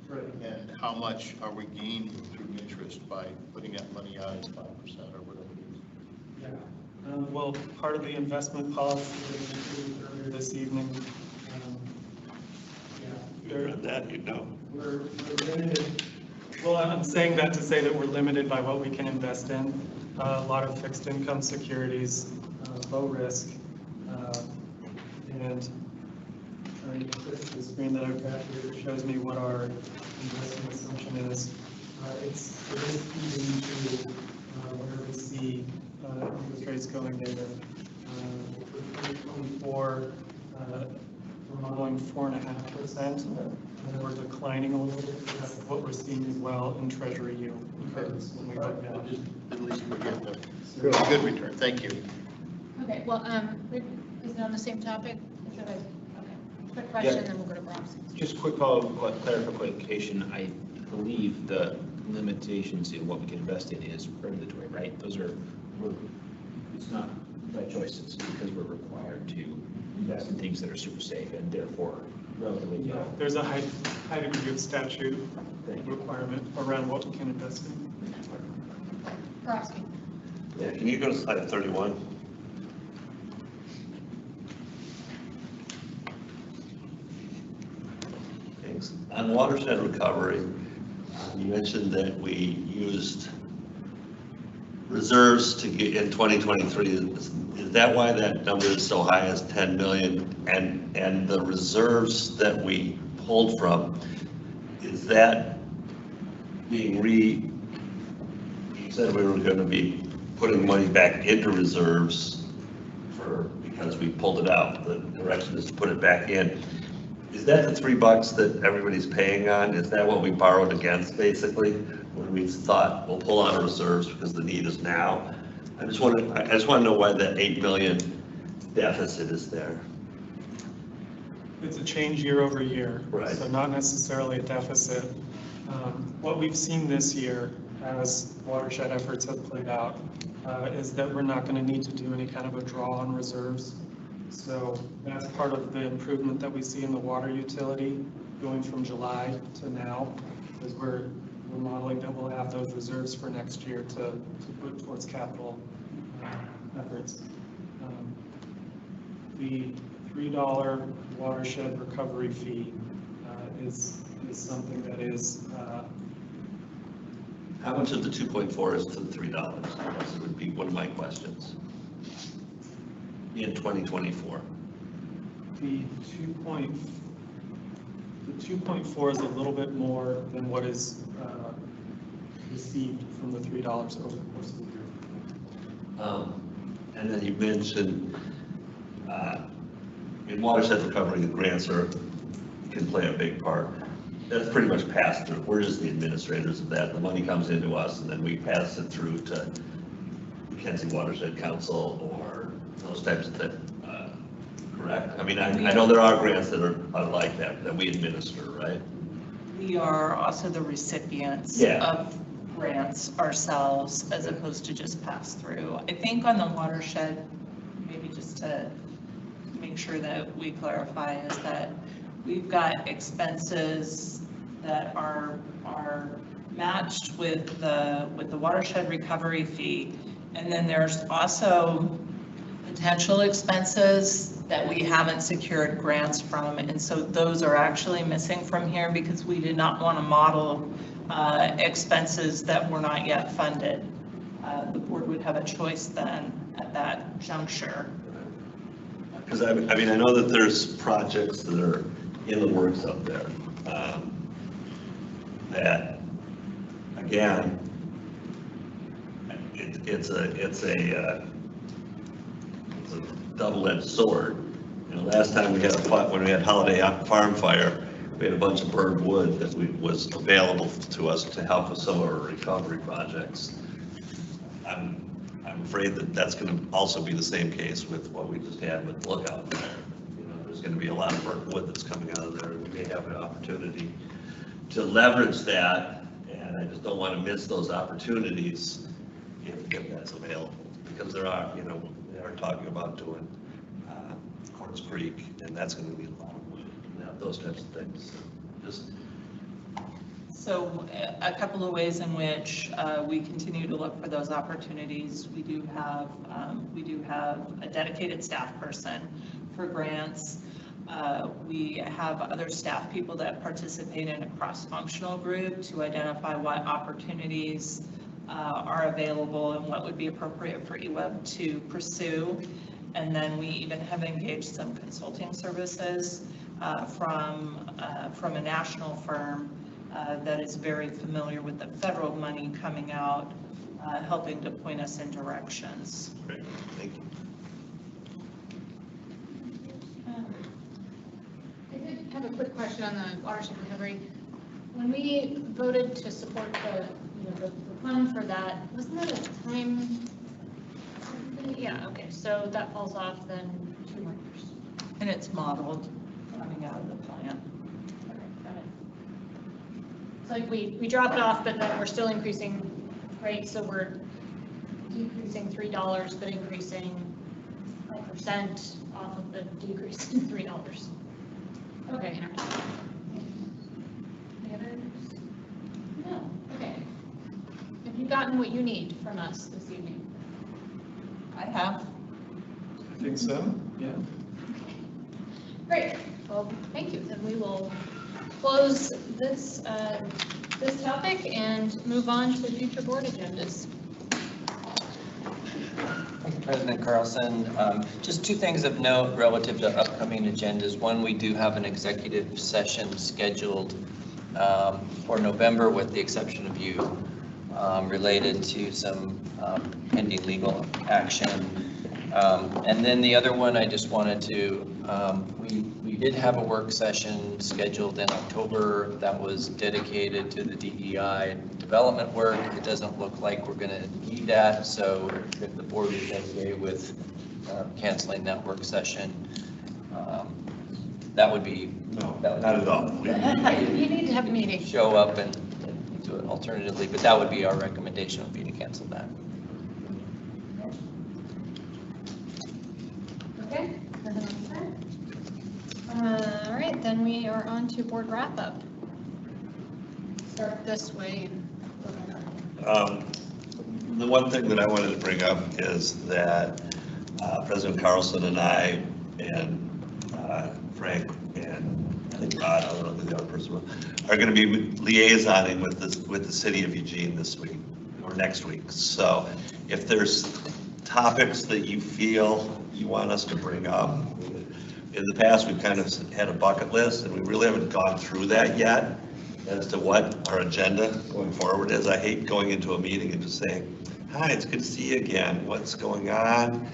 Right. And how much are we gaining through interest by putting that money out at 5% or whatever it is? Yeah. Well, part of the investment policy that we approved earlier this evening, we're limited. Well, I'm saying that to say that we're limited by what we can invest in. A lot of fixed income securities, low risk, and trying to click the screen that I've got here shows me what our investment assumption is. It is feeding into where we see interest rates going there. For 2024, we're modeling 4.5%, and we're declining a little bit. That's what we're seeing as well in Treasury yield curves when we look at it. At least we're getting a good return. Thank you. Okay, well, is it on the same topic? Okay, quick question, then we'll go to Rob's. Just quick follow-up clarification. I believe the limitations in what we can invest in is regulatory, right? It's not by choice, it's because we're required to invest in things that are super safe and therefore relatively. Yeah, there's a high degree of statute requirement around what we can invest in. Roski. Yeah, can you go to slide 31? Thanks. On watershed recovery, you mentioned that we used reserves to get in 2023. Is that why that number is so high as 10 million? And the reserves that we pulled from, is that being you said we were going to be putting money back into reserves because we pulled it out. The direction is to put it back in. Is that the $3 that everybody's paying on? Is that what we borrowed against basically? When we thought we'll pull out of reserves because the need is now? I just want to know why that 8 million deficit is there. It's a change year over year, right? So not necessarily a deficit. What we've seen this year as watershed efforts have played out is that we're not going to need to do any kind of a draw on reserves. So that's part of the improvement that we see in the water utility going from July to now, is we're modeling that we'll have those reserves for next year to put towards capital efforts. The $3 watershed recovery fee something that is, How much of the 2.4 is to the $3? That would be one of my questions. In 2024. the 2.4 is a little bit more than what is received from the $3 over the course of the year. And then you mentioned in watershed recovery, the grants can play a big part. That's pretty much passed through. We're just the administrators of that. The money comes into us and then we pass it through to Mackenzie Watershed Council or those types of things. Correct? I mean, I know there are grants that are like that we administer, right? We are also the recipients of grants ourselves as opposed to just pass through. I think on the watershed, maybe just to make sure that we clarify, is that we've got expenses that are matched with the watershed recovery fee. And then there's also potential expenses that we haven't secured grants from. And so those are actually missing from here because we did not want to model expenses that were not yet funded. The board would have a choice then at that juncture. Because I mean, I know that there's projects that are in the works up there that, again, it's a double-edged sword. You know, last time we had when we had Holiday Farm Fire, we had a bunch of burned wood that was available to us to help with some of our recovery projects. I'm afraid that that's going to also be the same case with what we just had with Lookout there. You know, there's going to be a lot of burnt wood that's coming out of there. We may have an opportunity to leverage that, and I just don't want to miss those opportunities if that's available, because there are, you know, they are talking about doing Quartz Creek, and that's going to be a lot of wood, those types of things. So a couple of ways in which we continue to look for those opportunities. We do have a dedicated staff person for grants. We have other staff people that participate in a cross-functional group to identify what opportunities are available and what would be appropriate for EWEB to pursue. And then we even have engaged some consulting services from a national firm that is very familiar with the federal money coming out, helping to point us in directions. Great, thank you. I did have a quick question on the watershed recovery. When we voted to support the fund for that, wasn't that a time? Yeah, okay, so that falls off then 2 more years. And it's modeled coming out of the plan. Okay, got it. It's like we drop it off, but then we're still increasing, right? So we're decreasing $3, but increasing 5% off of the decrease in $3. Okay. Any others? No, okay. Have you gotten what you need from us this evening? I have. I think so, yeah. Great, well, thank you. Then we will close this topic and move on to future board agendas. Thank you, President Carlson. Just two things of note relative to upcoming agendas. One, we do have an executive session scheduled for November, with the exception of you, related to some pending legal action. And then the other one, I just wanted to, we did have a work session scheduled in October that was dedicated to the DEI development work. It doesn't look like we're going to need that, so if the board is okay with canceling that work session, that would be... No, not at all. You need to have a meeting. Show up and do it alternatively, but that would be our recommendation, would be to cancel that. Okay. All right, then we are on to board wrap-up. Start this way. The one thing that I wanted to bring up is that President Carlson and I and Frank and I think Rod, I don't know who the other person was, are going to be liaisoning with the city of Eugene this week or next week. So if there's topics that you feel you want us to bring up, in the past, we've kind of had a bucket list and we really haven't gone through that yet as to what our agenda going forward is. I hate going into a meeting and just saying, hi, it's good to see you again. What's going on?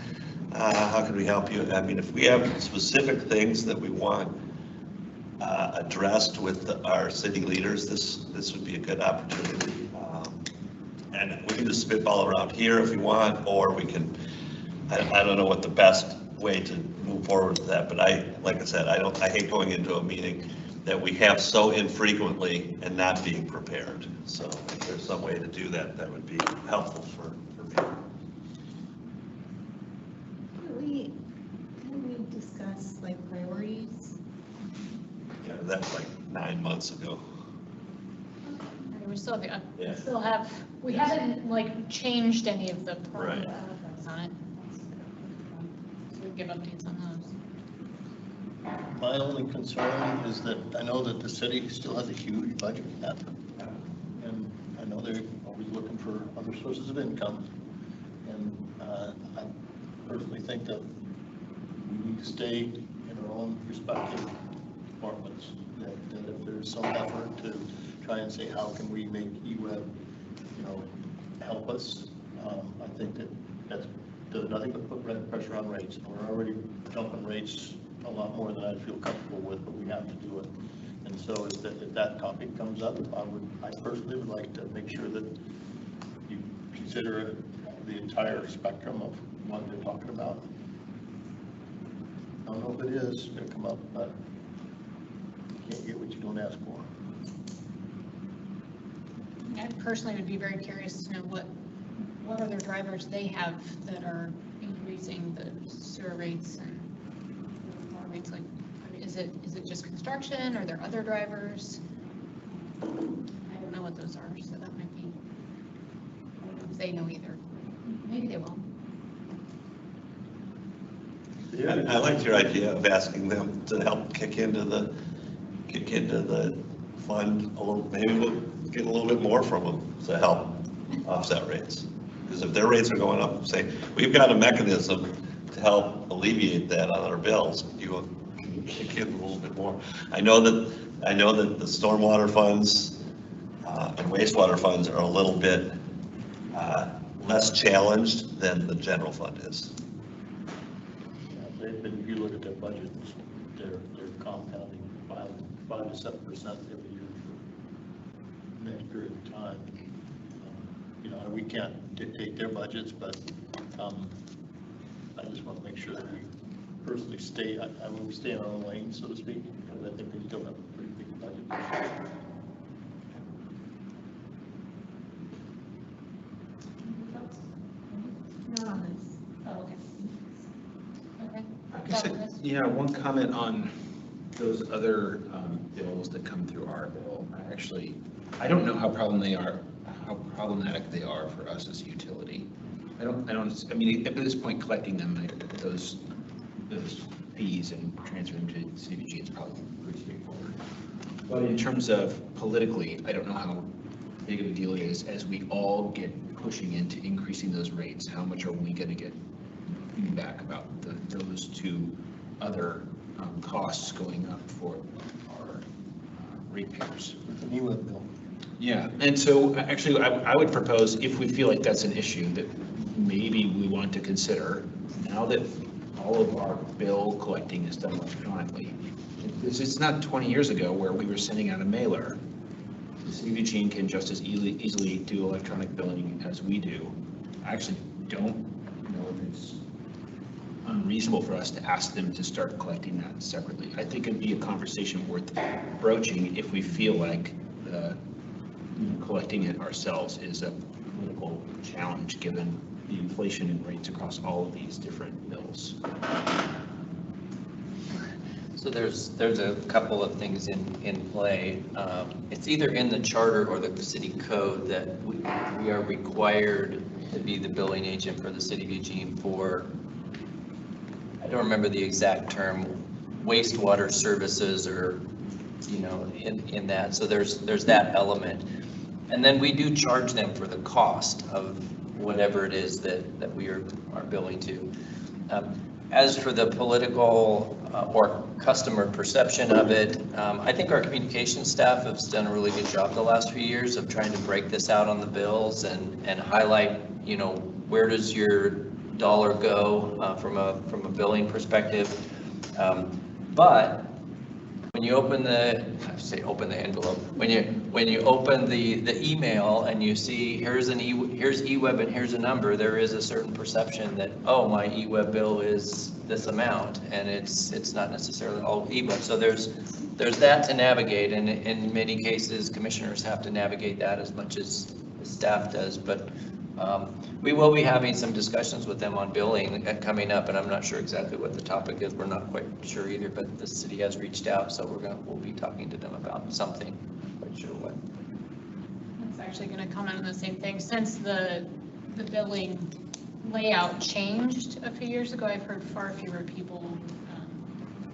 How can we help you? I mean, if we have specific things that we want addressed with our city leaders, this would be a good opportunity. And we can just spitball around here if you want, or we can, I don't know what the best way to move forward with that, but like I said, I hate going into a meeting that we have so infrequently and not being prepared. So if there's some way to do that, that would be helpful for people. Can we discuss like priorities? Yeah, that's like 9 months ago. We still have, Yeah. we haven't like changed any of the Right. parameters on it. So we can give updates on those. My only concern is that I know that the city still has a huge budget gap. And I know they're always looking for other sources of income. And I personally think that we need to stay in our own respective departments. That if there's some effort to try and say, how can we make EWEB, help us? I think that's does nothing but put pressure on rates. And we're already dumping rates a lot more than I feel comfortable with, but we have to do it. And so if that topic comes up, I personally would like to make sure that you consider the entire spectrum of what they're talking about. I don't know if it is going to come up, but you can't get what you don't ask for. I personally would be very curious to know what other drivers they have that are increasing the sewer rates and water rates. Like, I mean, is it just construction? Are there other drivers? I don't know what those are, so that might be, I don't know if they know either. Maybe they will. I liked your idea of asking them to help kick into the fund a little. Maybe we'll get a little bit more from them to help offset rates. Because if their rates are going up, say, we've got a mechanism to help alleviate that on our bills. You can kick in a little bit more. I know that the stormwater funds and wastewater funds are a little bit less challenged than the general fund is. If you look at their budgets, they're compounding 5 to 7% every year for the next period of time. We can't dictate their budgets, but I just want to make sure that we personally stay. I will stay in our own lane, so to speak, because I think they still have a pretty big budget. Not on this. Oh, okay. Okay. I guess yeah, one comment on those other bills that come through our bill. I don't know how problematic they are for us as a utility. I mean, at this point, collecting them, those fees and transferring them to CVG is probably pretty straightforward. But in terms of politically, I don't know how big of a deal it is as we all get pushing into increasing those rates. How much are we going to get feedback about those two other costs going up for our ratepayers? The EWEB bill. Yeah, and so actually, I would propose, if we feel like that's an issue that maybe we want to consider, now that all of our bill collecting is done electronically, it's not 20 years ago where we were sending out a mailer. The city of Eugene can just as easily do electronic billing as we do. I actually don't know if it's unreasonable for us to ask them to start collecting that separately. I think it'd be a conversation worth broaching if we feel like collecting it ourselves is a political challenge given the inflation in rates across all of these different bills. So there's a couple of things in play. It's either in the charter or the city code that we are required to be the billing agent for the city of Eugene for, I don't remember the exact term, wastewater services or in that. So there's that element. And then we do charge them for the cost of whatever it is that we are billing to. As for the political or customer perception of it, I think our communications staff has done a really good job the last few years of trying to break this out on the bills and highlight, where does your dollar go from a billing perspective. But when you open the envelope, when you open the email and you see here's EWEB and here's a number, there is a certain perception that, oh, my EWEB bill is this amount, and it's not necessarily all EWEB. So there's that to navigate, and in many cases commissioners have to navigate that as much as staff does. But we will be having some discussions with them on billing coming up, and I'm not sure exactly what the topic is. We're not quite sure either, but the city has reached out, so we'll be talking to them about something. Not quite sure what. That's actually going to comment on the same thing. Since the billing layout changed a few years ago, I've heard far fewer people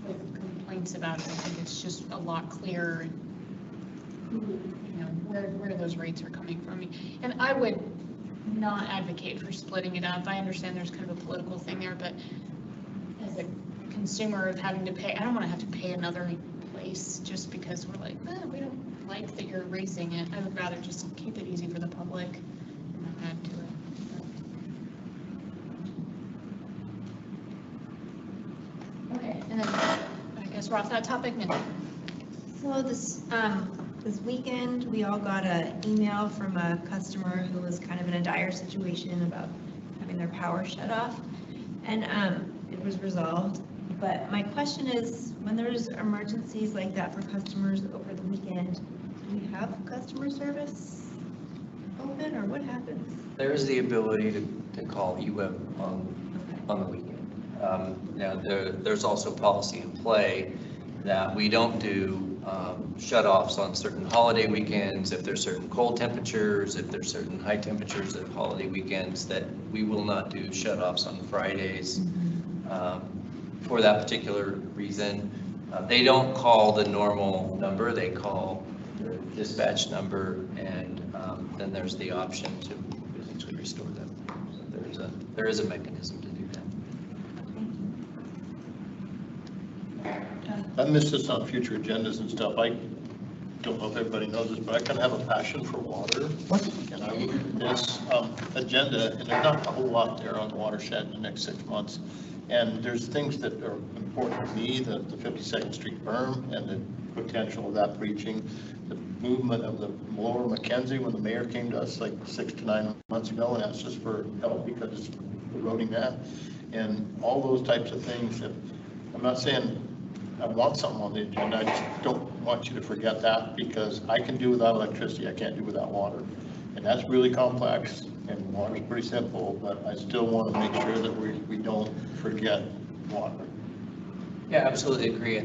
with complaints about it. I think it's just a lot clearer where those rates are coming from. And I would not advocate for splitting it up. I understand there's kind of a political thing there, but as a consumer of having to pay, I don't want to have to pay another place just because we're like, we don't like that you're raising it. I would rather just keep it easy for the public and not add to it. Okay, and then I guess we're off that topic now. So this weekend, we all got an email from a customer who was kind of in a dire situation about having their power shut off, and it was resolved. But my question is, when there's emergencies like that for customers over the weekend, do we have customer service open, or what happens? There is the ability to call EWEB on the weekend. Now, there's also policy in play that we don't do shut-offs on certain holiday weekends. If there's certain cold temperatures, if there's certain high temperatures at holiday weekends, that we will not do shut-offs on Fridays for that particular reason. They don't call the normal number, they call the dispatch number, and then there's the option to essentially restore them. So there is a mechanism to do that. I missed this on future agendas and stuff. I don't know if everybody knows this, but I kind of have a passion for water. And I look at this agenda, and there's not a whole lot there on the watershed in the next 6 months. And there's things that are important to me, the 52nd Street berm and the potential of that breaching, the movement of the lower Mackenzie when the mayor came to us like 6 to 9 months ago and asked us for help because it's eroding that, and all those types of things. That I'm not saying I want something on the agenda, I just don't want you to forget that, because I can do without electricity, I can't do without water. And that's really complex, and water's pretty simple, but I still want to make sure that we don't forget water. Yeah, absolutely agree. I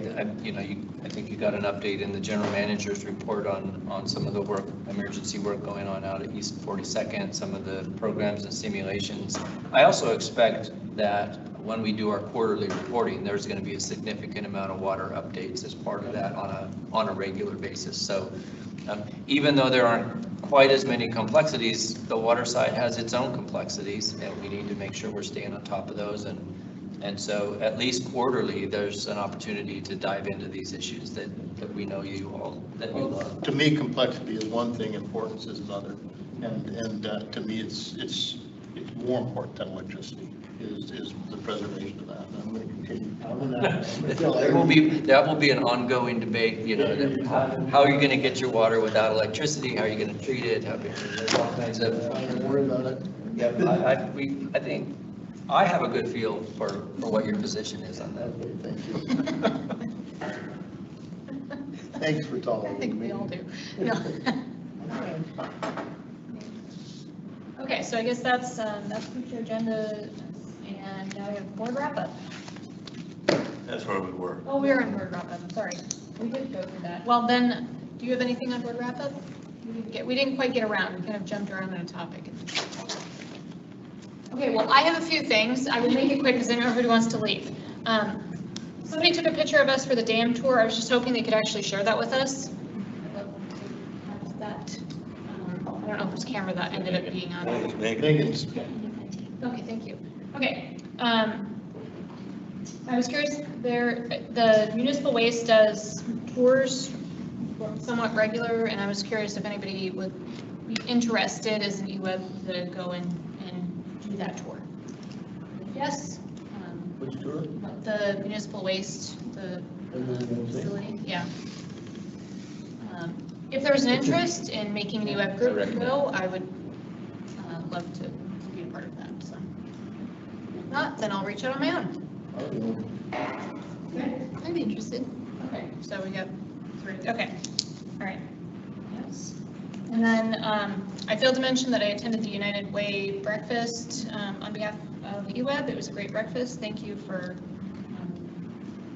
think you got an update in the general manager's report on some of the emergency work going on out at East 42nd, some of the programs and simulations. I also expect that when we do our quarterly reporting, there's going to be a significant amount of water updates as part of that on a regular basis. So even though there aren't quite as many complexities, the water side has its own complexities, and we need to make sure we're staying on top of those. And so at least quarterly, there's an opportunity to dive into these issues that we know you love. To me, complexity is one thing, importance is another. And to me, it's more important than electricity is the preservation of that. And I'm going to continue. That will be an ongoing debate, how are you going to get your water without electricity? How are you going to treat it? There's all kinds of. Don't worry about it. Yeah, I think I have a good feel for what your position is on that. Thank you. Thanks for talking. I think we all do. No. Okay, so I guess that's future agenda, and now we have board wrap-up. That's where we were. Oh, we are on board wrap-up, sorry. We did go through that. Well, then, do you have anything on board wrap-up? We didn't quite get around, we kind of jumped around on a topic. Okay, well, I have a few things. I will make it quick because I don't know who wants to leave. Somebody took a picture of us for the dam tour. I was just hoping they could actually share that with us. That, I don't know whose camera that ended up being on. Megan's. Okay, thank you. Okay. I was curious, the municipal waste does tours somewhat regular, and I was curious if anybody would be interested as an EWEB to go and do that tour. Yes? Which tour? The municipal waste, the facility, yeah. If there's an interest in making an EWEB group go, I would love to be a part of that, so. If not, then I'll reach out on my own. I'd be interested. Okay, so we got 3, okay, all right. Yes. And then I failed to mention that I attended the United Way breakfast on behalf of EWEB. It was a great breakfast. Thank you for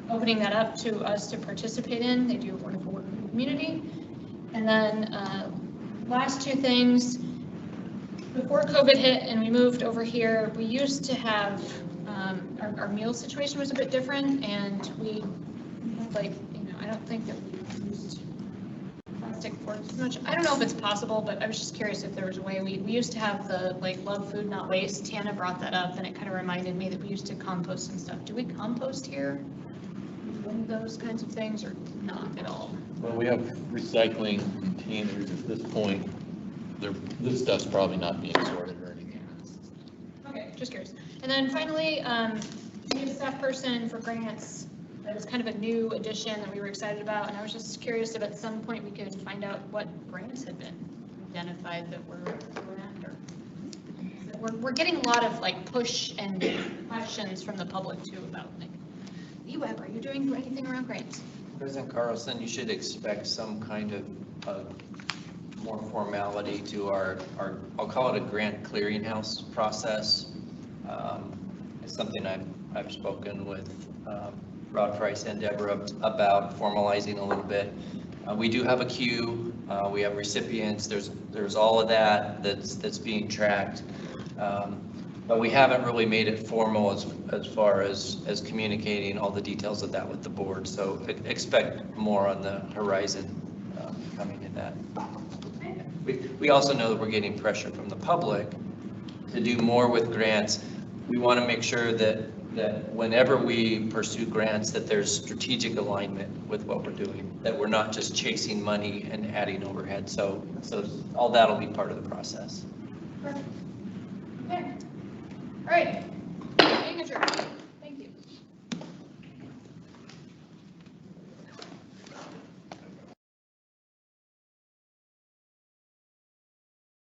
opening that up to us to participate in. They do wonderful work in the community. And then last 2 things. Before COVID hit and we moved over here, we used to have our meal situation was a bit different, and we like, I don't think that we used plastic forks as much. I don't know if it's possible, but I was just curious if there was a way. We used to have the like love food, not waste. Tana brought that up, and it kind of reminded me that we used to compost and stuff. Do we compost here? One of those kinds of things, or not at all? Well, we have recycling containers at this point. This stuff's probably not being sorted or anything. Okay, just curious. And then finally, we have a staff person for grants. That was kind of a new addition that we were excited about, and I was just curious if at some point we could find out what grants had been identified that we're going after. So we're getting a lot of like push and questions from the public too about like, EWEB, are you doing anything around grants? President Carlson, you should expect some kind of more formality to our, I'll call it a grant clearinghouse process. It's something I've spoken with Rod Price and Deborah about formalizing a little bit. We do have a queue. We have recipients. There's all of that's being tracked. But we haven't really made it formal as far as communicating all the details of that with the board. So expect more on the horizon coming in that. We also know that we're getting pressure from the public to do more with grants. We want to make sure that whenever we pursue grants, that there's strategic alignment with what we're doing, that we're not just chasing money and adding overhead. So all that'll be part of the process. Perfect. Okay. All right. Being adjourned.